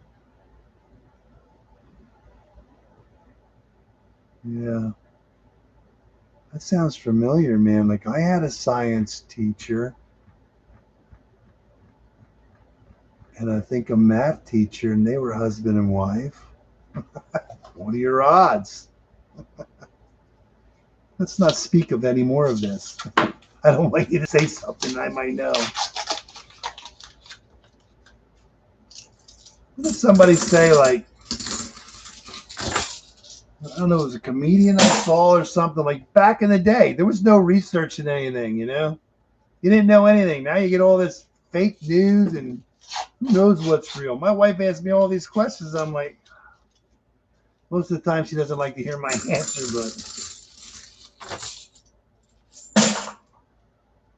S1: yeah. That sounds familiar, man. Like I had a science teacher, and I think a math teacher, and they were husband and wife. What are your odds? Let's not speak of any more of this. I don't want you to say something I might know. What did somebody say, like, I don't know, it was a comedian I saw or something, like back in the day, there was no research in anything, you know? You didn't know anything. Now you get all this fake news and who knows what's real. My wife asks me all these questions. I'm like, most of the time she doesn't like to hear my answer, but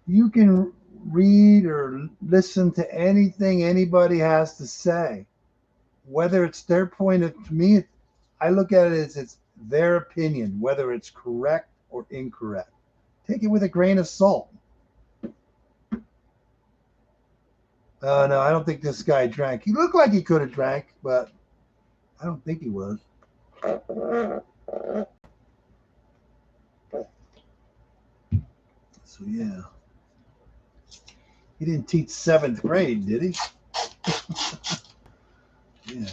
S1: you can read or listen to anything anybody has to say. Whether it's their point of, to me, I look at it as it's their opinion, whether it's correct or incorrect. Take it with a grain of salt. No, I don't think this guy drank. He looked like he could have drank, but I don't think he was. So, yeah. He didn't teach 7th grade, did he? Yeah.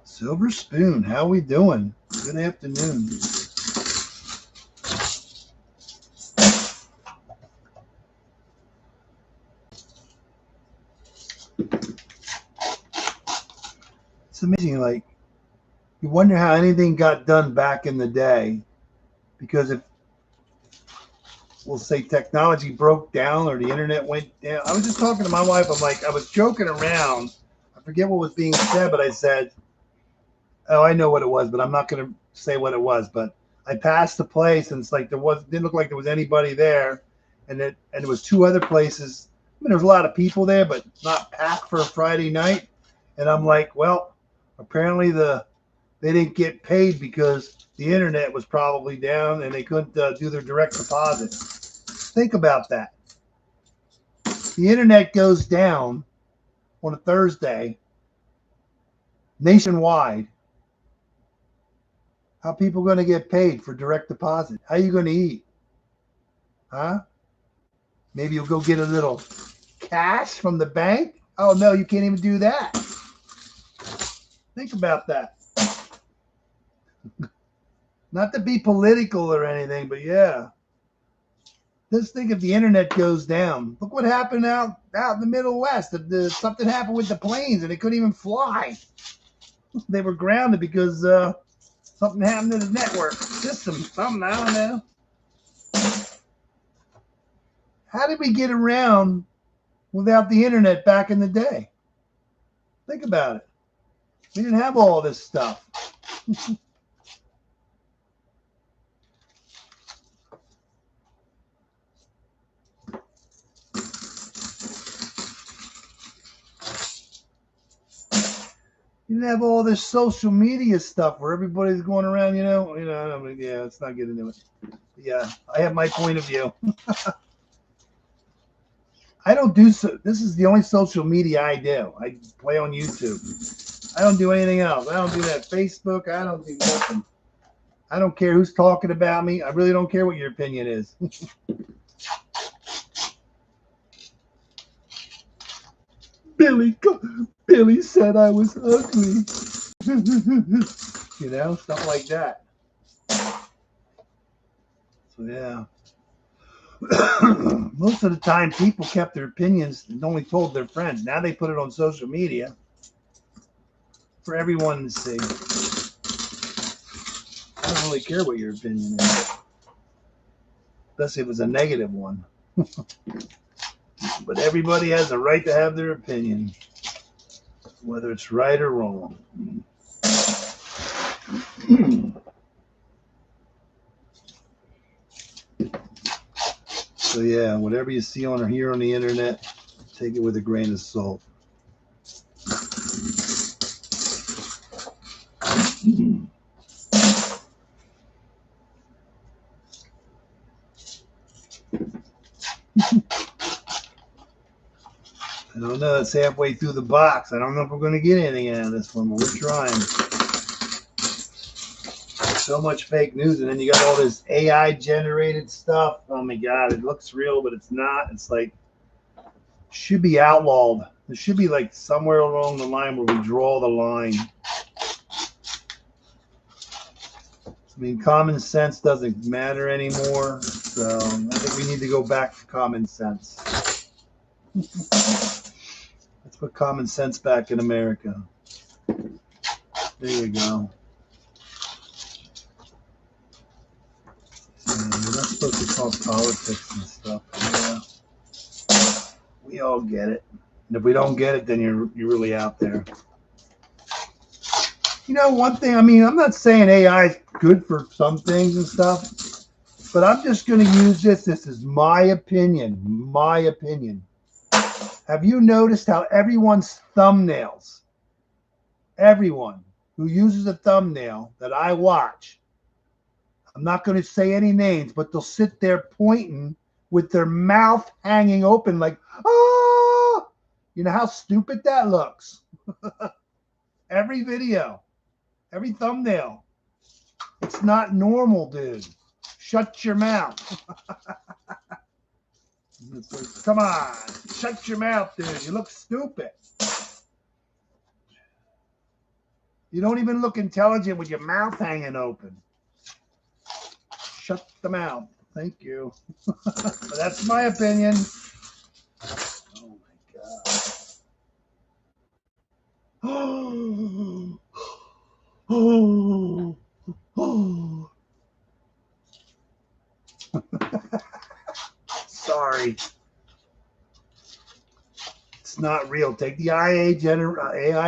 S1: Silver Spoon, how we doing? Good afternoon. It's amazing, like, you wonder how anything got done back in the day, because if, we'll say, technology broke down or the internet went down. I was just talking to my wife. I'm like, I was joking around. I forget what was being said, but I said, oh, I know what it was, but I'm not going to say what it was. But I passed the place, and it's like didn't look like there was anybody there, and it was 2 other places. I mean, there was a lot of people there, but not packed for a Friday night. And I'm like, well, apparently they didn't get paid because the internet was probably down and they couldn't do their direct deposit. Think about that. The internet goes down on a Thursday nationwide. How are people going to get paid for direct deposit? How are you going to eat? Huh? Maybe you'll go get a little cash from the bank? Oh, no, you can't even do that. Think about that. Not to be political or anything, but yeah. Just think if the internet goes down. Look what happened out in the Middle West. Something happened with the planes and they couldn't even fly. They were grounded because something happened to the network system. Something, I don't know. How did we get around without the internet back in the day? Think about it. We didn't have all this stuff. You didn't have all this social media stuff where everybody's going around, yeah, let's not get into it. Yeah, I have my point of view. I don't do so. This is the only social media I do. I play on YouTube. I don't do anything else. I don't do that Facebook. I don't do nothing. I don't care who's talking about me. I really don't care what your opinion is. Billy said I was ugly. You know, stuff like that. So yeah. Most of the time people kept their opinions and only told their friends. Now they put it on social media for everyone to see. I don't really care what your opinion is, especially if it's a negative one. But everybody has a right to have their opinion, whether it's right or wrong. So yeah, whatever you see on or hear on the internet, take it with a grain of salt. I don't know. It's halfway through the box. I don't know if we're going to get anything out of this one, but we're trying. So much fake news, and then you got all this AI generated stuff. Oh my God, it looks real, but it's not. It's like, should be outlawed. There should be like somewhere along the line where we draw the line. I mean, common sense doesn't matter anymore. So I think we need to go back to common sense. Let's put common sense back in America. There you go. We're not supposed to talk politics and stuff. Yeah. We all get it. And if we don't get it, then you're really out there. You know, one thing, I mean, I'm not saying AI is good for some things and stuff, but I'm just going to use this. This is my opinion. My opinion. Have you noticed how everyone's thumbnails, everyone who uses a thumbnail that I watch, I'm not going to say any names, but they'll sit there pointing with their mouth hanging open like, oh, you know how stupid that looks? Every video, every thumbnail. It's not normal, dude. Shut your mouth. It's like, come on, shut your mouth, dude. You look stupid. You don't even look intelligent with your mouth hanging open. Shut the mouth. Thank you. But that's my opinion. Oh my God. Oh. Sorry. It's not real. Take the AI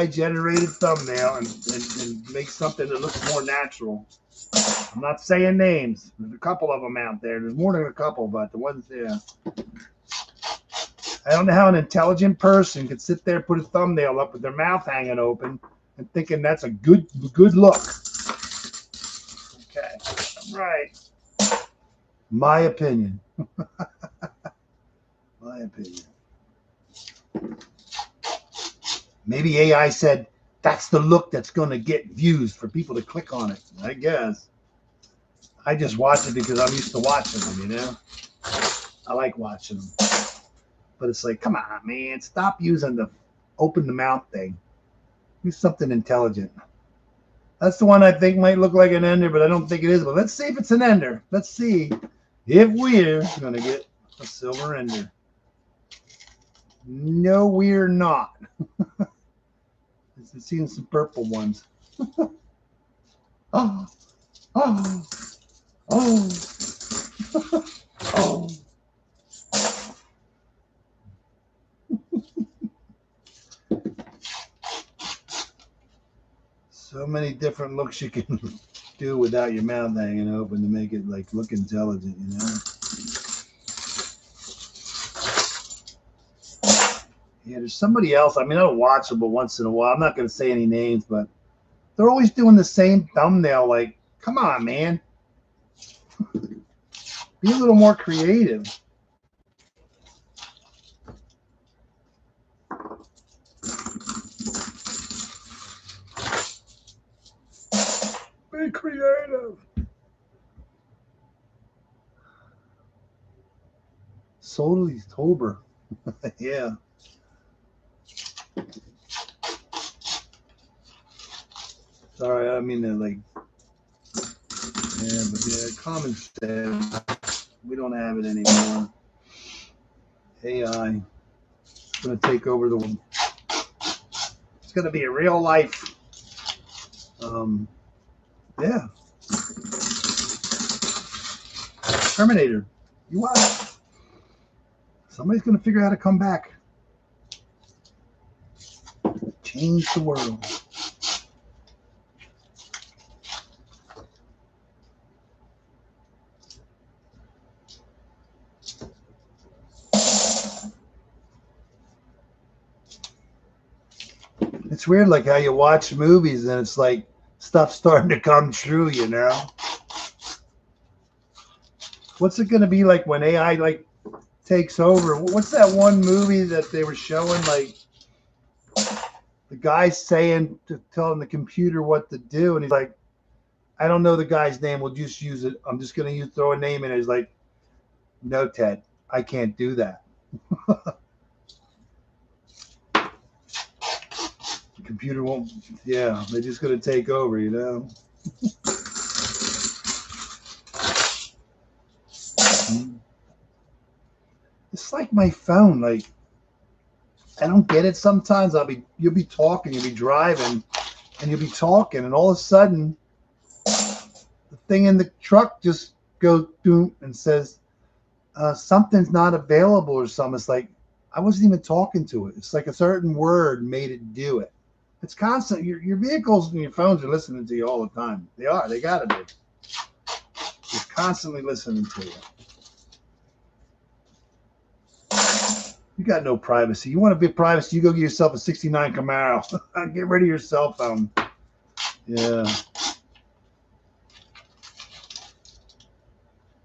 S1: generated thumbnail and make something that looks more natural. I'm not saying names. There's a couple of them out there. There's more than a couple, but the ones there. I don't know how an intelligent person could sit there, put a thumbnail up with their mouth hanging open and thinking that's a good look. Okay. Right. My opinion. My opinion. Maybe AI said that's the look that's going to get views for people to click on it. I guess. I just watch it because I'm used to watching them, you know? I like watching them. But it's like, come on, man. Stop using the open the mouth thing. Use something intelligent. That's the one I think might look like an ender, but I don't think it is. But let's see if it's an ender. Let's see if we're going to get a silver ender. No, we're not. I've seen some purple ones. Oh, oh, oh, oh. So many different looks you can do without your mouth hanging open to make it like look intelligent, you know? Yeah, there's somebody else. I mean, I don't watch them, but once in a while, I'm not going to say any names, but they're always doing the same thumbnail. Like, come on, man. Be a little more creative. Be creative. Solely October. Yeah. Sorry, I mean to like. Yeah, but yeah, common sense. We don't have it anymore. AI is going to take over the world. It's going to be a real life. Yeah. Terminator. You watch. Somebody's going to figure out how to come back. Change the world. It's weird, like how you watch movies and it's like stuff starting to come true, you know? What's it going to be like when AI like takes over? What's that one movie that they were showing, like the guy saying to telling the computer what to do, and he's like, I don't know the guy's name, we'll just use it. I'm just going to throw a name in it. He's like, no, Ted, I can't do that. The computer won't. Yeah, they're just going to take over, you know? It's like my phone. Like, I don't get it sometimes. You'll be talking, you'll be driving, and you'll be talking, and all of a sudden, the thing in the truck just goes boom and says, something's not available or something. It's like, I wasn't even talking to it. It's like a certain word made it do it. It's constant. Your vehicles and your phones are listening to you all the time. They are. They got to be. You're constantly listening to you. You got no privacy. You want a bit of privacy, you go get yourself a 69 Camaro. Get rid of your cell phone. Yeah.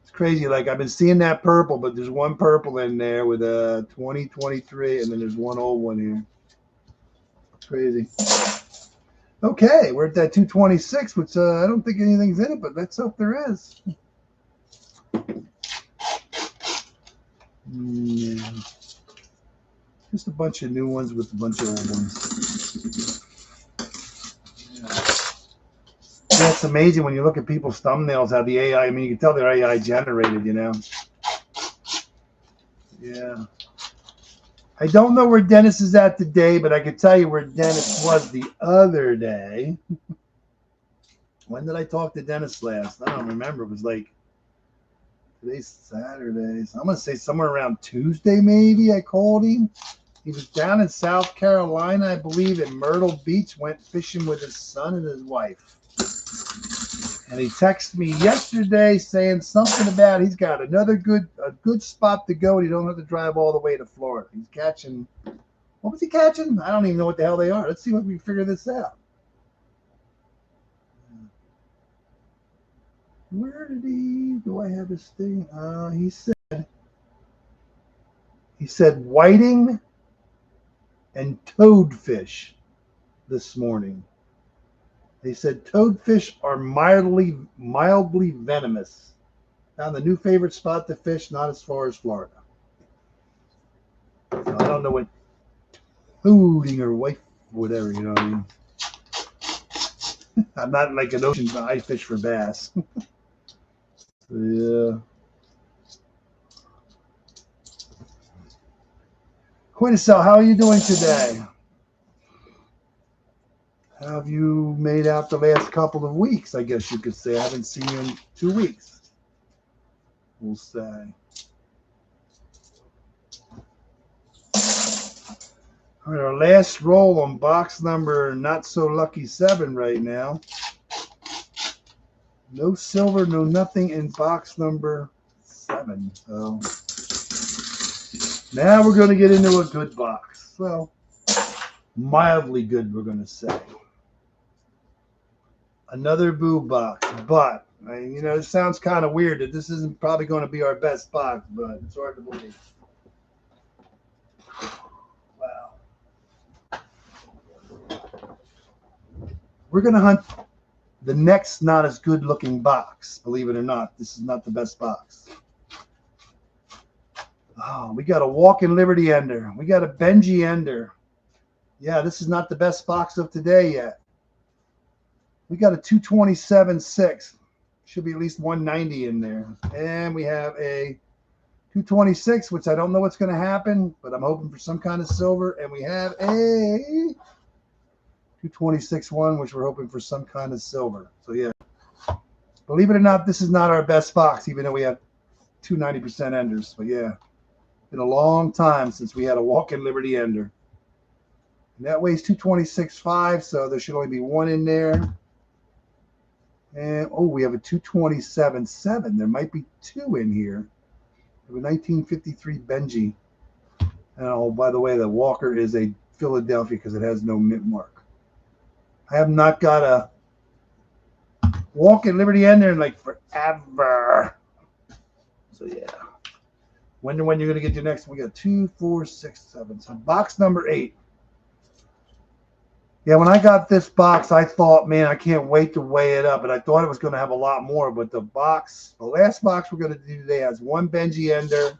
S1: It's crazy. Like, I've been seeing that purple, but there's one purple in there with a 2023, and then there's one old one here. It's crazy. Okay, we're at that 226, which I don't think anything's in it, but let's hope there is. Yeah. Just a bunch of new ones with a bunch of old ones. Yeah, it's amazing when you look at people's thumbnails, how the AI, I mean, you can tell they're AI generated, you know? Yeah. I don't know where Dennis is at today, but I can tell you where Dennis was the other day. When did I talk to Dennis last? I don't remember. It was like, today's Saturday. So I'm going to say somewhere around Tuesday, maybe I called him. He was down in South Carolina, I believe, in Myrtle Beach, went fishing with his son and his wife. And he texted me yesterday saying something about he's got a good spot to go and he don't have to drive all the way to Florida. He's catching, what was he catching? I don't even know what the hell they are. Let's see if we can figure this out. Where did do I have his thing? He said whiting and toadfish this morning. They said toadfish are mildly venomous. Found the new favorite spot to fish, not as far as Florida. So I don't know what toading or wife, whatever, you know what I mean? I'm not like an ocean, I fish for bass. Yeah. Quintessel, how are you doing today? How have you made out the last couple of weeks, I guess you could say? I haven't seen you in 2 weeks. We'll say. All right, our last roll on box number not so lucky 7 right now. No silver, no nothing in box number 7. So now we're going to get into a good box. Well, mildly good, we're going to say. Another boo box, but you know, it sounds kind of weird that this isn't probably going to be our best box, but it's hard to believe. Wow. We're going to hunt the next not as good looking box. Believe it or not, this is not the best box. Oh, we got a Walking Liberty Ender. We got a Benji Ender. Yeah, this is not the best box of today yet. We got a 227.6. Should be at least 190 in there. And we have a 226, which I don't know what's going to happen, but I'm hoping for some kind of silver. And we have a 226.1, which we're hoping for some kind of silver. So yeah, believe it or not, this is not our best box, even though we have 290% enders. But yeah, been a long time since we had a walk-in Liberty ender. And that weighs 226.5, so there should only be one in there. And oh, we have a 227.7. There might be two in here. We have a 1953 Benji. And oh, by the way, the Walker is a Philadelphia because it has no mint mark. I have not got a walk-in Liberty ender in like forever. So yeah. Wonder when you're gonna get your next one. We got 2, 4, 6, 7. So box number 8. Yeah, when I got this box, I thought, man, I can't wait to weigh it up. And I thought it was going to have a lot more. But the last box we're going to do today has one Benji ender.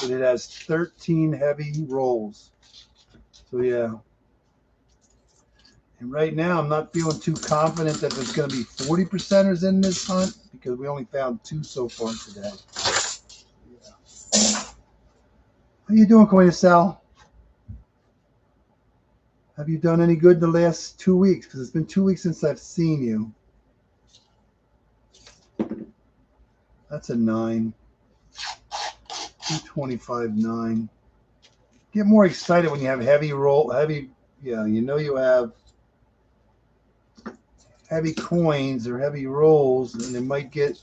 S1: And it has 13 heavy rolls. So, yeah. And right now, I'm not feeling too confident that there's going to be 40%ers in this hunt because we only found 2 so far today. Yeah. How you doing, Coin to Sell? Have you done any good the last 2 weeks? Because it's been 2 weeks since I've seen you. That's a 9. 225.9. Get more excited when you have heavy roll, yeah, you know you have heavy coins or heavy rolls, and it might get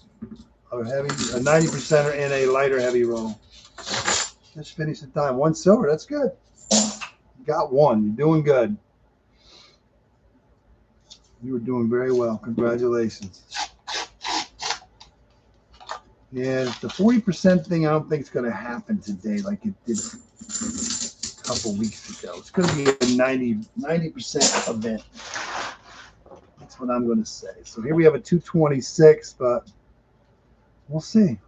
S1: a 90%er in a lighter heavy roll. Just finished the time. 1 silver, that's good. Got 1. You're doing good. You were doing very well. Congratulations. Yeah, the 40% thing I don't think it's going to happen today like it did a couple weeks ago. It's going to be a 90% event. That's what I'm going to say. So here we have a 226, but we'll see.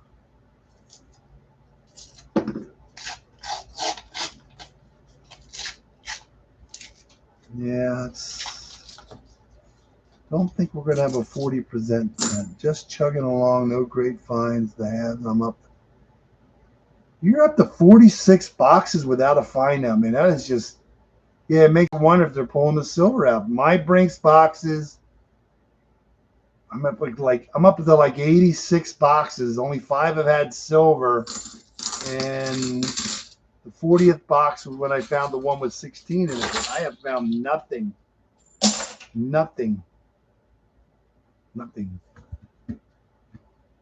S1: Yeah, don't think we're going to have a 40%. Just chugging along. No great finds. The halves. I'm up. You're up to 46 boxes without a find now, man. That is just, yeah, it makes me wonder if they're pulling the silver out. My Brinks boxes, I'm up to like 86 boxes. Only 5 have had silver, and the 40th box was when I found the one with 16 in it. But I have found nothing.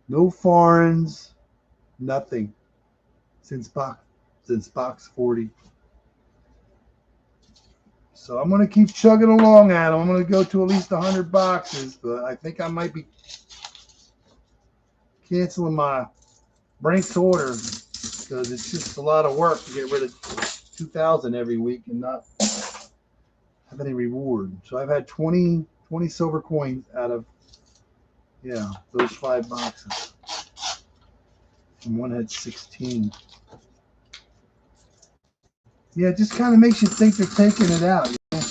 S1: No foreigns, nothing since box 40. So I'm going to keep chugging along at them. I'm going to go to at least 100 boxes, but I think I might be canceling my Brinks order because it's just a lot of work to get rid of 2,000 every week and not have any reward. So I've had 20 silver coins out of, yeah, those 5 boxes. And one had 16. Yeah, it just kind of makes you think they're taking it out. You know?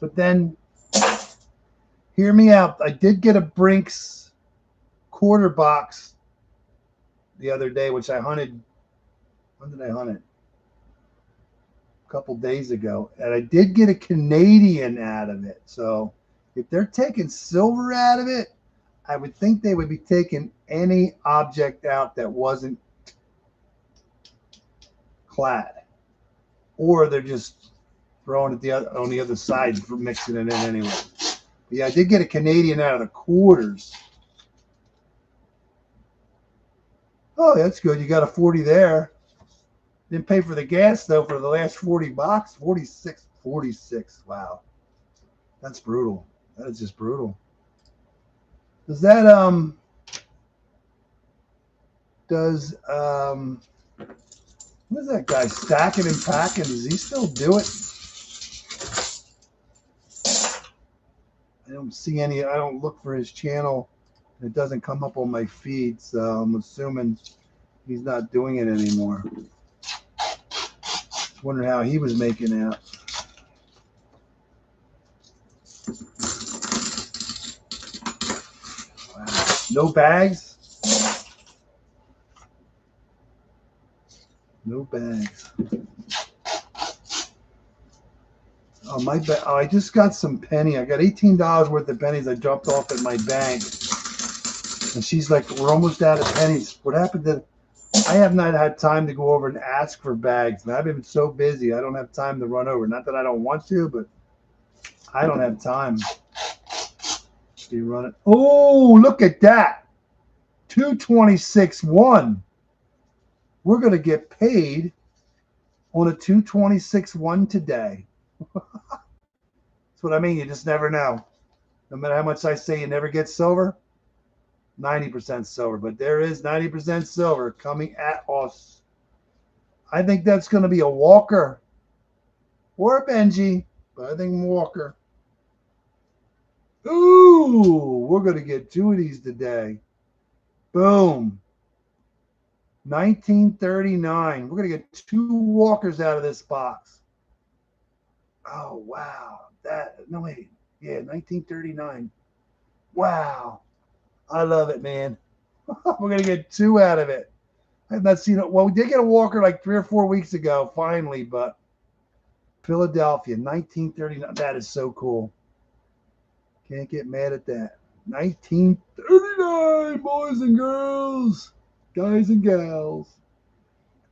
S1: But then, hear me out. I did get a Brinks quarter box the other day, which I hunted. When did I hunt it? A couple days ago. And I did get a Canadian out of it. So if they're taking silver out of it, I would think they would be taking any object out that wasn't clad. Or they're just throwing it on the other side for mixing it in anyway. But yeah, I did get a Canadian out of the quarters. Oh, that's good. You got a 40 there. Didn't pay for the gas, though, for the last 40 bucks. 46. Wow. That's brutal. That is just brutal. Does that, what is that guy stacking and packing? Does he still do it? I don't see any. I don't look for his channel. It doesn't come up on my feed, so I'm assuming he's not doing it anymore. Wondering how he was making out. Wow. No bags? No bags. Oh, my bag. Oh, I just got some penny. I got $18 worth of pennies I dropped off at my bank. And she's like, we're almost out of pennies. What happened to... I have not had time to go over and ask for bags. And I've been so busy. I don't have time to run over. Not that I don't want to, but I don't have time. Be running. Oh, look at that. 226.1. We're going to get paid on a 226.1 today. That's what I mean. You just never know. No matter how much I say you never get silver, 90% silver. But there is 90% silver coming at us. I think that's going to be a Walker or a Benji, but I think Walker. Ooh, we're going to get two of these today. Boom. 1939. We're going to get two Walkers out of this box. Oh, wow. No, wait. Yeah, 1939. Wow. I love it, man. We're going to get two out of it. I have not seen it. Well, we did get a Walker like 3 or 4 weeks ago, finally, but Philadelphia, 1939. That is so cool. Can't get mad at that. 1939, boys and girls, guys and gals.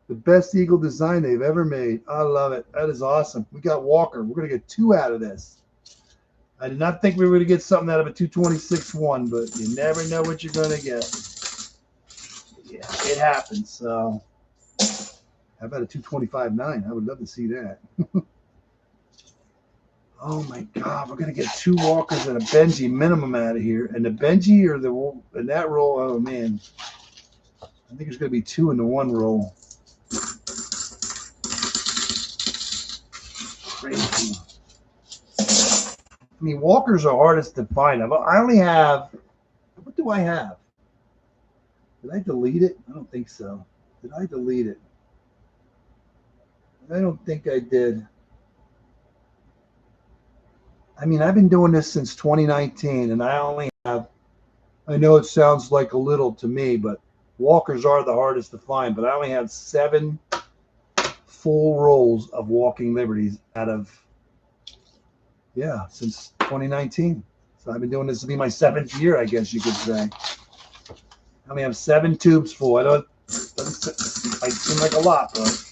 S1: The best Eagle design they've ever made. I love it. That is awesome. We got Walker. We're going to get two out of this. I did not think we were going to get something out of a 226.1, but you never know what you're going to get. Yeah, it happens. So, how about a 225.9? I would love to see that. Oh my God, we're gonna get two Walkers and a Benji minimum out of here, and the Benji or in that roll. Oh man, I think there's gonna be two in the one roll. Crazy. I mean, Walkers are hardest to find. I only have. What do I have? Did I delete it? I don't think so. Did I delete it? I don't think I did. I mean, I've been doing this since 2019, and I only have, I know it sounds like a little to me, but Walkers are the hardest to find, but I only have 7 full rolls of Walking Liberties out of, yeah, since 2019. So I've been doing this to be my 7th year, I guess you could say. I only have 7 tubes full. I know it might seem like a lot, but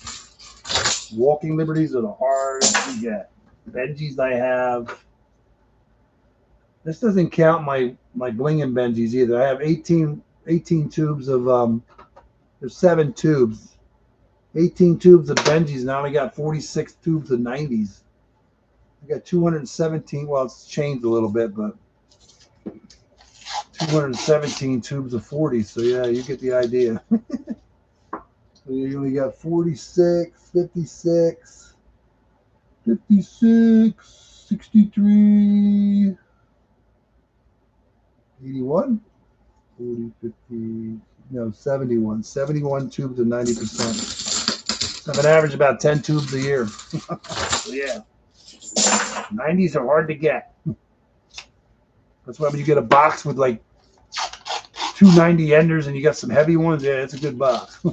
S1: Walking Liberties are the hardest to get. Benjis I have. This doesn't count my bling and Benjis either. I have 18 tubes of there's 7 tubes. 18 tubes of Benjis, and I only got 46 tubes of 90s. I got 217, well, it's changed a little bit, but 217 tubes of 40s. So yeah, you get the idea. So you only got 46, 56, 56, 63, 81, 40, 50, no, 71. 71 tubes of 90%. So I'm an average about 10 tubes a year. So yeah, 90s are hard to get. That's why when you get a box with like 290 enders and you got some heavy ones, yeah, it's a good box.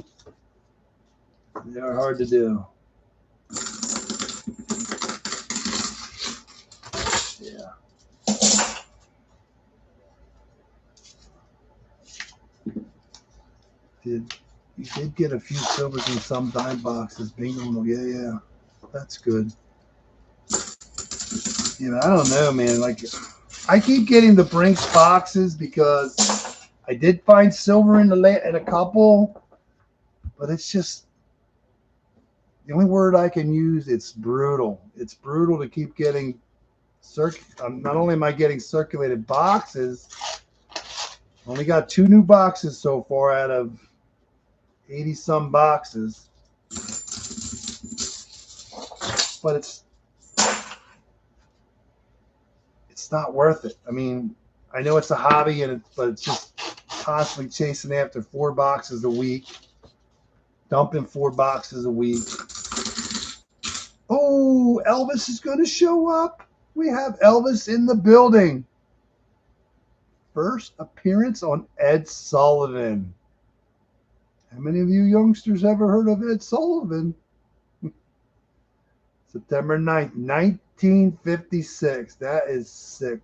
S1: They are hard to do. Yeah. You did get a few silvers in some dime boxes. Bingo. Yeah. That's good. Yeah, I don't know, man. Like, I keep getting the Brinks boxes because I did find silver in a couple, but it's just the only word I can use. It's brutal. It's brutal to keep getting not only am I getting circulated boxes, only got 2 new boxes so far out of 80 some boxes, but it's not worth it. I mean, I know it's a hobby, but it's just constantly chasing after 4 boxes a week, dumping 4 boxes a week. Oh, Elvis is going to show up. We have Elvis in the building. First appearance on Ed Sullivan. How many of you youngsters ever heard of Ed Sullivan? September 9th, 1956. That is sick.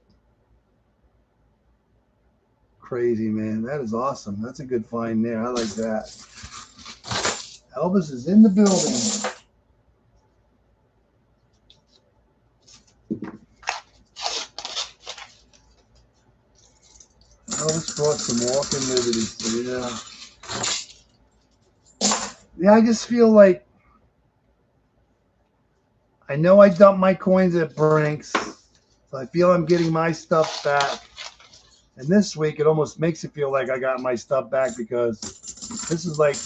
S1: Crazy, man. That is awesome. That's a good find there. I like that. Elvis is in the building. Elvis brought some walking liberties. So yeah, I just feel like I know I dumped my coins at Brinks, so I feel I'm getting my stuff back. And this week, it almost makes it feel like I got my stuff back because this is like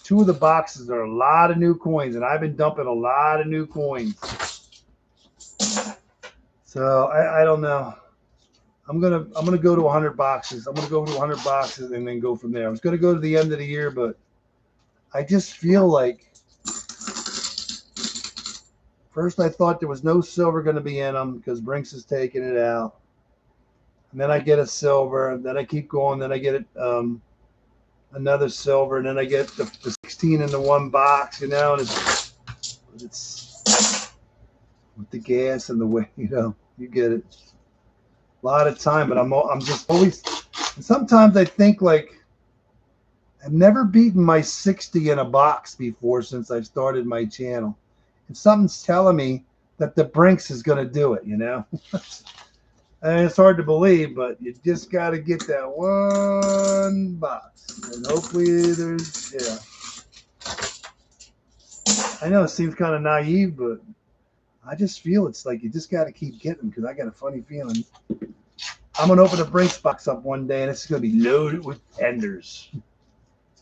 S1: 2 of the boxes are a lot of new coins, and I've been dumping a lot of new coins. So I don't know. I'm gonna go to 100 boxes. I'm gonna go to 100 boxes and then go from there. I was gonna go to the end of the year, but I just feel like first I thought there was no silver going to be in them because Brinks is taking it out. And then I get a silver, and then I keep going. Then I get another silver, and then I get the 16 in the one box, and it's with the gas and the way, you get it. A lot of time, but I'm just always, and sometimes I think like I've never beaten my 60 in a box before since I've started my channel. And something's telling me that the Brinks is going to do it, And it's hard to believe, but you just got to get that one box. And hopefully there's, I know it seems kind of naive, but I just feel it's like you just got to keep getting them because I got a funny feeling. I'm going to open a Brinks box up one day, and it's going to be loaded with enders.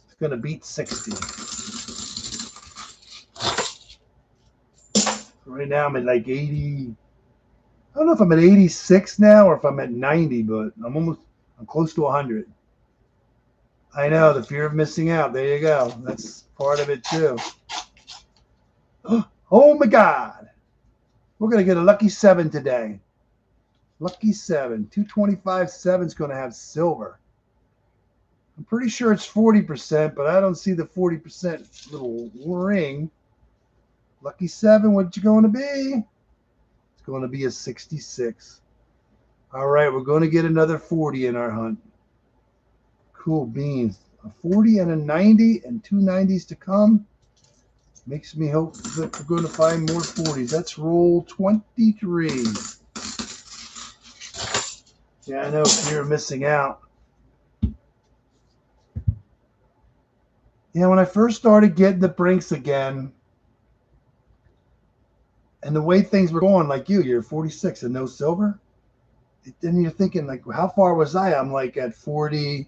S1: It's going to beat 60. Right now I'm at like 80. I don't know if I'm at 86 now or if I'm at 90, but I'm close to 100. I know, the fear of missing out. There you go. That's part of it too. Oh my God. We're going to get a lucky 7 today. Lucky 7. 225 7's going to have silver. I'm pretty sure it's 40%, but I don't see the 40% little ring. Lucky 7, what's it going to be? It's going to be a 66. All right, we're going to get another 40 in our hunt. Cool beans. A 40 and a 90 and 2 90s to come. Makes me hope that we're going to find more 40s. Let's roll 23. Yeah, I know, fear of missing out. Yeah, when I first started getting the Brinks again, and the way things were going, like you're 46 and no silver. Then you're thinking, like, how far was I? I'm like at 40.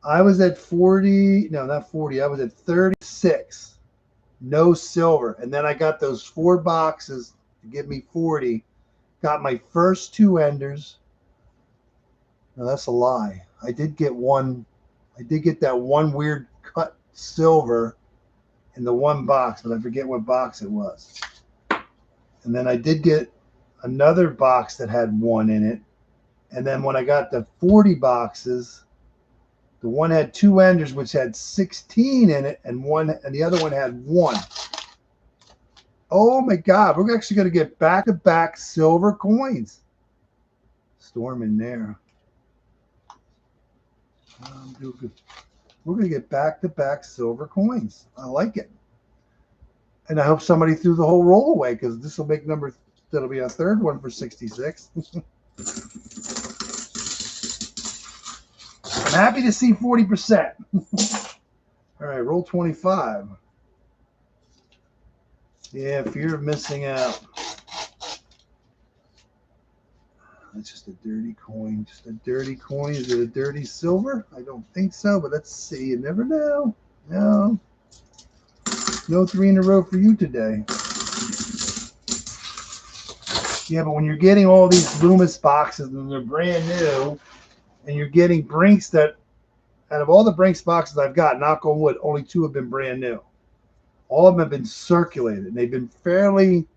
S1: I was at 40. No, not 40. I was at 36. No silver. And then I got those 4 boxes to give me 40. Got my first 2 enders. No, that's a lie. I did get one. I did get that one weird cut silver in the one box, but I forget what box it was. And then I did get another box that had 1 in it. And then when I got the 40 boxes, the one had 2 enders, which had 16 in it, and the other one had 1. Oh my God, we're actually going to get back-to-back silver coins. Storm in there. We're going to get back-to-back silver coins. I like it. And I hope somebody threw the whole roll away because this will make that'll be a 3rd one for 66. I'm happy to see 40%. All right, roll 25. Yeah, fear of missing out. That's just a dirty coin. Just a dirty coin. Is it a dirty silver? I don't think so, but let's see. You never know. No. No 3 in a row for you today. Yeah, but when you're getting all these Loomis boxes and they're brand new, and you're getting Brinks that, out of all the Brinks boxes I've got, knock on wood, only 2 have been brand new. All of them have been circulated. They've been fairly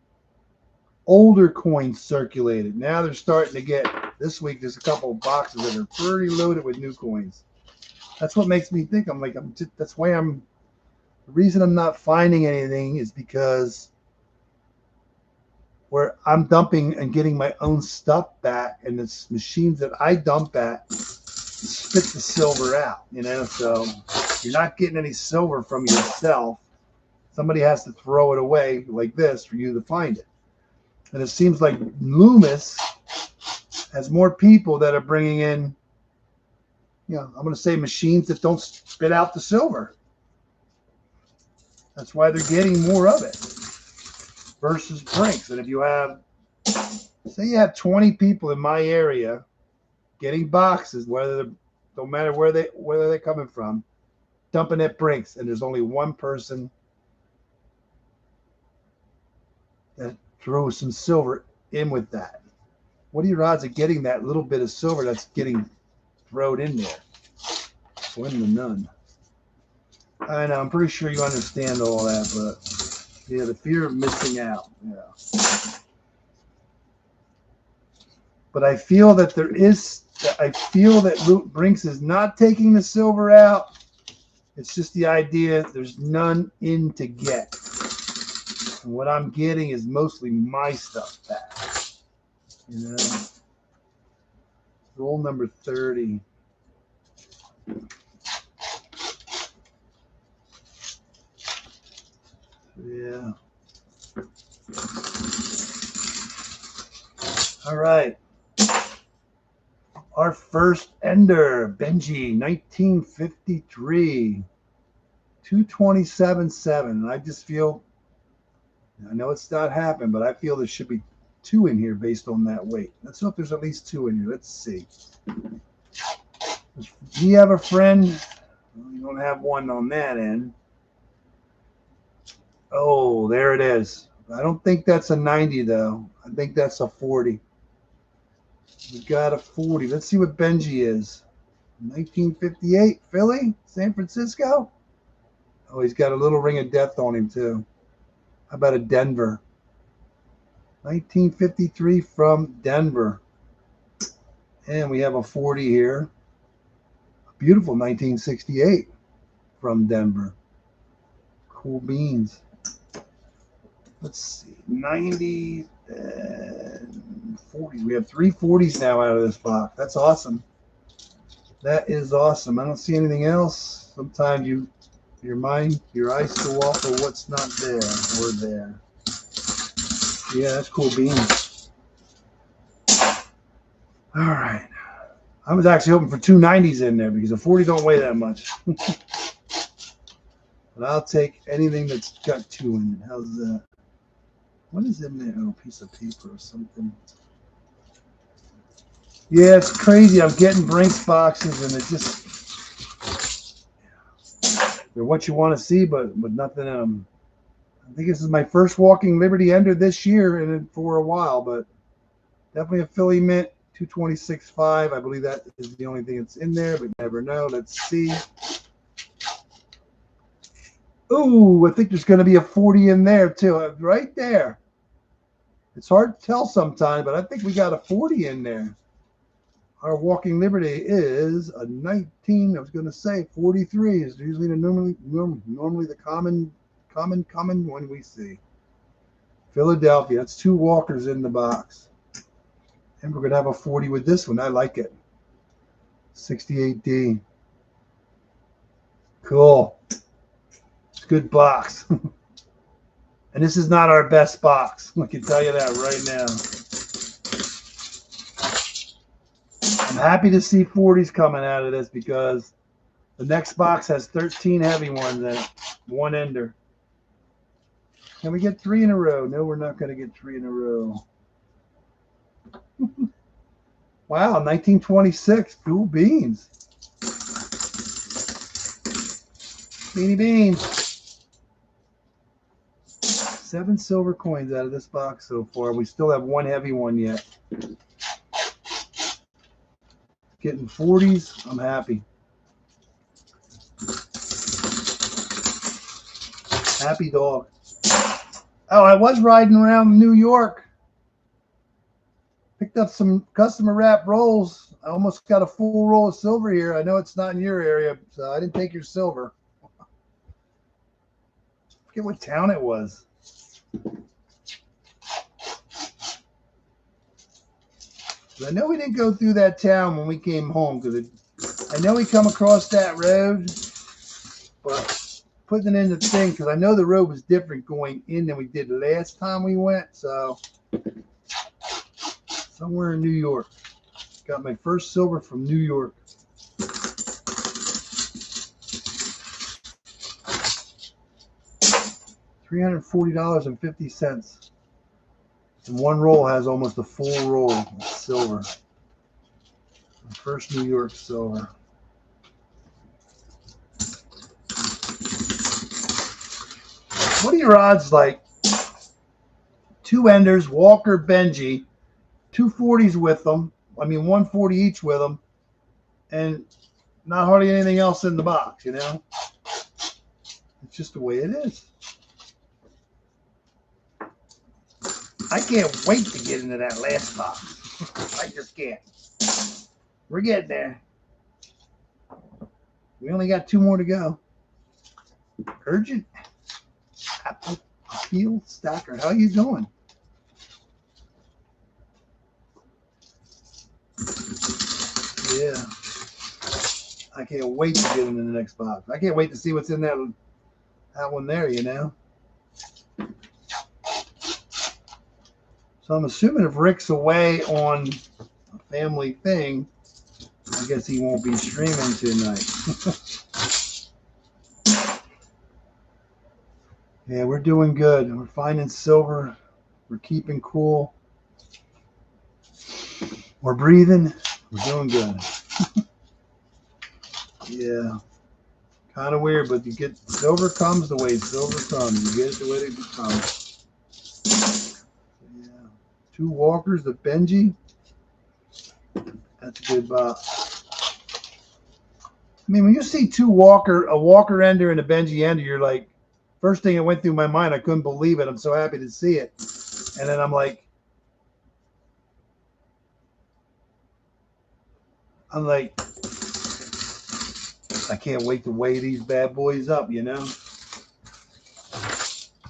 S1: older coins circulated. Now they're starting to get, this week there's a couple of boxes that are pretty loaded with new coins. That's what makes me think, that's why the reason I'm not finding anything is because where I'm dumping and getting my own stuff back, and it's machines that I dump at spit the silver out, so you're not getting any silver from yourself. Somebody has to throw it away like this for you to find it. And it seems like Loomis has more people that are bringing in, I'm going to say machines that don't spit out the silver. That's why they're getting more of it versus Brinks. And if you have, say you have 20 people in my area getting boxes, no matter where they're coming from, dumping at Brinks, and there's only one person that throws some silver in with that. What are your odds of getting that little bit of silver that's getting thrown in there? Slim to none. I know, I'm pretty sure you understand all that, but yeah, the fear of missing out. Yeah. But I feel that Brinks is not taking the silver out. It's just the idea there's none in to get. And what I'm getting is mostly my stuff back. Roll number 30. Yeah. All right. Our first ender, Benji, 1953. 227.7. And I just feel, I know it's not happened, but I feel there should be 2 in here based on that weight. Let's hope there's at least 2 in here. Let's see. Do you have a friend? Well, you don't have one on that end. Oh, there it is. I don't think that's a 90, though. I think that's a 40. We got a 40. Let's see what Benji is. 1958, Philly, San Francisco. Oh, he's got a little ring of death on him, too. How about a Denver? 1953 from Denver. And we have a 40 here. A beautiful 1968 from Denver. Cool beans. Let's see. 90 and 40. We have 3 40s now out of this box. That's awesome. That is awesome. I don't see anything else. Sometimes your eyes go off of what's not there or there. Yeah, that's cool beans. All right. I was actually hoping for 2 90s in there because the 40 don't weigh that much. But I'll take anything that's got 2 in it. How's that? What is in there? Oh, a piece of paper or something. Yeah, it's crazy. I'm getting Brinks boxes and it just, they're what you want to see, but nothing in them. I think this is my first Walking Liberty ender this year and for a while, but definitely a Philly Mint 226.5. I believe that is the only thing that's in there, but never know. Let's see. Ooh, I think there's going to be a 40 in there too, right there. It's hard to tell sometimes, but I think we got a 40 in there. Our Walking Liberty is a 19. I was going to say 43 is usually normally the common one we see. Philadelphia. That's 2 walkers in the box. And we're going to have a 40 with this one. I like it. 68D. Cool. It's a good box. And this is not our best box. I can tell you that right now. I'm happy to see 40s coming out of this because the next box has 13 heavy ones in it. 1 ender. Can we get 3 in a row? No, we're not going to get 3 in a row. Wow, 1926. Cool beans. Beanie beans. 7 silver coins out of this box so far. We still have 1 heavy one yet. Getting 40s. I'm happy. Happy dog. Oh, I was riding around New York Picked up some customer wrap rolls. I almost got a full roll of silver here. I know it's not in your area, so I didn't take your silver. I forget what town it was. I know we didn't go through that town when we came home, because I know we come across that road, but putting it in the thing, because I know the road was different going in than we did last time we went. So somewhere in New York. Got my first silver from New York. $340.50. And one roll has almost a full roll of silver. My first New York silver. What are your odds like? 2 enders, Walker, Benji, 2 40s with them. I mean, 140 each with them, and not hardly anything else in the box, you know? It's just the way it is. I can't wait to get into that last box. I just can't. We're getting there. We only got 2 more to go. Urgent Apple Peel Stacker. How you doing? Yeah. I can't wait to get into the next box. I can't wait to see what's in that one there, you know? So I'm assuming if Rick's away on a family thing, I guess he won't be streaming tonight. Yeah, we're doing good. We're finding silver. We're keeping cool. We're breathing. We're doing good. Yeah. Kind of weird, but you get silver comes the way silver comes. You get it the way it comes. Yeah. 2 walkers, the Benji. That's a good box. I mean, when you see a walker ender and a Benji ender, you're like, first thing that went through my mind, I couldn't believe it. I'm so happy to see it. And then I'm like, I can't wait to weigh these bad boys up, you know?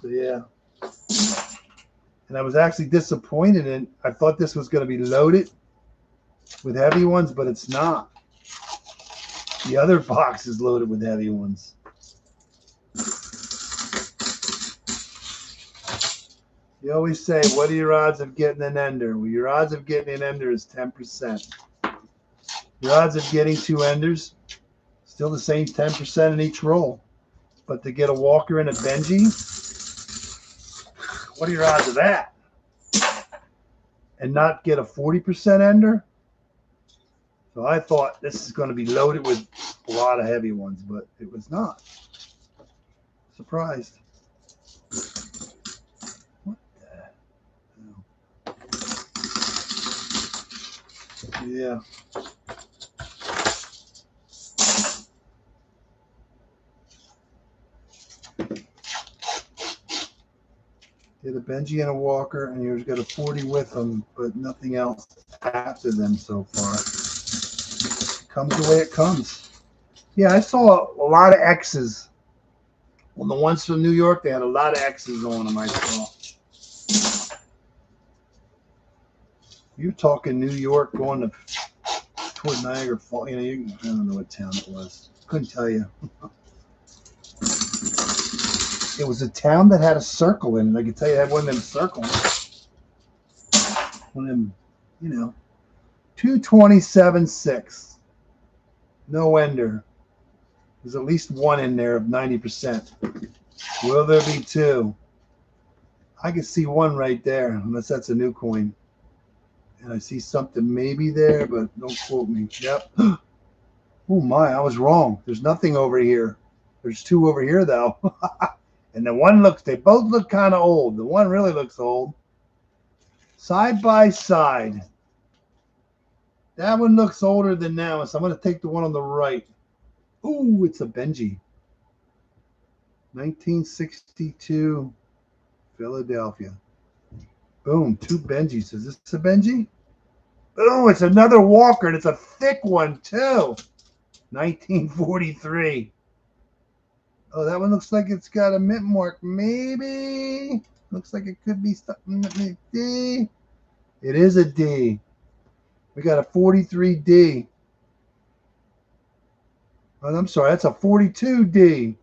S1: So, yeah. And I was actually disappointed in, I thought this was going to be loaded with heavy ones, but it's not. The other box is loaded with heavy ones. You always say, what are your odds of getting an ender? Well, your odds of getting an ender is 10%. Your odds of getting 2 enders, still the same 10% in each roll. But to get a Walker and a Benji, what are your odds of that? And not get a 40% ender? So I thought this is going to be loaded with a lot of heavy ones, but it was not. Surprised. What the hell? Yeah. Get a Benji and a Walker, and you've got a 40 with them, but nothing else after them so far. It comes the way it comes. Yeah, I saw a lot of X's. Well, the ones from New York, they had a lot of X's on them, I saw. You're talking New York going toward Niagara Falls. You know, I don't know what town it was. Couldn't tell you. It was a town that had a circle in it. I could tell you it had one of them circles. One of them, you know. 227.6. No ender. There's at least one in there of 90%. Will there be 2? I can see one right there, unless that's a new coin. And I see something maybe there, but don't quote me. Yep. Oh my, I was wrong. There's nothing over here. There's 2 over here though. And the one they both look kind of old. The one really looks old. Side by side. That one looks older than that one, so I'm going to take the one on the right. Ooh, it's a Benji. 1962, Philadelphia. Boom, 2 Benjis. Is this a Benji? Oh, it's another Walker, and it's a thick one, too. 1943. Oh, that one looks like it's got a mint mark. Maybe. Looks like it could be something. D. It is a D. We got a 43D. Oh, I'm sorry, that's a 42D.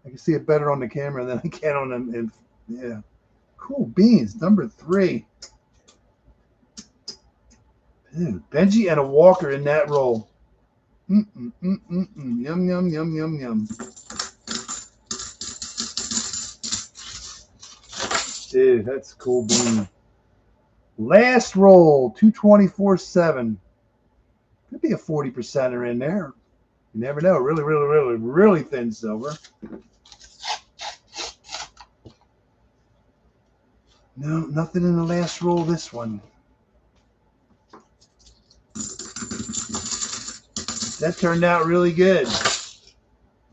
S1: I can see it better on the camera than I can on them. Yeah. Cool beans, number 3. Dude, Benji and a Walker in that roll. Yum, yum, yum, yum, yum. Dude, that's cool bean. Last roll, 224.7. Could be a 40%er in there. You never know. Really, really, really, really thin silver. No, nothing in the last roll this one. That turned out really good.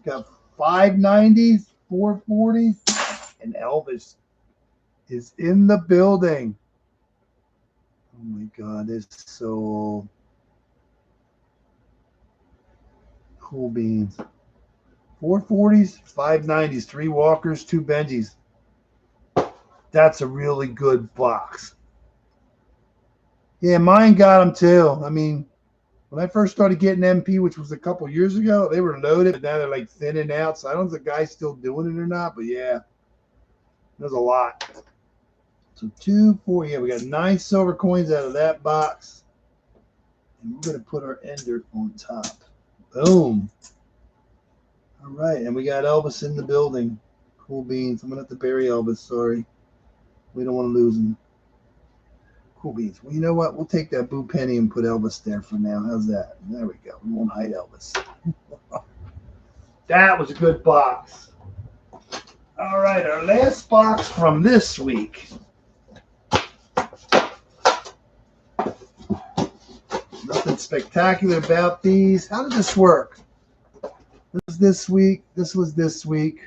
S1: Got 590s, 440s, and Elvis is in the building. Oh my God, this is so cool beans. 440s, 590s, 3 Walkers, 2 Benjis. That's a really good box. Yeah, mine got them too. I mean, when I first started getting MP, which was a couple years ago, they were loaded, but now they're like thinning out. So I don't know if the guy's still doing it or not, but yeah, there's a lot. So 2, 4, yeah, we got 9 silver coins out of that box. And we're going to put our ender on top. Boom. All right, and we got Elvis in the building. Cool beans. I'm going to have to bury Elvis, sorry. We don't want to lose him. Cool beans. Well, you know what? We'll take that Boo Penny and put Elvis there for now. How's that? There we go. We won't hide Elvis. That was a good box. All right, our last box from this week. Nothing spectacular about these. How did this work? This was this week. This was this week.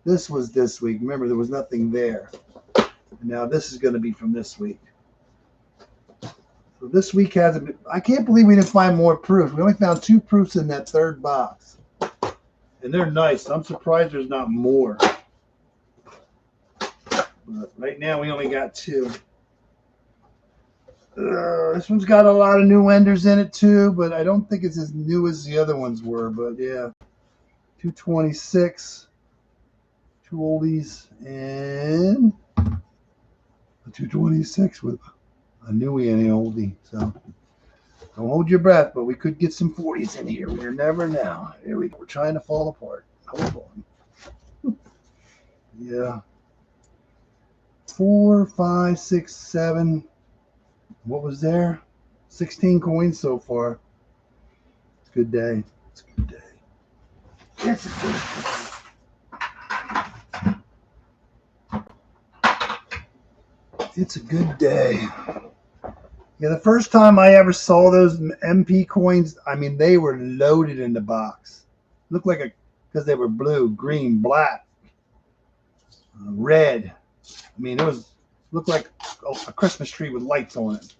S1: This was this week. Remember, there was nothing there. And now this is going to be from this week. So this week hasn't been, I can't believe we didn't find more proofs. We only found 2 proofs in that 3rd box. And they're nice. I'm surprised there's not more. But right now we only got 2. This one's got a lot of new enders in it too, but I don't think it's as new as the other ones were. But yeah, 226, 2 oldies, and a 226 with a newie and an oldie. So don't hold your breath, but we could get some 40s in here. We're never know. Here we go. We're trying to fall apart. Hold on. Yeah. 4, 5, 6, 7. What was there? 16 coins so far. It's a good day. It's a good day. It's a good day. It's a good day. Yeah, the first time I ever saw those MP coins, I mean, they were loaded in the box. Looked like because they were blue, green, black, red. I mean, it looked like a Christmas tree with lights on it.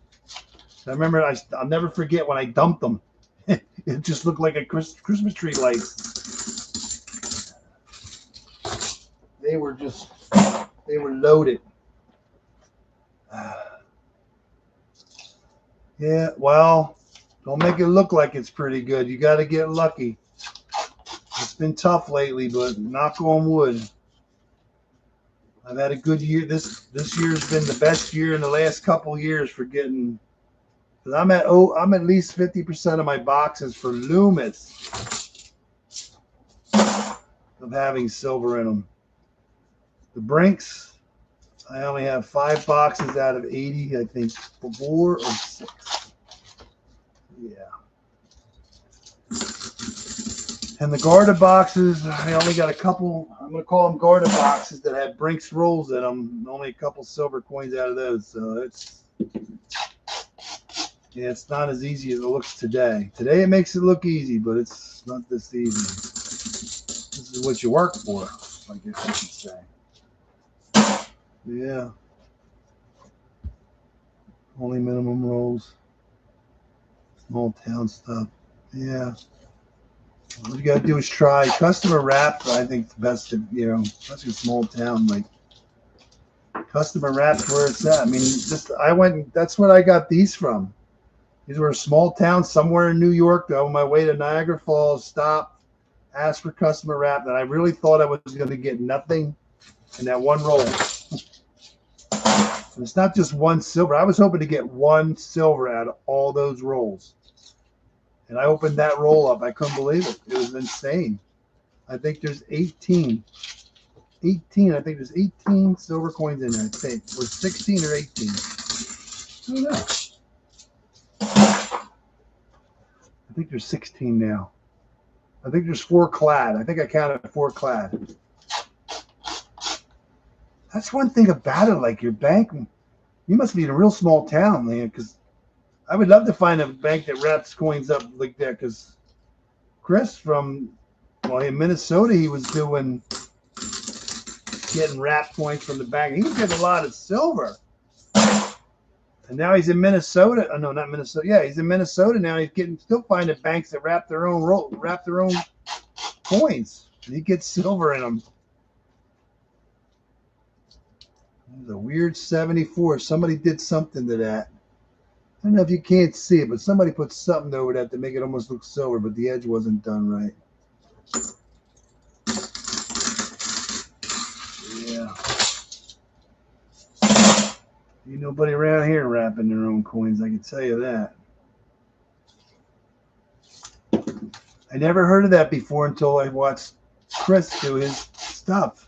S1: I remember, I'll never forget when I dumped them. It just looked like a Christmas tree lights. They were loaded. Yeah, well, don't make it look like it's pretty good. You got to get lucky. It's been tough lately, but knock on wood. I've had a good year. This year's been the best year in the last couple years for getting. Cause I'm at least 50% of my boxes for Loomis of having silver in them. The Brinks, I only have 5 boxes out of 80. I think 4 or 6. Yeah. And the Garda boxes, I only got a couple. I'm going to call them Garda boxes that have Brinks rolls in them. Only a couple silver coins out of those. So it's not as easy as it looks today. Today it makes it look easy, but it's not this easy. This is what you work for, I guess you could say. Yeah. Only minimum rolls. Small town stuff. Yeah. All you gotta do is try customer wrap. I think the best, you know, especially small town, like customer wrap's where it's at. I mean, I went. That's what I got these from. These were a small town somewhere in New York. On my way to Niagara Falls, stopped, asked for customer wrap, and I really thought I was going to get nothing in that one roll. And it's not just one silver. I was hoping to get one silver out of all those rolls. And I opened that roll up. I couldn't believe it. It was insane. I think there's 18. I think there's 18 silver coins in there. I think. Or 16 or 18. I don't know. I think there's 16 now. I think there's 4 clad. I think I counted 4 clad. That's one thing about it. Like your bank, you must be in a real small town, man. Because I would love to find a bank that wraps coins up like that. Because Chris from, well, in Minnesota, he was getting wrap coins from the bank. He was getting a lot of silver. And now he's in Minnesota. Oh, no, not Minnesota. Yeah, he's in Minnesota now. He's still finding banks that wrap their own coins. And he gets silver in them. There's a weird 74. Somebody did something to that. I don't know if you can't see it, but somebody put something over that to make it almost look silver, but the edge wasn't done right. Yeah. Ain't nobody around here wrapping their own coins, I can tell you that. I never heard of that before until I watched Chris do his stuff.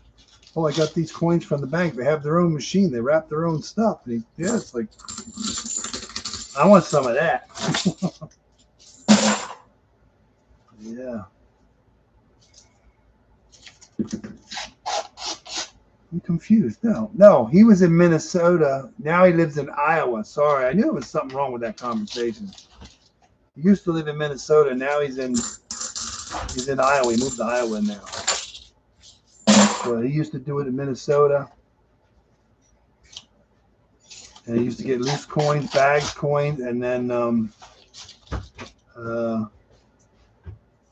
S1: Oh, I got these coins from the bank. They have their own machine. They wrap their own stuff. And yeah, it's like, I want some of that. Yeah. I'm confused. No, he was in Minnesota. Now he lives in Iowa. Sorry, I knew there was something wrong with that conversation. He used to live in Minnesota. Now he's in Iowa. He moved to Iowa now. Well, he used to do it in Minnesota. And he used to get loose coins, bags, coins, and then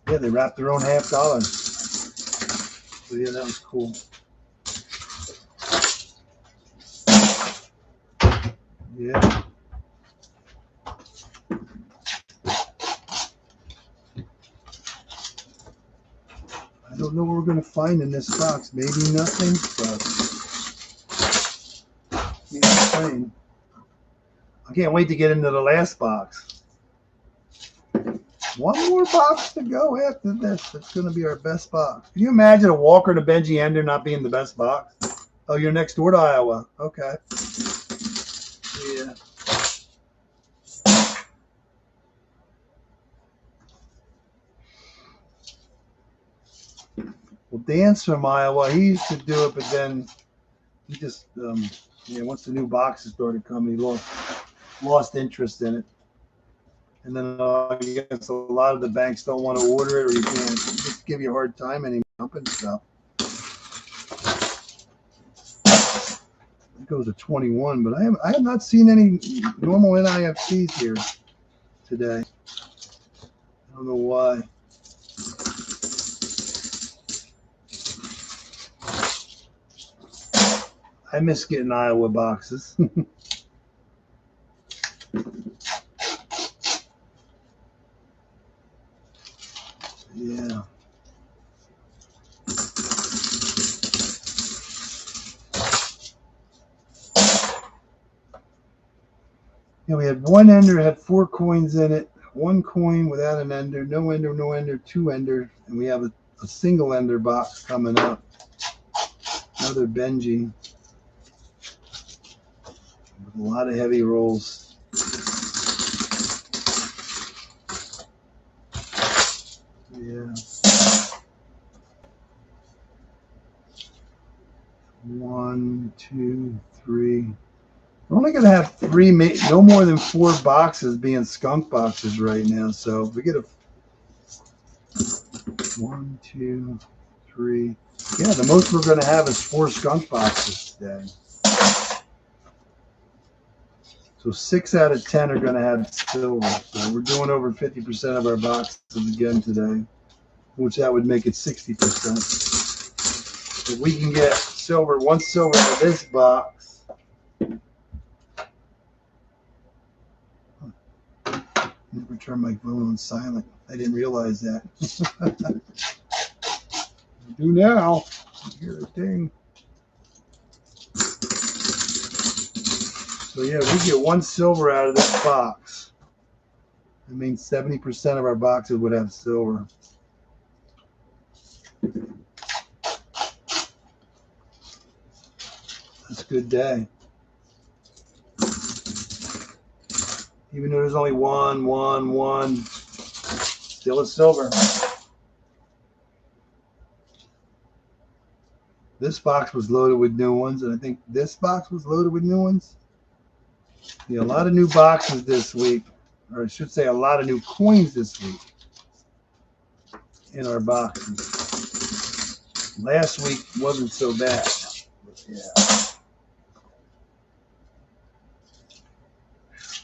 S1: yeah, they wrapped their own $50. So yeah, that was cool. Yeah. I don't know what we're going to find in this box. Maybe nothing, but maybe I can't wait to get into the last box. One more box to go after this. It's going to be our best box. Can you imagine a Walker to Benji Ender not being the best box? Oh, you're next door to Iowa. Okay. Yeah. Well, Dan's from Iowa. He used to do it, but then he just, yeah, once the new boxes started coming, he lost interest in it. And then I guess a lot of the banks don't want to order it, or you can't just give you a hard time anymore and stuff. It goes to 21, but I have not seen any normal NIFCs here today. I don't know why. I miss getting Iowa boxes. Yeah. Yeah, we had one ender, had 4 coins in it, 1 coin without an ender, no ender, 2 ender, and we have a single ender box coming up. Another Benji. With a lot of heavy rolls. Yeah. 1, 2, 3. We're only going to have 3, no more than 4 boxes being skunk boxes right now. So if we get a 1, 2, 3. Yeah, the most we're going to have is 4 skunk boxes today. So 6 out of 10 are going to have silver. So we're doing over 50% of our boxes again today, which that would make it 60%. If we can get silver, one silver out of this box, never turn my phone on silent. I didn't realize that. I do now. I hear the ding. So yeah, we get one silver out of this box. That means 70% of our boxes would have silver. That's a good day. Even though there's only one, still a silver. This box was loaded with new ones, and I think this box was loaded with new ones. Yeah, a lot of new boxes this week, or I should say a lot of new coins this week in our boxes. Last week wasn't so bad. But yeah.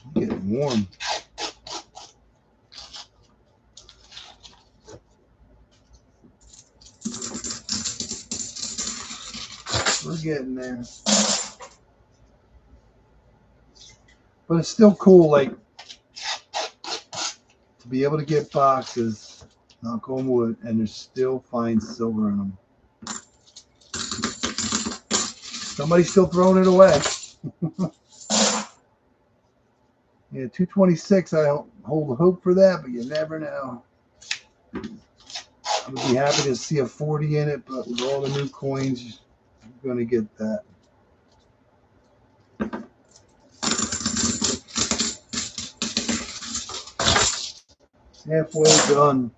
S1: I'm getting warm. We're getting there. But it's still cool, like, to be able to get boxes, knock on wood, and there's still fine silver in them. Somebody's still throwing it away. Yeah, 226, I hold hope for that, but you never know. I would be happy to see a 40 in it, but with all the new coins, you're going to get that. Halfway done.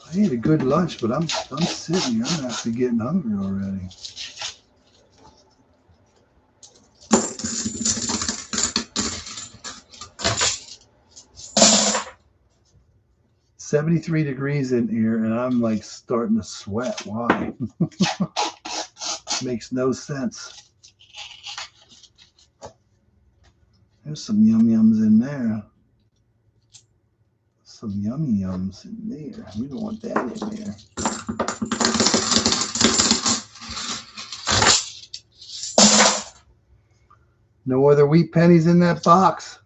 S1: I ate a good lunch, but I'm sitting here. I'm actually getting hungry already. "73 degrees in here, and I'm like starting to sweat. Why? Makes no sense. There's some yum yums in there. Some yummy yums in there. We don't want that in there. No other wheat pennies in that box.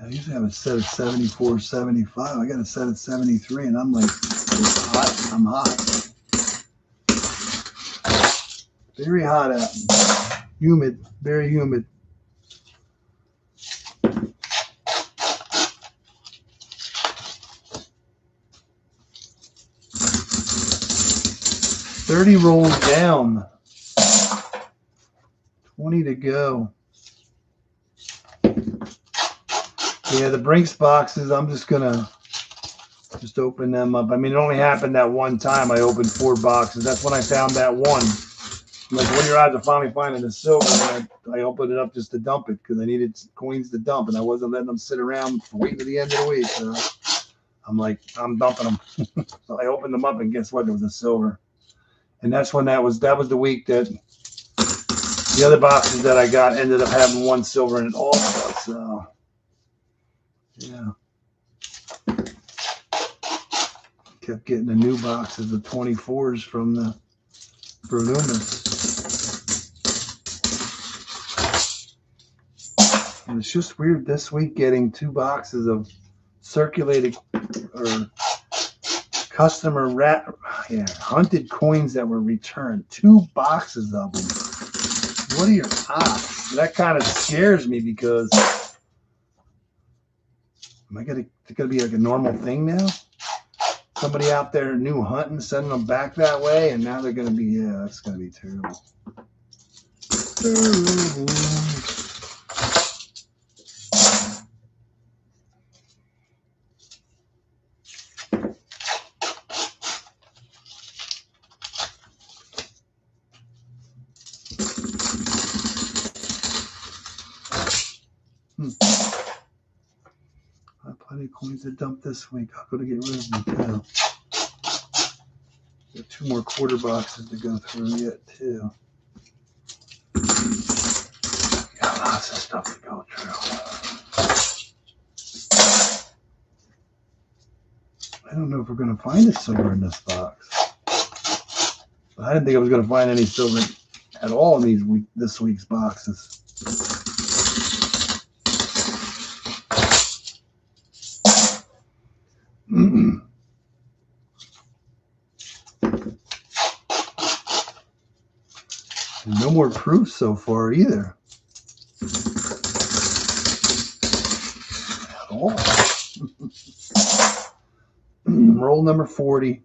S1: I usually have it set at 74, 75. I got it set at 73, and I'm like, it's hot. I'm hot. Very hot out. Humid. Very humid. $30 rolls down. 20 to go. Yeah, the Brinks boxes, I'm just going to open them up. I mean, it only happened that one time. I opened 4 boxes. That's when I found that one. I'm like, what are your odds of finally finding the silver? And I opened it up just to dump it because I needed coins to dump, and I wasn't letting them sit around waiting to the end of the week. So I'm like, I'm dumping them. So I opened them up, and guess what? There was a silver. And that's when that was the week that the other boxes that I got ended up having one silver in it also. So yeah. Kept getting the new boxes of 24s from the Loomis. And it's just weird this week getting 2 boxes of circulated or customer hunted coins that were returned. 2 boxes of them. What are your odds? That kind of scares me because am I gonna be like a normal thing now? Somebody out there new hunting, sending them back that way, and now they're gonna be, yeah, that's gonna be terrible. Terrible. I have plenty of coins to dump this week. I'll go to get rid of them too. Got 2 more quarter boxes to go through yet too. Got lots of stuff to go through. I don't know if we're going to find a silver in this box. But I didn't think I was going to find any silver at all in this week's boxes. No more proofs so far either. At all. Roll number 40.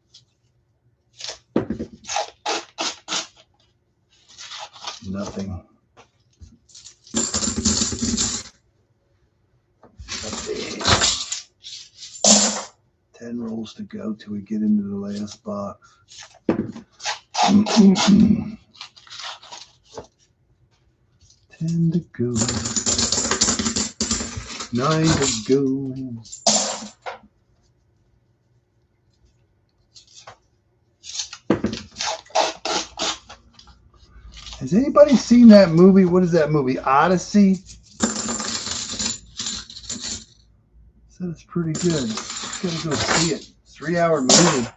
S1: Nothing. Nothing. 10 rolls to go till we get into the last box. 10 to go. 9 to go. Has anybody seen that movie? What is that movie? Odyssey? Said it's pretty good. Gotta go see it. 3-hour movie.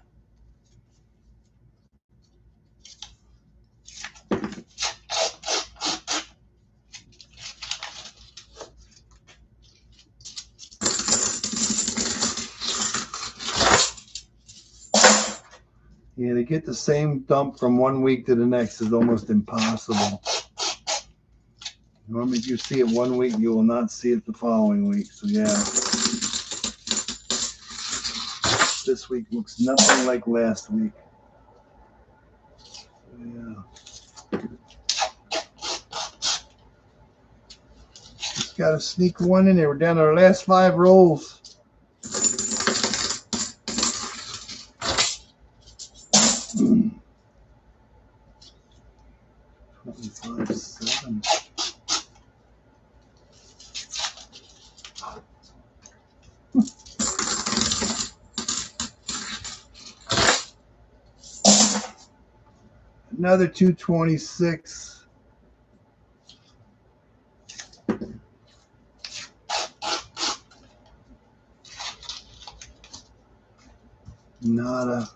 S1: Yeah, to get the same dump from one week to the next is almost impossible. Normally, if you see it one week, you will not see it the following week. So, yeah. This week looks nothing like last week. Yeah. Just got to sneak one in there. We're down to our last 5 rolls. 25-7. Another 226. Nada.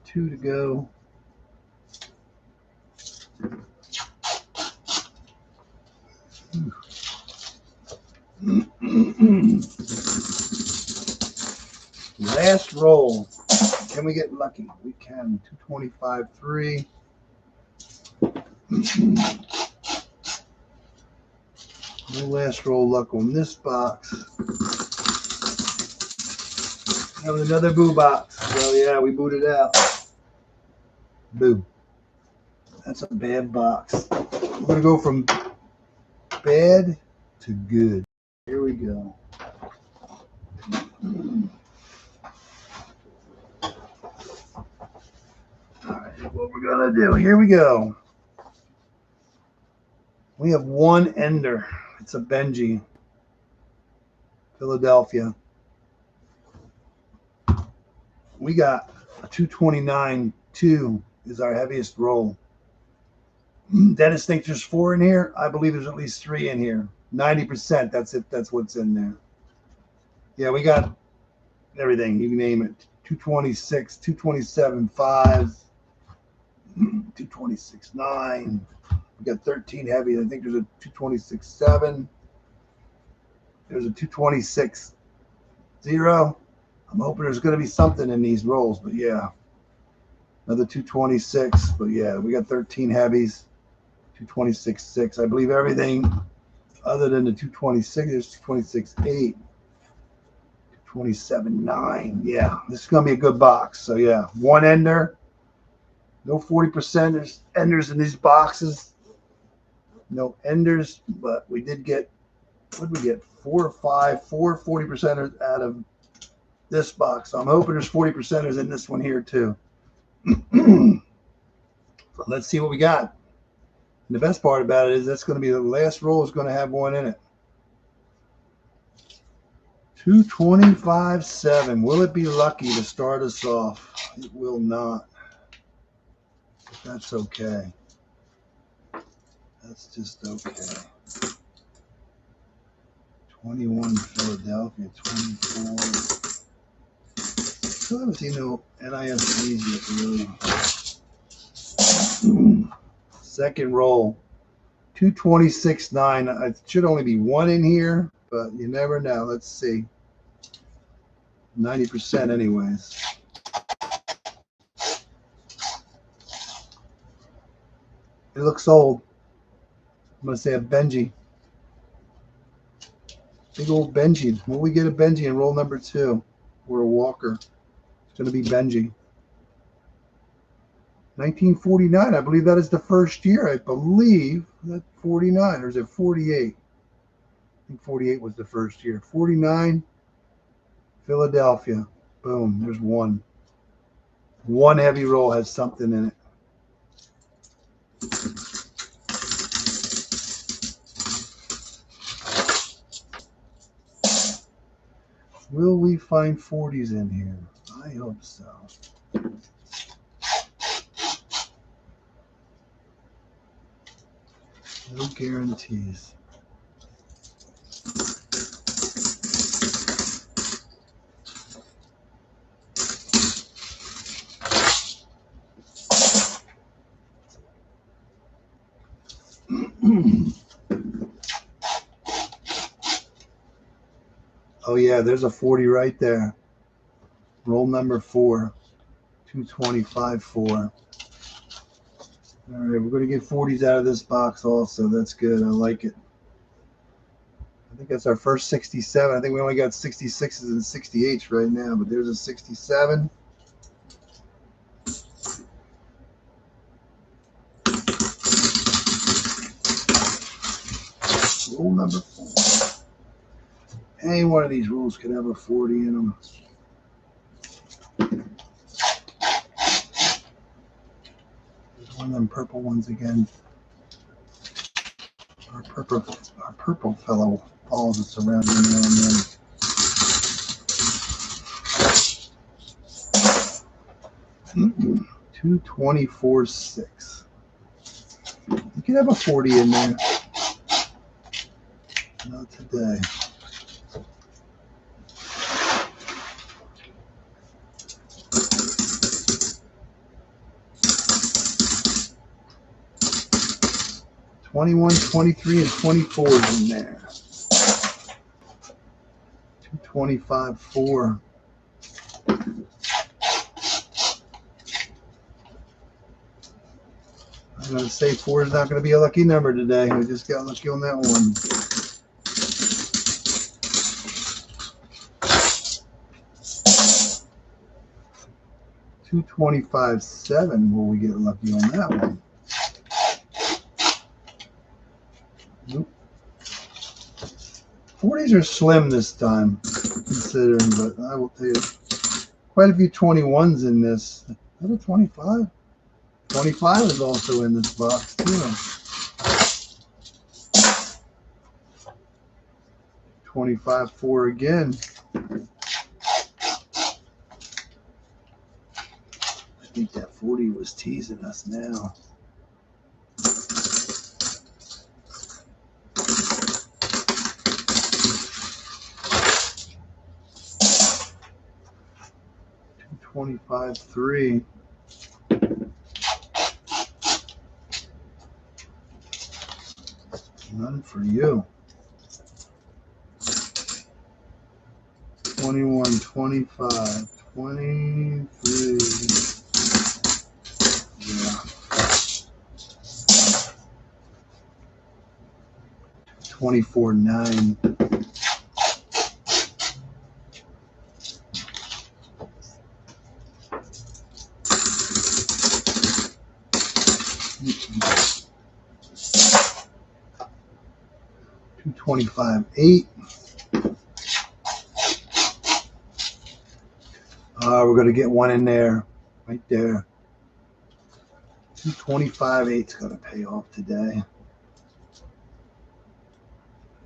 S1: Two to go. Last roll. Can we get lucky? We can. 225-3. No last roll luck on this box. Have another boo box. So yeah, we booted out. Boo. That's a bad box. We're gonna go from bad to good. Here we go. All right, what we're gonna do? Here we go. We have one ender. It's a Benji, Philadelphia. We got a 229-2 is our heaviest roll. Dennis thinks there's 4 in here. I believe there's at least 3 in here. 90%. That's it. That's what's in there. Yeah, we got everything. You can name it. 226, 227, 5, 226, 9. We got 13 heavy. I think there's a 226, 7. There's a 226, 0. I'm hoping there's going to be something in these rolls, but yeah. Another 226, but yeah, we got 13 heavies. 226, 6. I believe everything other than the 226 is 226, 8. 27.9. Yeah, this is going to be a good box. So, yeah, one ender. No 40% enders in these boxes. No enders, but we did get, what did we get? 4 or 5, 4 40% out of this box. So I'm hoping there's 40% in this one here too. So let's see what we got. And the best part about it is that's going to be the last roll is going to have one in it. 225.7. Will it be lucky to start us off? It will not. But that's okay. That's just okay. 21 Philadelphia, 24. Still haven't seen no NIFCs yet, really. Second roll, 226.9. It should only be one in here, but you never know. Let's see. 90% anyways. It looks old. I'm going to say a Benji. Big old Benji. Will we get a Benji in roll number 2? Or a Walker? It's going to be Benji. 1949. I believe that is the first year. I believe that 49. Or is it 48? I think 48 was the first year. 49. Philadelphia. Boom. There's one. One heavy roll has something in it. Will we find 40s in here? I hope so. No guarantees. Oh yeah, there's a 40 right there. Roll number 4. 225.4. All right, we're going to get 40s out of this box also. That's good. I like it. I think that's our first 67. I think we only got 66s and 68s right now, but there's a 67. Roll number 4. Any one of these rolls could have a 40 in them. There's one of them purple ones again. Our purple fellow follows us around here now and then. Mm-mm. 224.6. You could have a 40 in there. Not today. '21, '23, and '24 is in there. 225.4. I'm going to say 4 is not going to be a lucky number today. We just got lucky on that one. $225.7. Will we get lucky on that one? Nope. 40s are slim this time, considering, but I will tell you, quite a few 21s in this. Is that a 25? 25 is also in this box, too. 25.4 again. I think that 40 was teasing us now. $25.3. None for you. 21, 25, 23. Yeah. 24.9. 225.8. We're going to get one in there, right there. 225.8 is going to pay off today.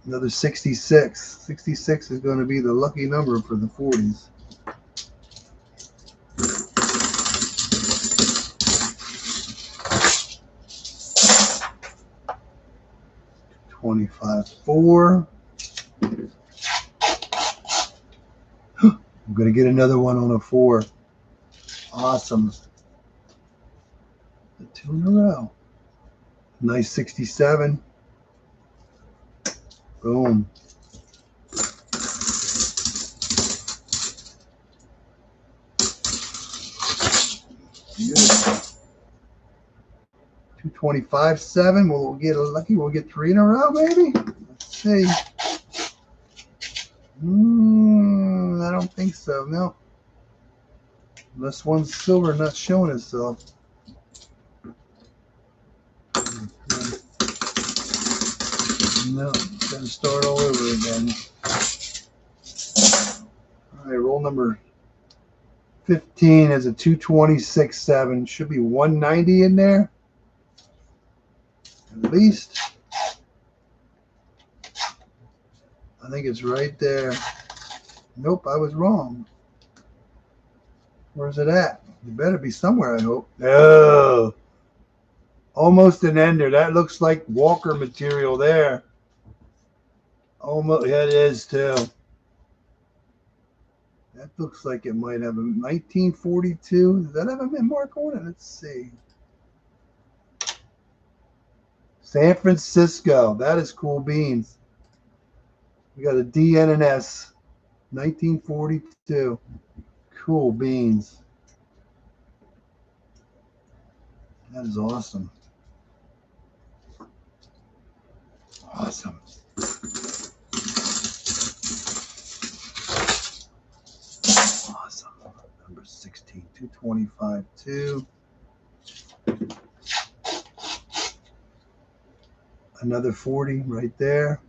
S1: Another 66. 66 is going to be the lucky number for the 40s. 25.4. I'm going to get another one on a 4. Awesome. The 2 in a row. Nice 67. Boom. Beautiful. 225.7. We'll get lucky. We'll get 3 in a row, maybe. Let's see. I don't think so. No. Unless one's silver not showing itself. No, gotta start all over again. All right, roll number 15 is a 226.7. Should be 190 in there, at least. I think it's right there. Nope, I was wrong. Where's it at? It better be somewhere, I hope. Oh, almost an ender. That looks like Walker material there. Almost, yeah, it is too. That looks like it might have a 1942. Does that have a mint mark on it? Let's see. San Francisco. That is cool beans. We got a D NIFC, 1942. Cool beans. That is awesome. Awesome. Awesome. Number 16, 225.2. Another 40 right there.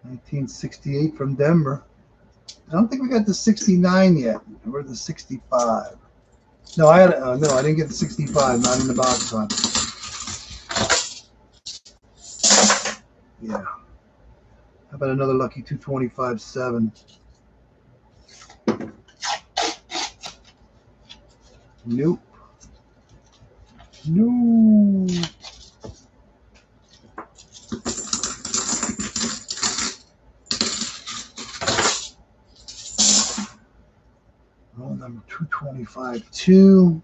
S1: $1968 from Denver. I don't think we got the 69 yet. Or the 65. No, I didn't get the 65. Not in the box hunt. Yeah. How about another lucky 225.7? Nope. No. Roll number 225.2.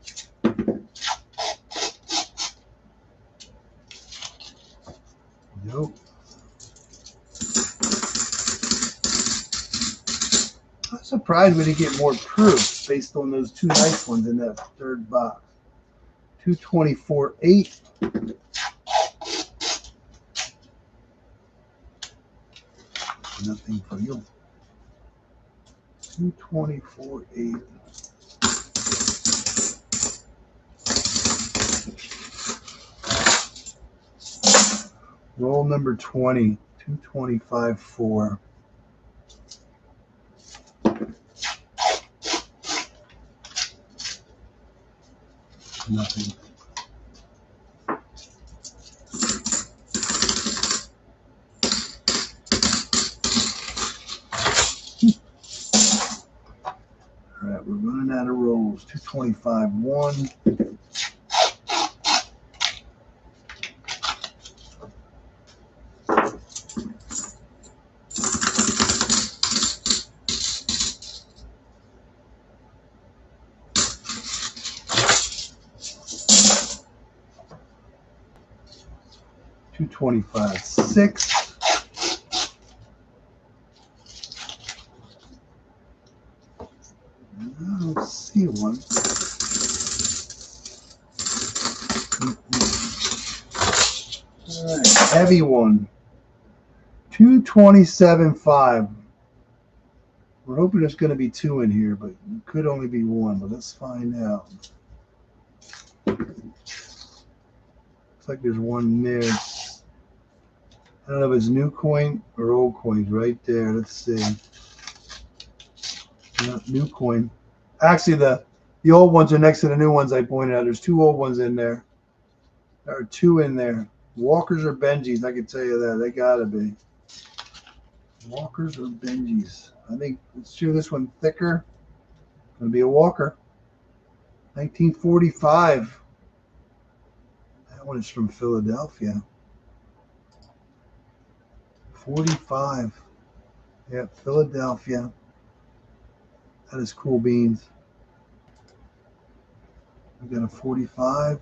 S1: Nope. I'm surprised we didn't get more proof based on those 2 nice ones in that 3rd box. 224.8. Nothing for you. 224.8. Roll number 20. 225.4. Nothing. All right, we're running out of rolls. 225.1. $225.6. I don't see one. All right, heavy one. 227.5. We're hoping there's going to be 2 in here, but it could only be 1. But let's find out. Looks like there's one there. I don't know if it's new coin or old coins right there. Let's see. Yeah, new coin. Actually, the old ones are next to the new ones I pointed out. There's two old ones in there. There are two in there. Walkers or Benjis, I can tell you that. They gotta be. Walkers or Benjis. I think, let's do this one thicker. Gonna be a Walker. 1945. That one is from Philadelphia. 45. Yeah, Philadelphia. That is cool beans. We got a 45.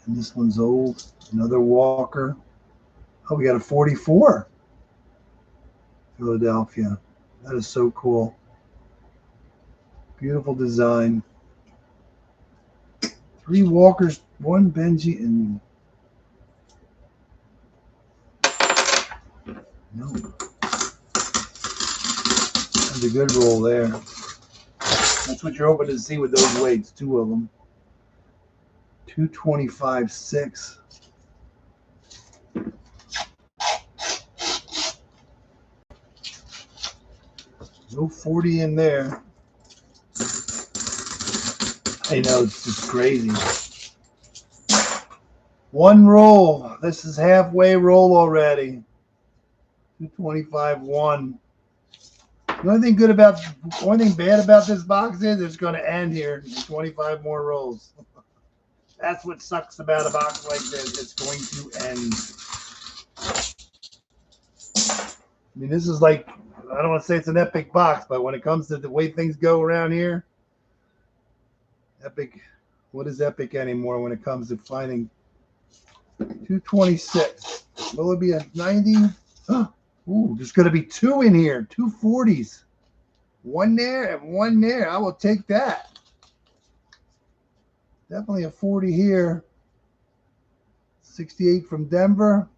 S1: And this one's old. Another Walker. Oh, we got a 44. Philadelphia. That is so cool. Beautiful design. 3 Walkers, 1 Benji, and no. That's a good roll there. That's what you're hoping to see with those weights, 2 of them. 225, 6. No 40 in there. I know, it's just crazy. 1 roll. This is halfway roll already. 225, 1. The only thing bad about this box is it's going to end here in 25 more rolls. That's what sucks about a box like this. It's going to end. I mean, this is like, I don't want to say it's an epic box, but when it comes to the way things go around here, epic, what is epic anymore when it comes to finding 226? Will it be a 90? Ooh, there's going to be 2 in here, 2 40s. 1 there and 1 there. I will take that. Definitely a 40 here. 68 from Denver.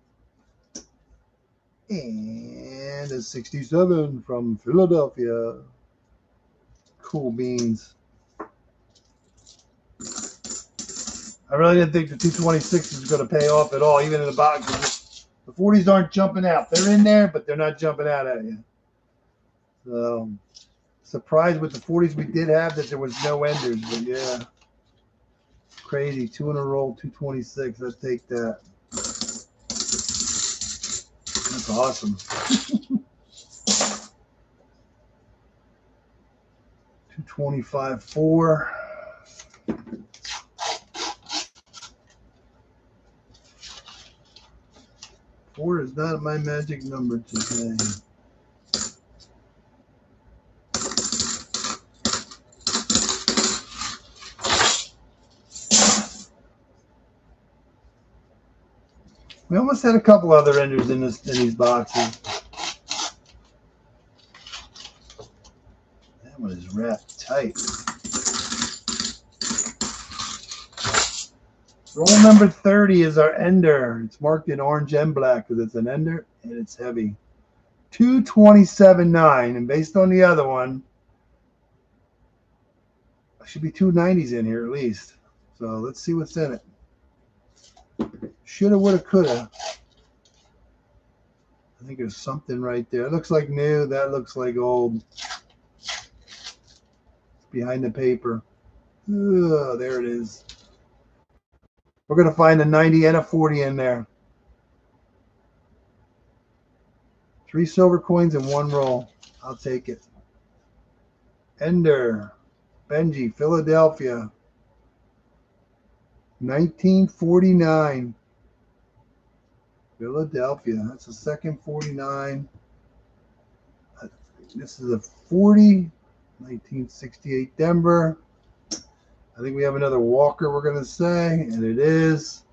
S1: And a 67 from Philadelphia. Cool beans. I really didn't think the 226 was going to pay off at all, even in the box. The 40s aren't jumping out. They're in there, but they're not jumping out at you. So, surprised with the 40s we did have that there was no enders, but yeah. Crazy. 2 in a row, 226. Let's take that. That's awesome. 225, 4. Four is not my magic number today. We almost had a couple other enders in these boxes. That one is wrapped tight. Roll number 30 is our ender. It's marked in orange and black because it's an ender and it's heavy. 227.9, and based on the other one, there should be 290s in here at least. So let's see what's in it. Shoulda, woulda, coulda. I think there's something right there. It looks like new. That looks like old. It's behind the paper. Ugh, there it is. We're going to find a 90 and a 40 in there. 3 silver coins and 1 roll. I'll take it. Ender. Benji, Philadelphia. 1949. Philadelphia. That's the second 49. This is a 40. 1968 Denver. I think we have another Walker we're going to say, and it is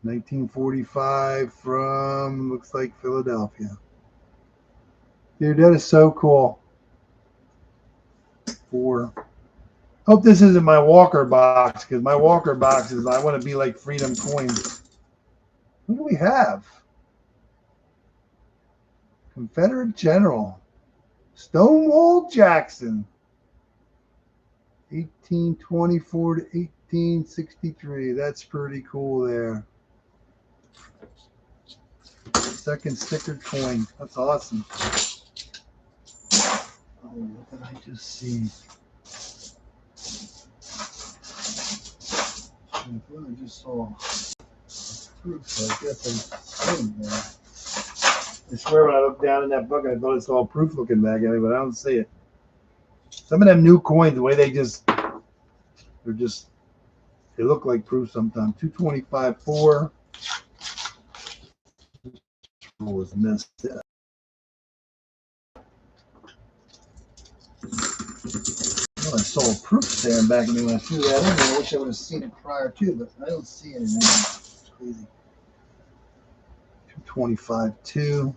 S1: 1945 from, looks like Philadelphia. Dude, that is so cool. 4. Hope this isn't my Walker box, because my Walker boxes, I want to be like Freedom Coins. Who do we have? Confederate General. Stonewall Jackson. 1824 to 1963. That's pretty cool there. Second stickered coin. That's awesome. Oh, what did I just see? I just saw proof, so I guess I see it there. I swear when I looked down in that book, I thought I saw proof looking back at me, but I don't see it. Some of them new coins, the way they look like proof sometimes. 225.4 was missed. Well, I saw proof staring back at me when I threw that in there. I wish I would have seen it prior to, but I don't see it now. It's crazy. 225.2.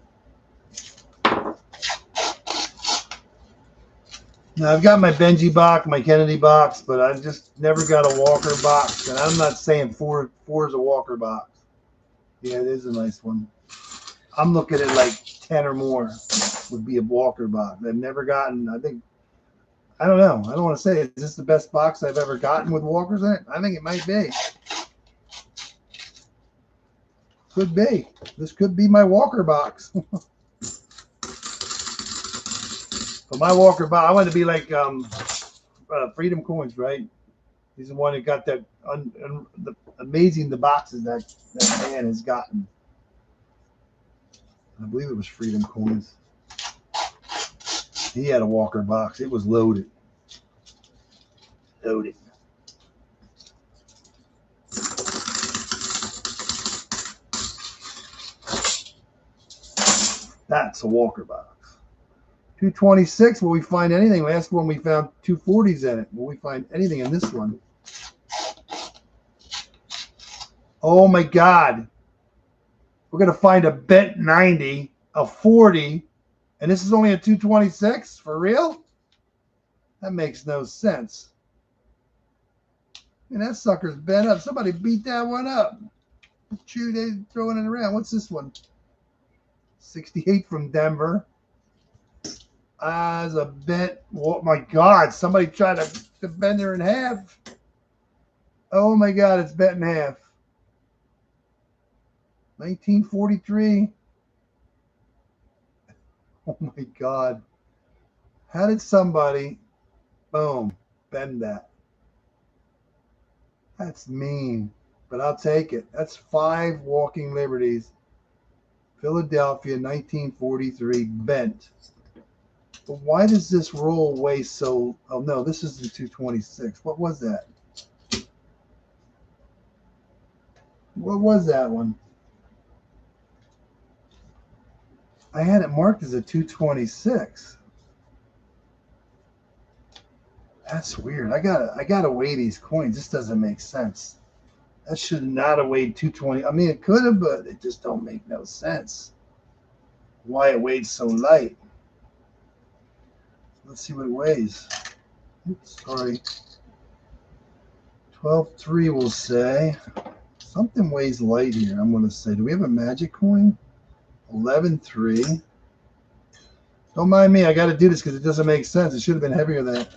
S1: Now, I've got my Benji box, my Kennedy box, but I just never got a Walker box. And I'm not saying four is a Walker box. Yeah, it is a nice one. I'm looking at like 10 or more would be a Walker box. I've never gotten, I don't know. I don't want to say, is this the best box I've ever gotten with Walkers in it? I think it might be. Could be. This could be my Walker box. But my Walker box, I want to be like Freedom Coins, right? He's the one that got that amazing the boxes that man has gotten. I believe it was Freedom Coins. He had a Walker box. It was loaded. Loaded. That's a Walker box. 226, will we find anything? Last one we found 240s in it. Will we find anything in this one? Oh my God. We're going to find a bent 90, a 40, and this is only a 226? For real? That makes no sense. And that sucker's bent up. Somebody beat that one up. Shoot, they're throwing it around. What's this one? 68 from Denver. As a bent, oh my God, somebody tried to bend her in half. Oh my God, it's bent in half. 1943. Oh my God. How did somebody, boom, bend that? That's mean, but I'll take it. That's 5 Walking Liberties. Philadelphia, 1943, bent. But why does this roll weigh so? Oh no, this is the 226. What was that? What was that one? I had it marked as a 226. That's weird. I gotta weigh these coins. This doesn't make sense. That should not have weighed 220. I mean, it could have, but it just don't make no sense. Why it weighed so light? Let's see what it weighs. Oops, sorry. 12.3 will say. Something weighs light here, I'm going to say. Do we have a magic coin? 11.3. Don't mind me. I got to do this because it doesn't make sense. It should have been heavier than that.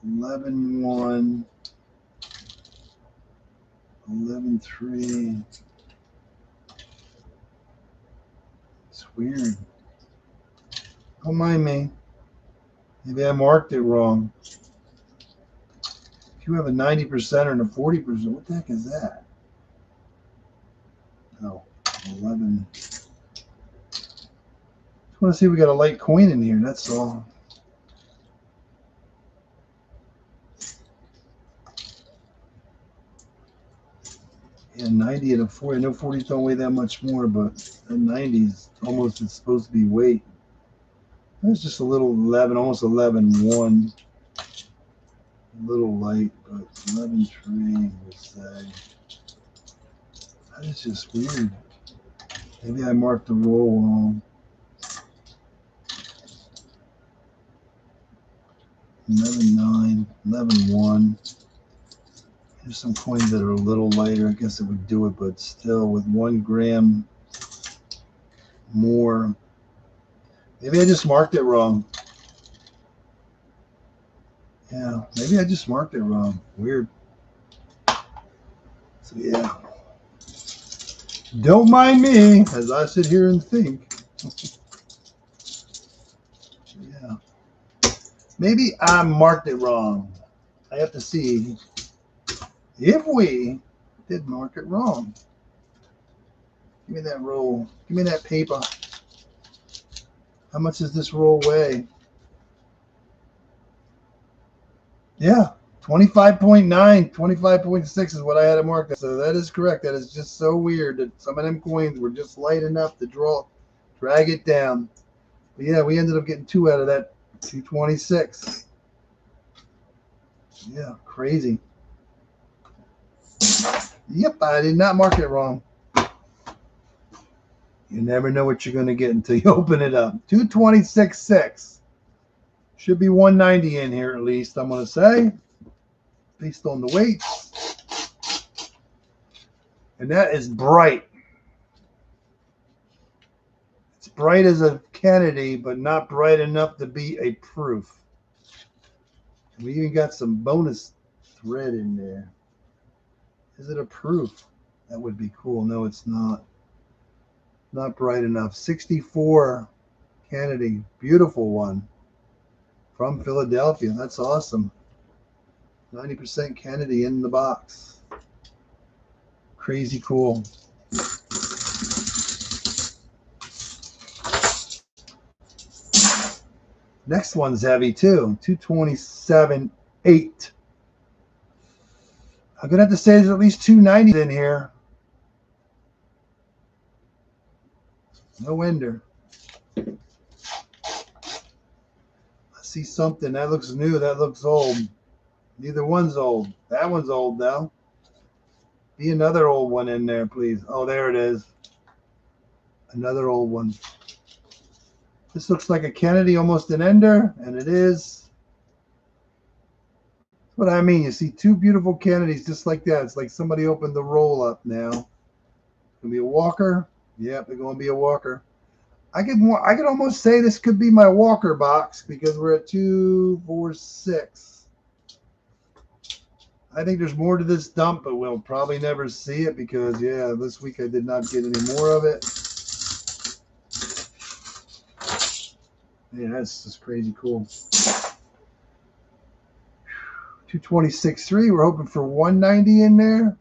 S1: 11.1. 11.3. It's weird. Don't mind me. Maybe I marked it wrong. If you have a 90% and a 40%, what the heck is that? No, 11. Just want to see if we got a light coin in here. That's all. Yeah, 90 and a 40. I know 40s don't weigh that much more, but the 90s almost it's supposed to be weight. It's just a little 11, almost 11.1. A little light, but 11.3 we'll say. That is just weird. Maybe I marked the roll wrong. 11.9, 11.1. There's some coins that are a little lighter. I guess it would do it, but still with 1 gram more. Maybe I just marked it wrong. Yeah, maybe I just marked it wrong. Weird. So yeah. Don't mind me as I sit here and think. Yeah. Maybe I marked it wrong. I have to see if we did mark it wrong. Give me that roll. Give me that paper. How much does this roll weigh? Yeah, 25.9, 25.6 is what I had it marked. So that is correct. That is just so weird that some of them coins were just light enough to drag it down. But yeah, we ended up getting 2 out of that 226. Yeah, crazy. Yep, I did not mark it wrong. You never know what you're going to get until you open it up. 226.6. Should be 190 in here at least, I'm going to say, based on the weights. And that is bright. It's bright as a Kennedy, but not bright enough to be a proof. We even got some bonus thread in there. Is it a proof? That would be cool. No, it's not. Not bright enough. 64 Kennedy. Beautiful one. From Philadelphia. That's awesome. 90% Kennedy in the box. Crazy cool. Next one's heavy too. 227.8. I'm going to have to say there's at least 290 in here. No ender. I see something. That looks new. That looks old. Neither one's old. That one's old though. Be another old one in there, please. Oh, there it is. Another old one. This looks like a Kennedy, almost an ender, and it is. That's what I mean. You see 2 beautiful Kennedys just like that. It's like somebody opened the roll up now. It's gonna be a Walker. Yep, it's gonna be a Walker. I could almost say this could be my Walker box because we're at 246. I think there's more to this dump, but we'll probably never see it because, yeah, this week I did not get any more of it. Yeah, that's just crazy cool. 226.3. We're hoping for 190 in there.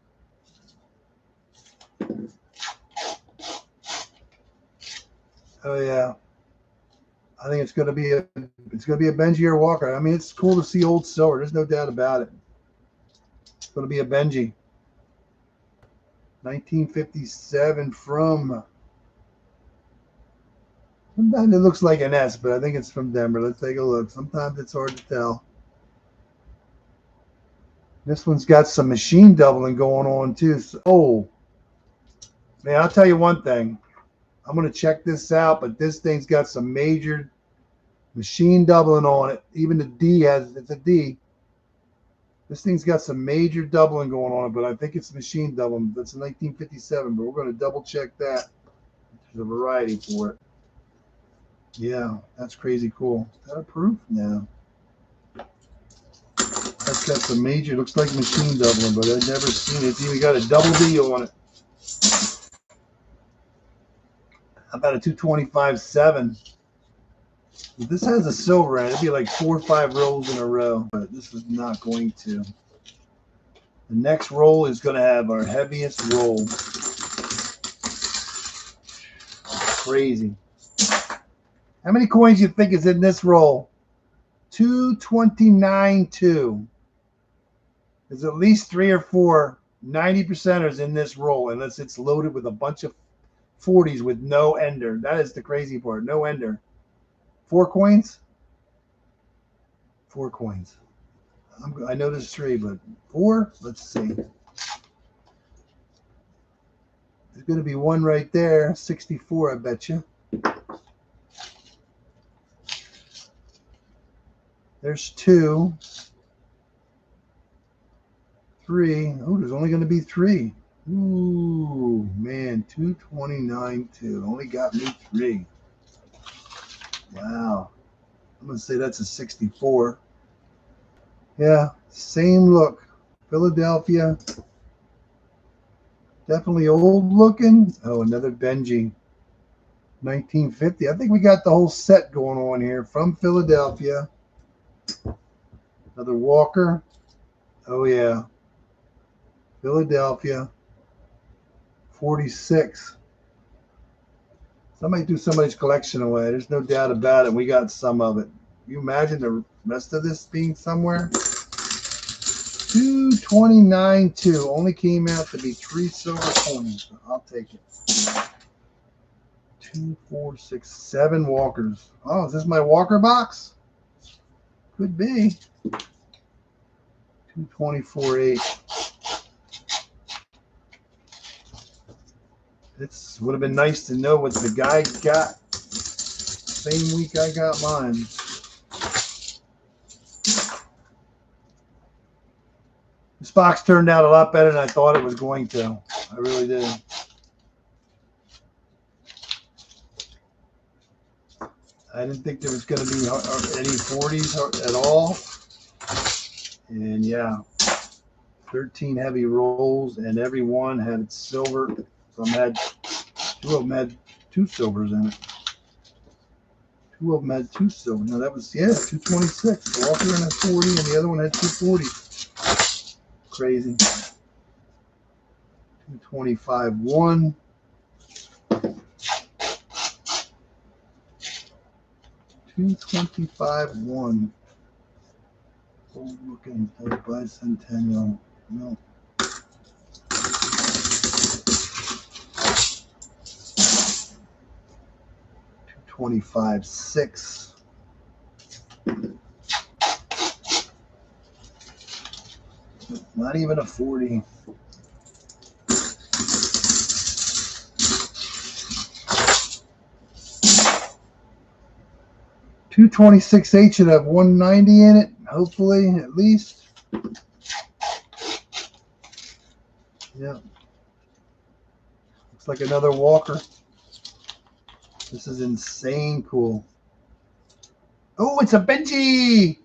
S1: Oh yeah, I think it's gonna be a Benji or Walker. I mean, it's cool to see old silver. There's no doubt about it. It's gonna be a Benji. 1957 from. Sometimes it looks like an S, but I think it's from Denver. Let's take a look. Sometimes it's hard to tell. This one's got some machine doubling going on too. So, oh, man, I'll tell you one thing. I'm going to check this out, but this thing's got some major machine doubling on it. Even the D it's a D. This thing's got some major doubling going on it, but I think it's machine doubling. That's 1957, but we're going to double check that. There's a variety for it. Yeah, that's crazy cool. Is that a proof? No. That's got some major, looks like machine doubling, but I've never seen it. It's even got a double D on it. How about a 225.7? If this has a silver in it, it'd be like 4 or 5 rolls in a row, but this is not going to. The next roll is going to have our heaviest roll. Crazy. How many coins do you think is in this roll? 229.2. There's at least 3 or 4 90%ers in this roll, unless it's loaded with a bunch of 40s with no ender. That is the crazy part. No ender. 4 coins? 4 coins. I know there's 3, but 4? Let's see. There's going to be one right there. 64, I bet you. There's 2. 3. Oh, there's only going to be 3. Ooh, man. 229.2. Only got me 3. Wow. I'm going to say that's a 64. Yeah, same look. Philadelphia. Definitely old looking. Oh, another Benji. 1950. I think we got the whole set going on here from Philadelphia. Another Walker. Oh, yeah. Philadelphia. 46. Somebody threw somebody's collection away. There's no doubt about it. We got some of it. Can you imagine the rest of this being somewhere? 229.2. Only came out to be 3 silver coins. I'll take it. 2, 4, 6, 7 Walkers. Oh, is this my Walker box? Could be. 224.8. It would have been nice to know what the guy got. Same week I got mine. This box turned out a lot better than I thought it was going to. I really did. I didn't think there was going to be any 40s at all. And yeah, 13 heavy rolls, and every one had silver. Some had, 2 of them had 2 silvers in it. 2 of them had 2 silver. No, that was, yeah, 226. The Walker had 40, and the other one had 240. Crazy. 225.1. 225.1. Old looking bicentennial. No. 225.6. Not even a 40. $226.8 should have 190 in it, hopefully, at least. Yeah. Looks like another Walker. This is insane cool. Oh, it's a Benji!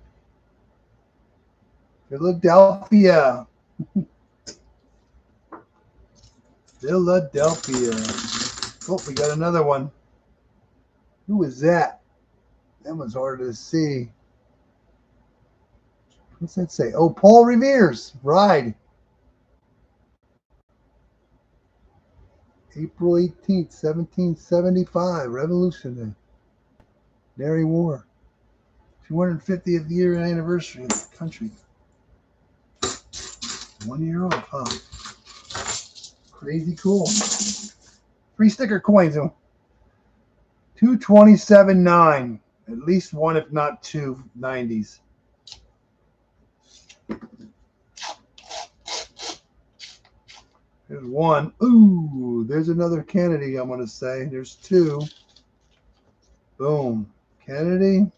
S1: Philadelphia. Philadelphia. Oh, we got another one. Who is that? That one's hard to see. What's that say? Oh, Paul Revere's Ride. April 18th, 1775. Revolutionary War. 250th year anniversary of the country. 1 year off, huh? Crazy cool. Free sticker coins. 227.9. At least one, if not 2 90s. There's one. Ooh, there's another Kennedy, I'm going to say. There's 2. Boom. Kennedy.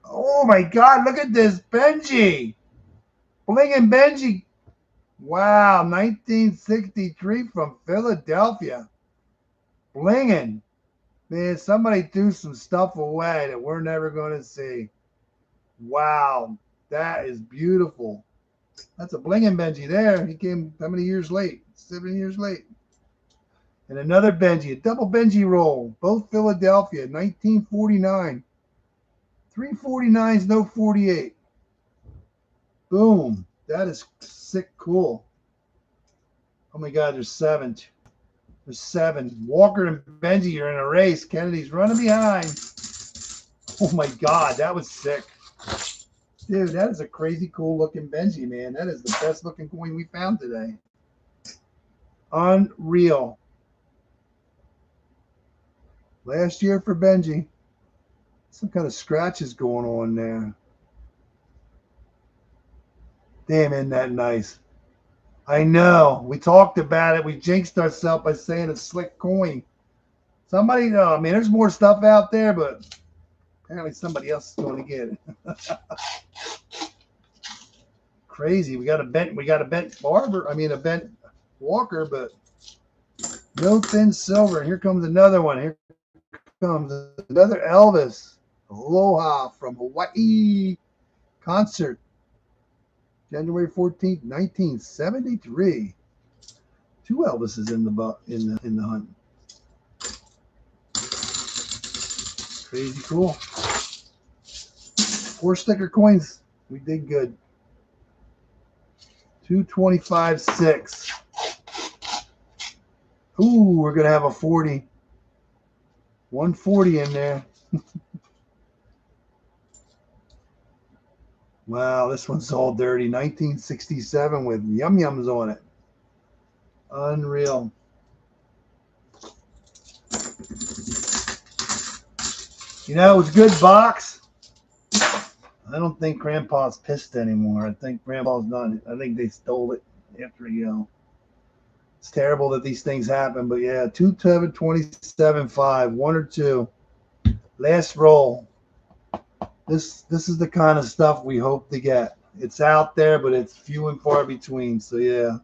S1: Oh, my God. Look at this. Benji. Blingin' Benji. Wow. 1963 from Philadelphia. Blingin'. Man, somebody threw some stuff away that we're never going to see. Wow. That is beautiful. That's a Blingin' Benji there. He came how many years late? 7 years late. And another Benji, a double Benji roll. Both Philadelphia, 1949. 349s, no 48. Boom. That is sick cool. Oh my God, there's 7. There's 7. Walker and Benji are in a race. Kennedy's running behind. Oh my God, that was sick. Dude, that is a crazy cool looking Benji, man. That is the best looking coin we found today. Unreal. Last year for Benji. Some kind of scratches going on there. Damn, isn't that nice? I know. We talked about it. We jinxed ourselves by saying it's slick coin. Somebody, I mean, there's more stuff out there, but apparently somebody else is going to get it. Crazy. We got a bent barber. I mean, a bent Walker, but no thin silver. And here comes another one. Here comes another Elvis. Aloha from Hawaii concert. January 14th, 1973. Two Elvises in the hunt. Crazy cool. 4 sticker coins. We did good. 225.6. Ooh, we're gonna have a 40. 140 in there. Wow, this one's all dirty. 1967 with yum yums on it. Unreal. You know, it was a good box. I don't think Grandpa's pissed anymore. I think Grandpa's done it. I think they stole it after, it's terrible that these things happen. But yeah, 2/7/27/5, 1 or 2. Last roll. This is the kind of stuff we hope to get. It's out there, but it's few and far between. So yeah.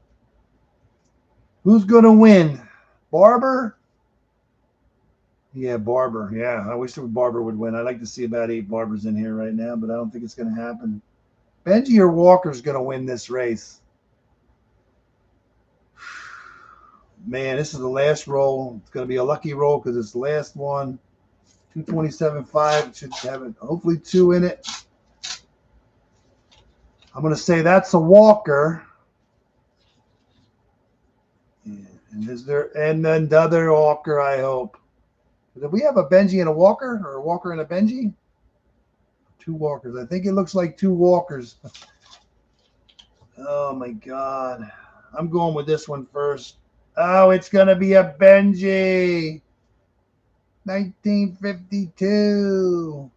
S1: Who's gonna win? Barber? Yeah, Barber. Yeah, I wish Barber would win. I'd like to see about 8 Barbers in here right now, but I don't think it's going to happen. Benji or Walker's going to win this race. Man, this is the last roll. It's going to be a lucky roll because it's the last one. 227.5. Should have it, hopefully 2 in it. I'm going to say that's a Walker. Yeah, and then the other Walker, I hope. Did we have a Benji and a Walker, or a Walker and a Benji? 2 Walkers. I think it looks like 2 Walkers. Oh my God. I'm going with this one first. Oh, it's going to be a Benji. 1952.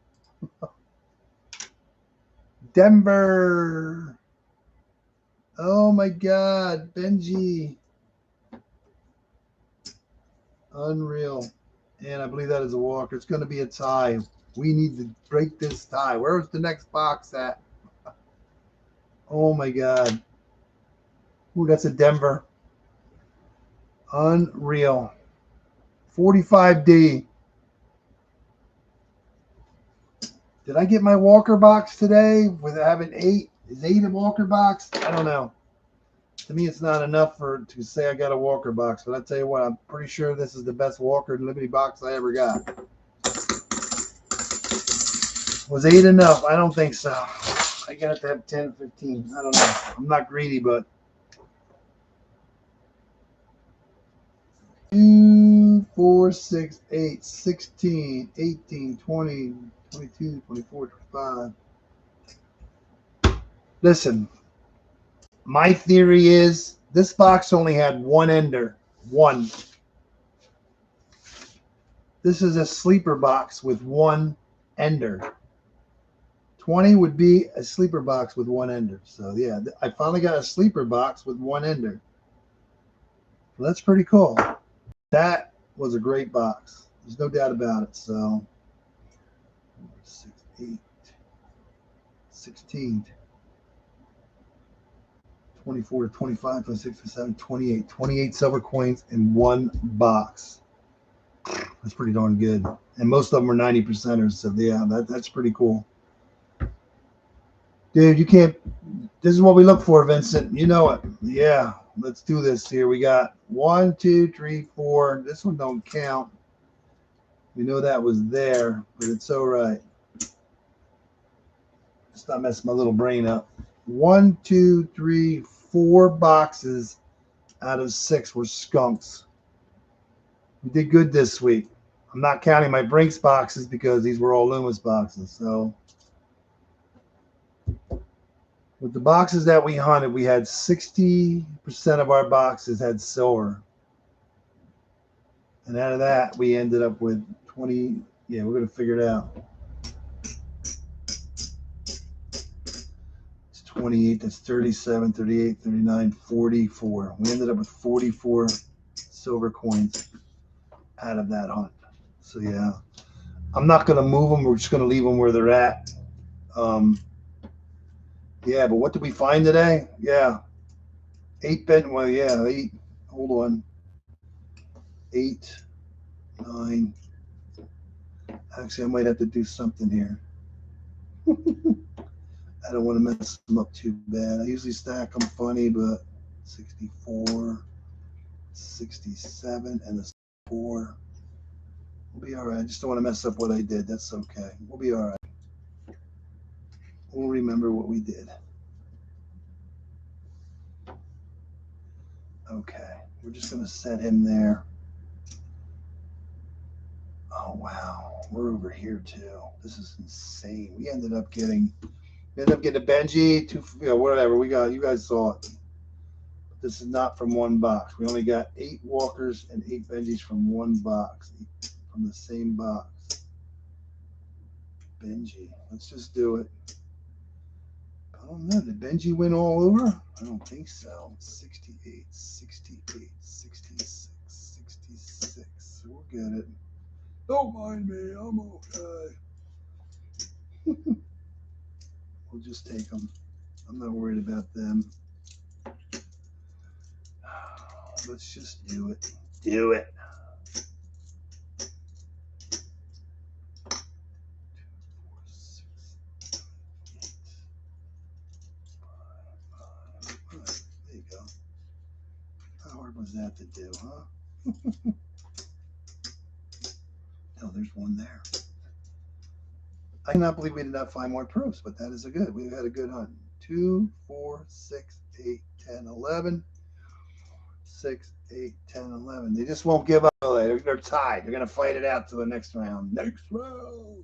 S1: Denver. Oh my God. Benji. Unreal. And I believe that is a Walker. It's going to be a tie. We need to break this tie. Where's the next box at? Oh my God. Ooh, that's a Denver. Unreal. 45D. Did I get my Walker box today with having 8? Is 8 a Walker box? I don't know. To me, it's not enough to say I got a Walker box. But I tell you what, I'm pretty sure this is the best Walker Liberty box I ever got. Was 8 enough? I don't think so. I got to have 10, 15. I don't know. I'm not greedy, but 2, 4, 6, 8, 16, 18, 20, 22, 24, 25. Listen, my theory is this box only had 1 ender. 1. This is a sleeper box with 1 ender. 20 would be a sleeper box with 1 ender. So yeah, I finally got a sleeper box with 1 ender. Well, that's pretty cool. That was a great box. There's no doubt about it. So 6, 8, 16, 24 to 25, 26, 27, 28. 28 silver coins in 1 box. That's pretty darn good. And most of them are 90%ers. So yeah, that's pretty cool. Dude, you can't. This is what we look for, Vincent. You know it. Yeah, let's do this here. We got 1, 2, 3, 4. This one don't count. We know that was there, but it's all right. Let's not mess my little brain up. 1, 2, 3, 4 boxes out of 6 were skunks. We did good this week. I'm not counting my Brinks boxes because these were all Loomis boxes. So with the boxes that we hunted, we had 60% of our boxes had silver. And out of that, we ended up with 20. Yeah, we're going to figure it out. It's 28, that's 37, 38, 39, 44. We ended up with 44 silver coins out of that hunt. So yeah, I'm not going to move them. We're just going to leave them where they're at. Yeah, but what did we find today? Yeah, 8 bent. Well, yeah, 8. Hold on. 8, 9. Actually, I might have to do something here. I don't want to mess them up too bad. I usually stack them funny, but 64, 67, and a 4. We'll be all right. I just don't want to mess up what I did. That's okay. We'll be all right. We'll remember what we did. Okay. We're just going to set him there. Oh, wow. We're over here, too. This is insane. We ended up getting a Benji, whatever. We got, you guys saw it. This is not from one box. We only got 8 Walkers and 8 Benjis from one box, from the same box. Benji. Let's just do it. I don't know. Did Benji win all over? I don't think so. 68, 68, 66, 66. We'll get it. Don't mind me. I'm okay. We'll just take them. I'm not worried about them. Let's just do it. Do it. 2, 4, 6, 8, 5, 5. Right, there you go. How hard was that to do, huh? Oh, there's one there. I cannot believe we did not find more proofs, but that is a good. We've had a good hunt. 2, 4, 6, 8, 10, 11. 6, 8, 10, 11. They just won't give up. They're tied. They're going to fight it out to the next round. Next round.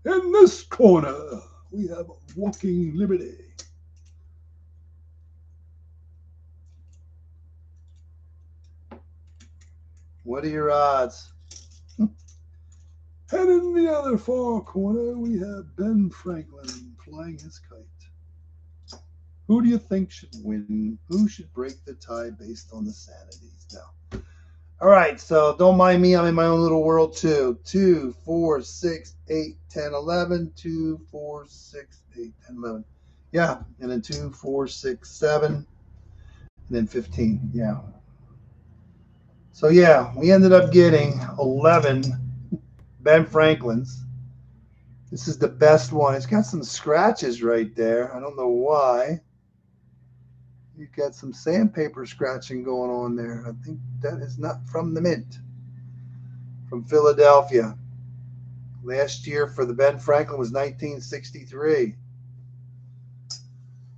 S1: In this corner, we have Walking Liberty. What are your odds? And in the other far corner, we have Ben Franklin flying his kite. Who do you think should win? Who should break the tie based on the sanities? No. All right, so don't mind me. I'm in my own little world too. 2, 4, 6, 8, 10, 11. 2, 4, 6, 8, 10, 11. Yeah, and then 2, 4, 6, 7, and then 15. Yeah. So yeah, we ended up getting 11 Ben Franklins. This is the best one. It's got some scratches right there. I don't know why. You've got some sandpaper scratching going on there. I think that is not from the mint. From Philadelphia. Last year for the Ben Franklin was 1963. If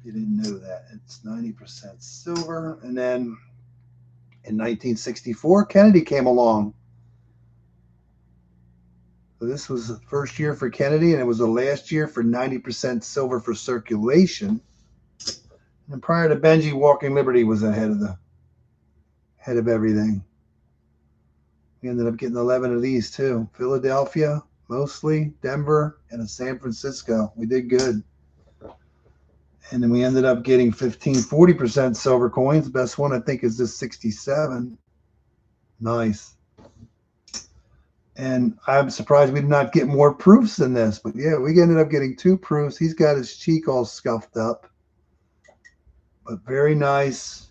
S1: you didn't know that, it's 90% silver. And then in 1964, Kennedy came along. So this was the first year for Kennedy, and it was the last year for 90% silver for circulation. And prior to Benji, Walking Liberty was ahead of everything. We ended up getting 11 of these too. Philadelphia, mostly, Denver, and a San Francisco. We did good. And then we ended up getting 40% silver coins. The best one, I think, is this 67. Nice. And I'm surprised we did not get more proofs than this. But yeah, we ended up getting 2 proofs. He's got his cheek all scuffed up. But very nice.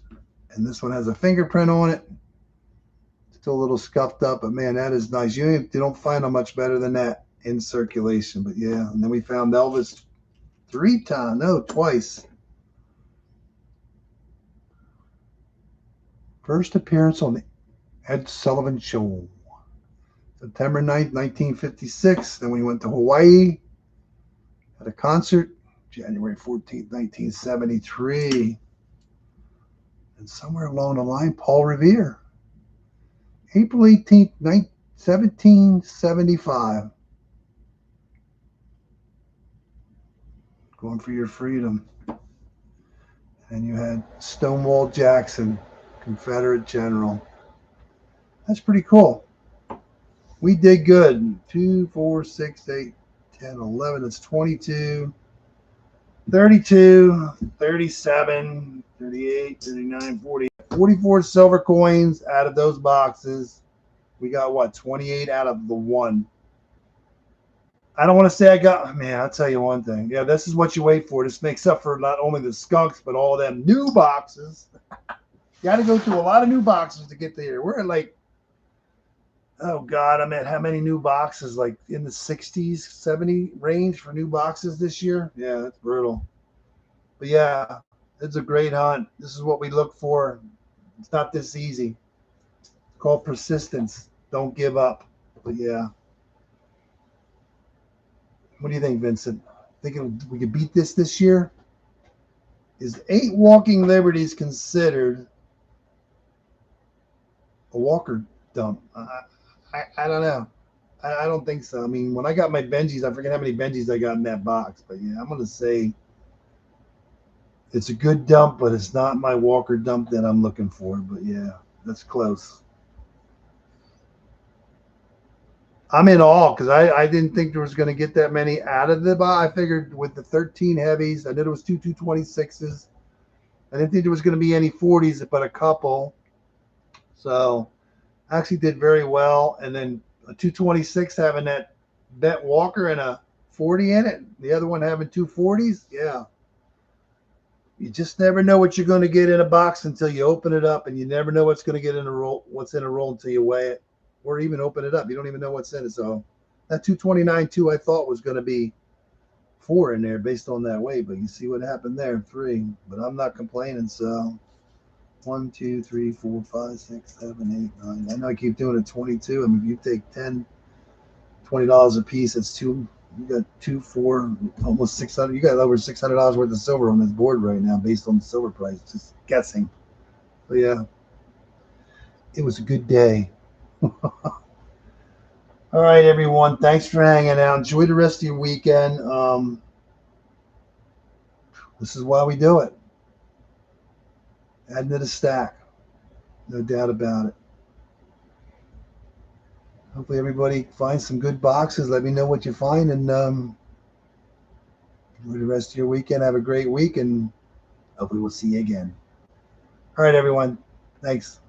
S1: And this one has a fingerprint on it. Still a little scuffed up, but man, that is nice. You don't find them much better than that in circulation. But yeah, and then we found Elvis twice. First appearance on the Ed Sullivan Show. September 9th, 1956. Then we went to Hawaii at a concert. January 14th, 1973. And somewhere along the line, Paul Revere. April 18th, 1775. Going for your freedom. And you had Stonewall Jackson, Confederate General. That's pretty cool. We did good. 2, 4, 6, 8, 10, 11. That's 22. 32, 37, 38, 39, 40. 44 silver coins out of those boxes. We got what? 28 out of the one. I don't want to say I got, man, I'll tell you one thing. Yeah, this is what you wait for. This makes up for not only the skunks, but all of them new boxes. You got to go through a lot of new boxes to get there. We're at like Oh God, I'm at how many new boxes? Like in the 60s, 70 range for new boxes this year. Yeah, that's brutal. But yeah, it's a great hunt. This is what we look for. It's not this easy. It's called persistence. Don't give up. But yeah, what do you think, Vincent? Thinking we could beat this year? Is 8 walking liberties considered a walker dump? I don't know. I don't think so. I mean, when I got my Benjis, I forget how many Benjis I got in that box. But yeah, I'm going to say it's a good dump, but it's not my walker dump that I'm looking for. But yeah, that's close. I'm in awe because I didn't think there was going to get that many out of the box. I figured with the 13 heavies, I knew there was two 226s. I didn't think there was going to be any 40s, but a couple. So I actually did very well. And then a 226 having that bent walker and a 40 in it. The other one having two 40s. Yeah. You just never know what you're going to get in a box until you open it up, and you never know what's going to get in a roll, what's in a roll until you weigh it or even open it up. You don't even know what's in it. So that 229 too, I thought was going to be 4 in there based on that weight, but you see what happened there, 3. But I'm not complaining. So 1, 2, 3, 4, 5, 6, 7, 8, 9. I know I keep doing it 22. I mean, if you take 10, $20 a piece, it's two. You got 2, 4, almost 600. You got over $600 worth of silver on this board right now, based on the silver price. Just guessing. But yeah, it was a good day. All right, everyone. Thanks for hanging out. Enjoy the rest of your weekend. This is why we do it. Adding to the stack, no doubt about it. Hopefully, everybody finds some good boxes. Let me know what you find, and enjoy the rest of your weekend. Have a great week, and hopefully, we'll see you again. All right, everyone. Thanks.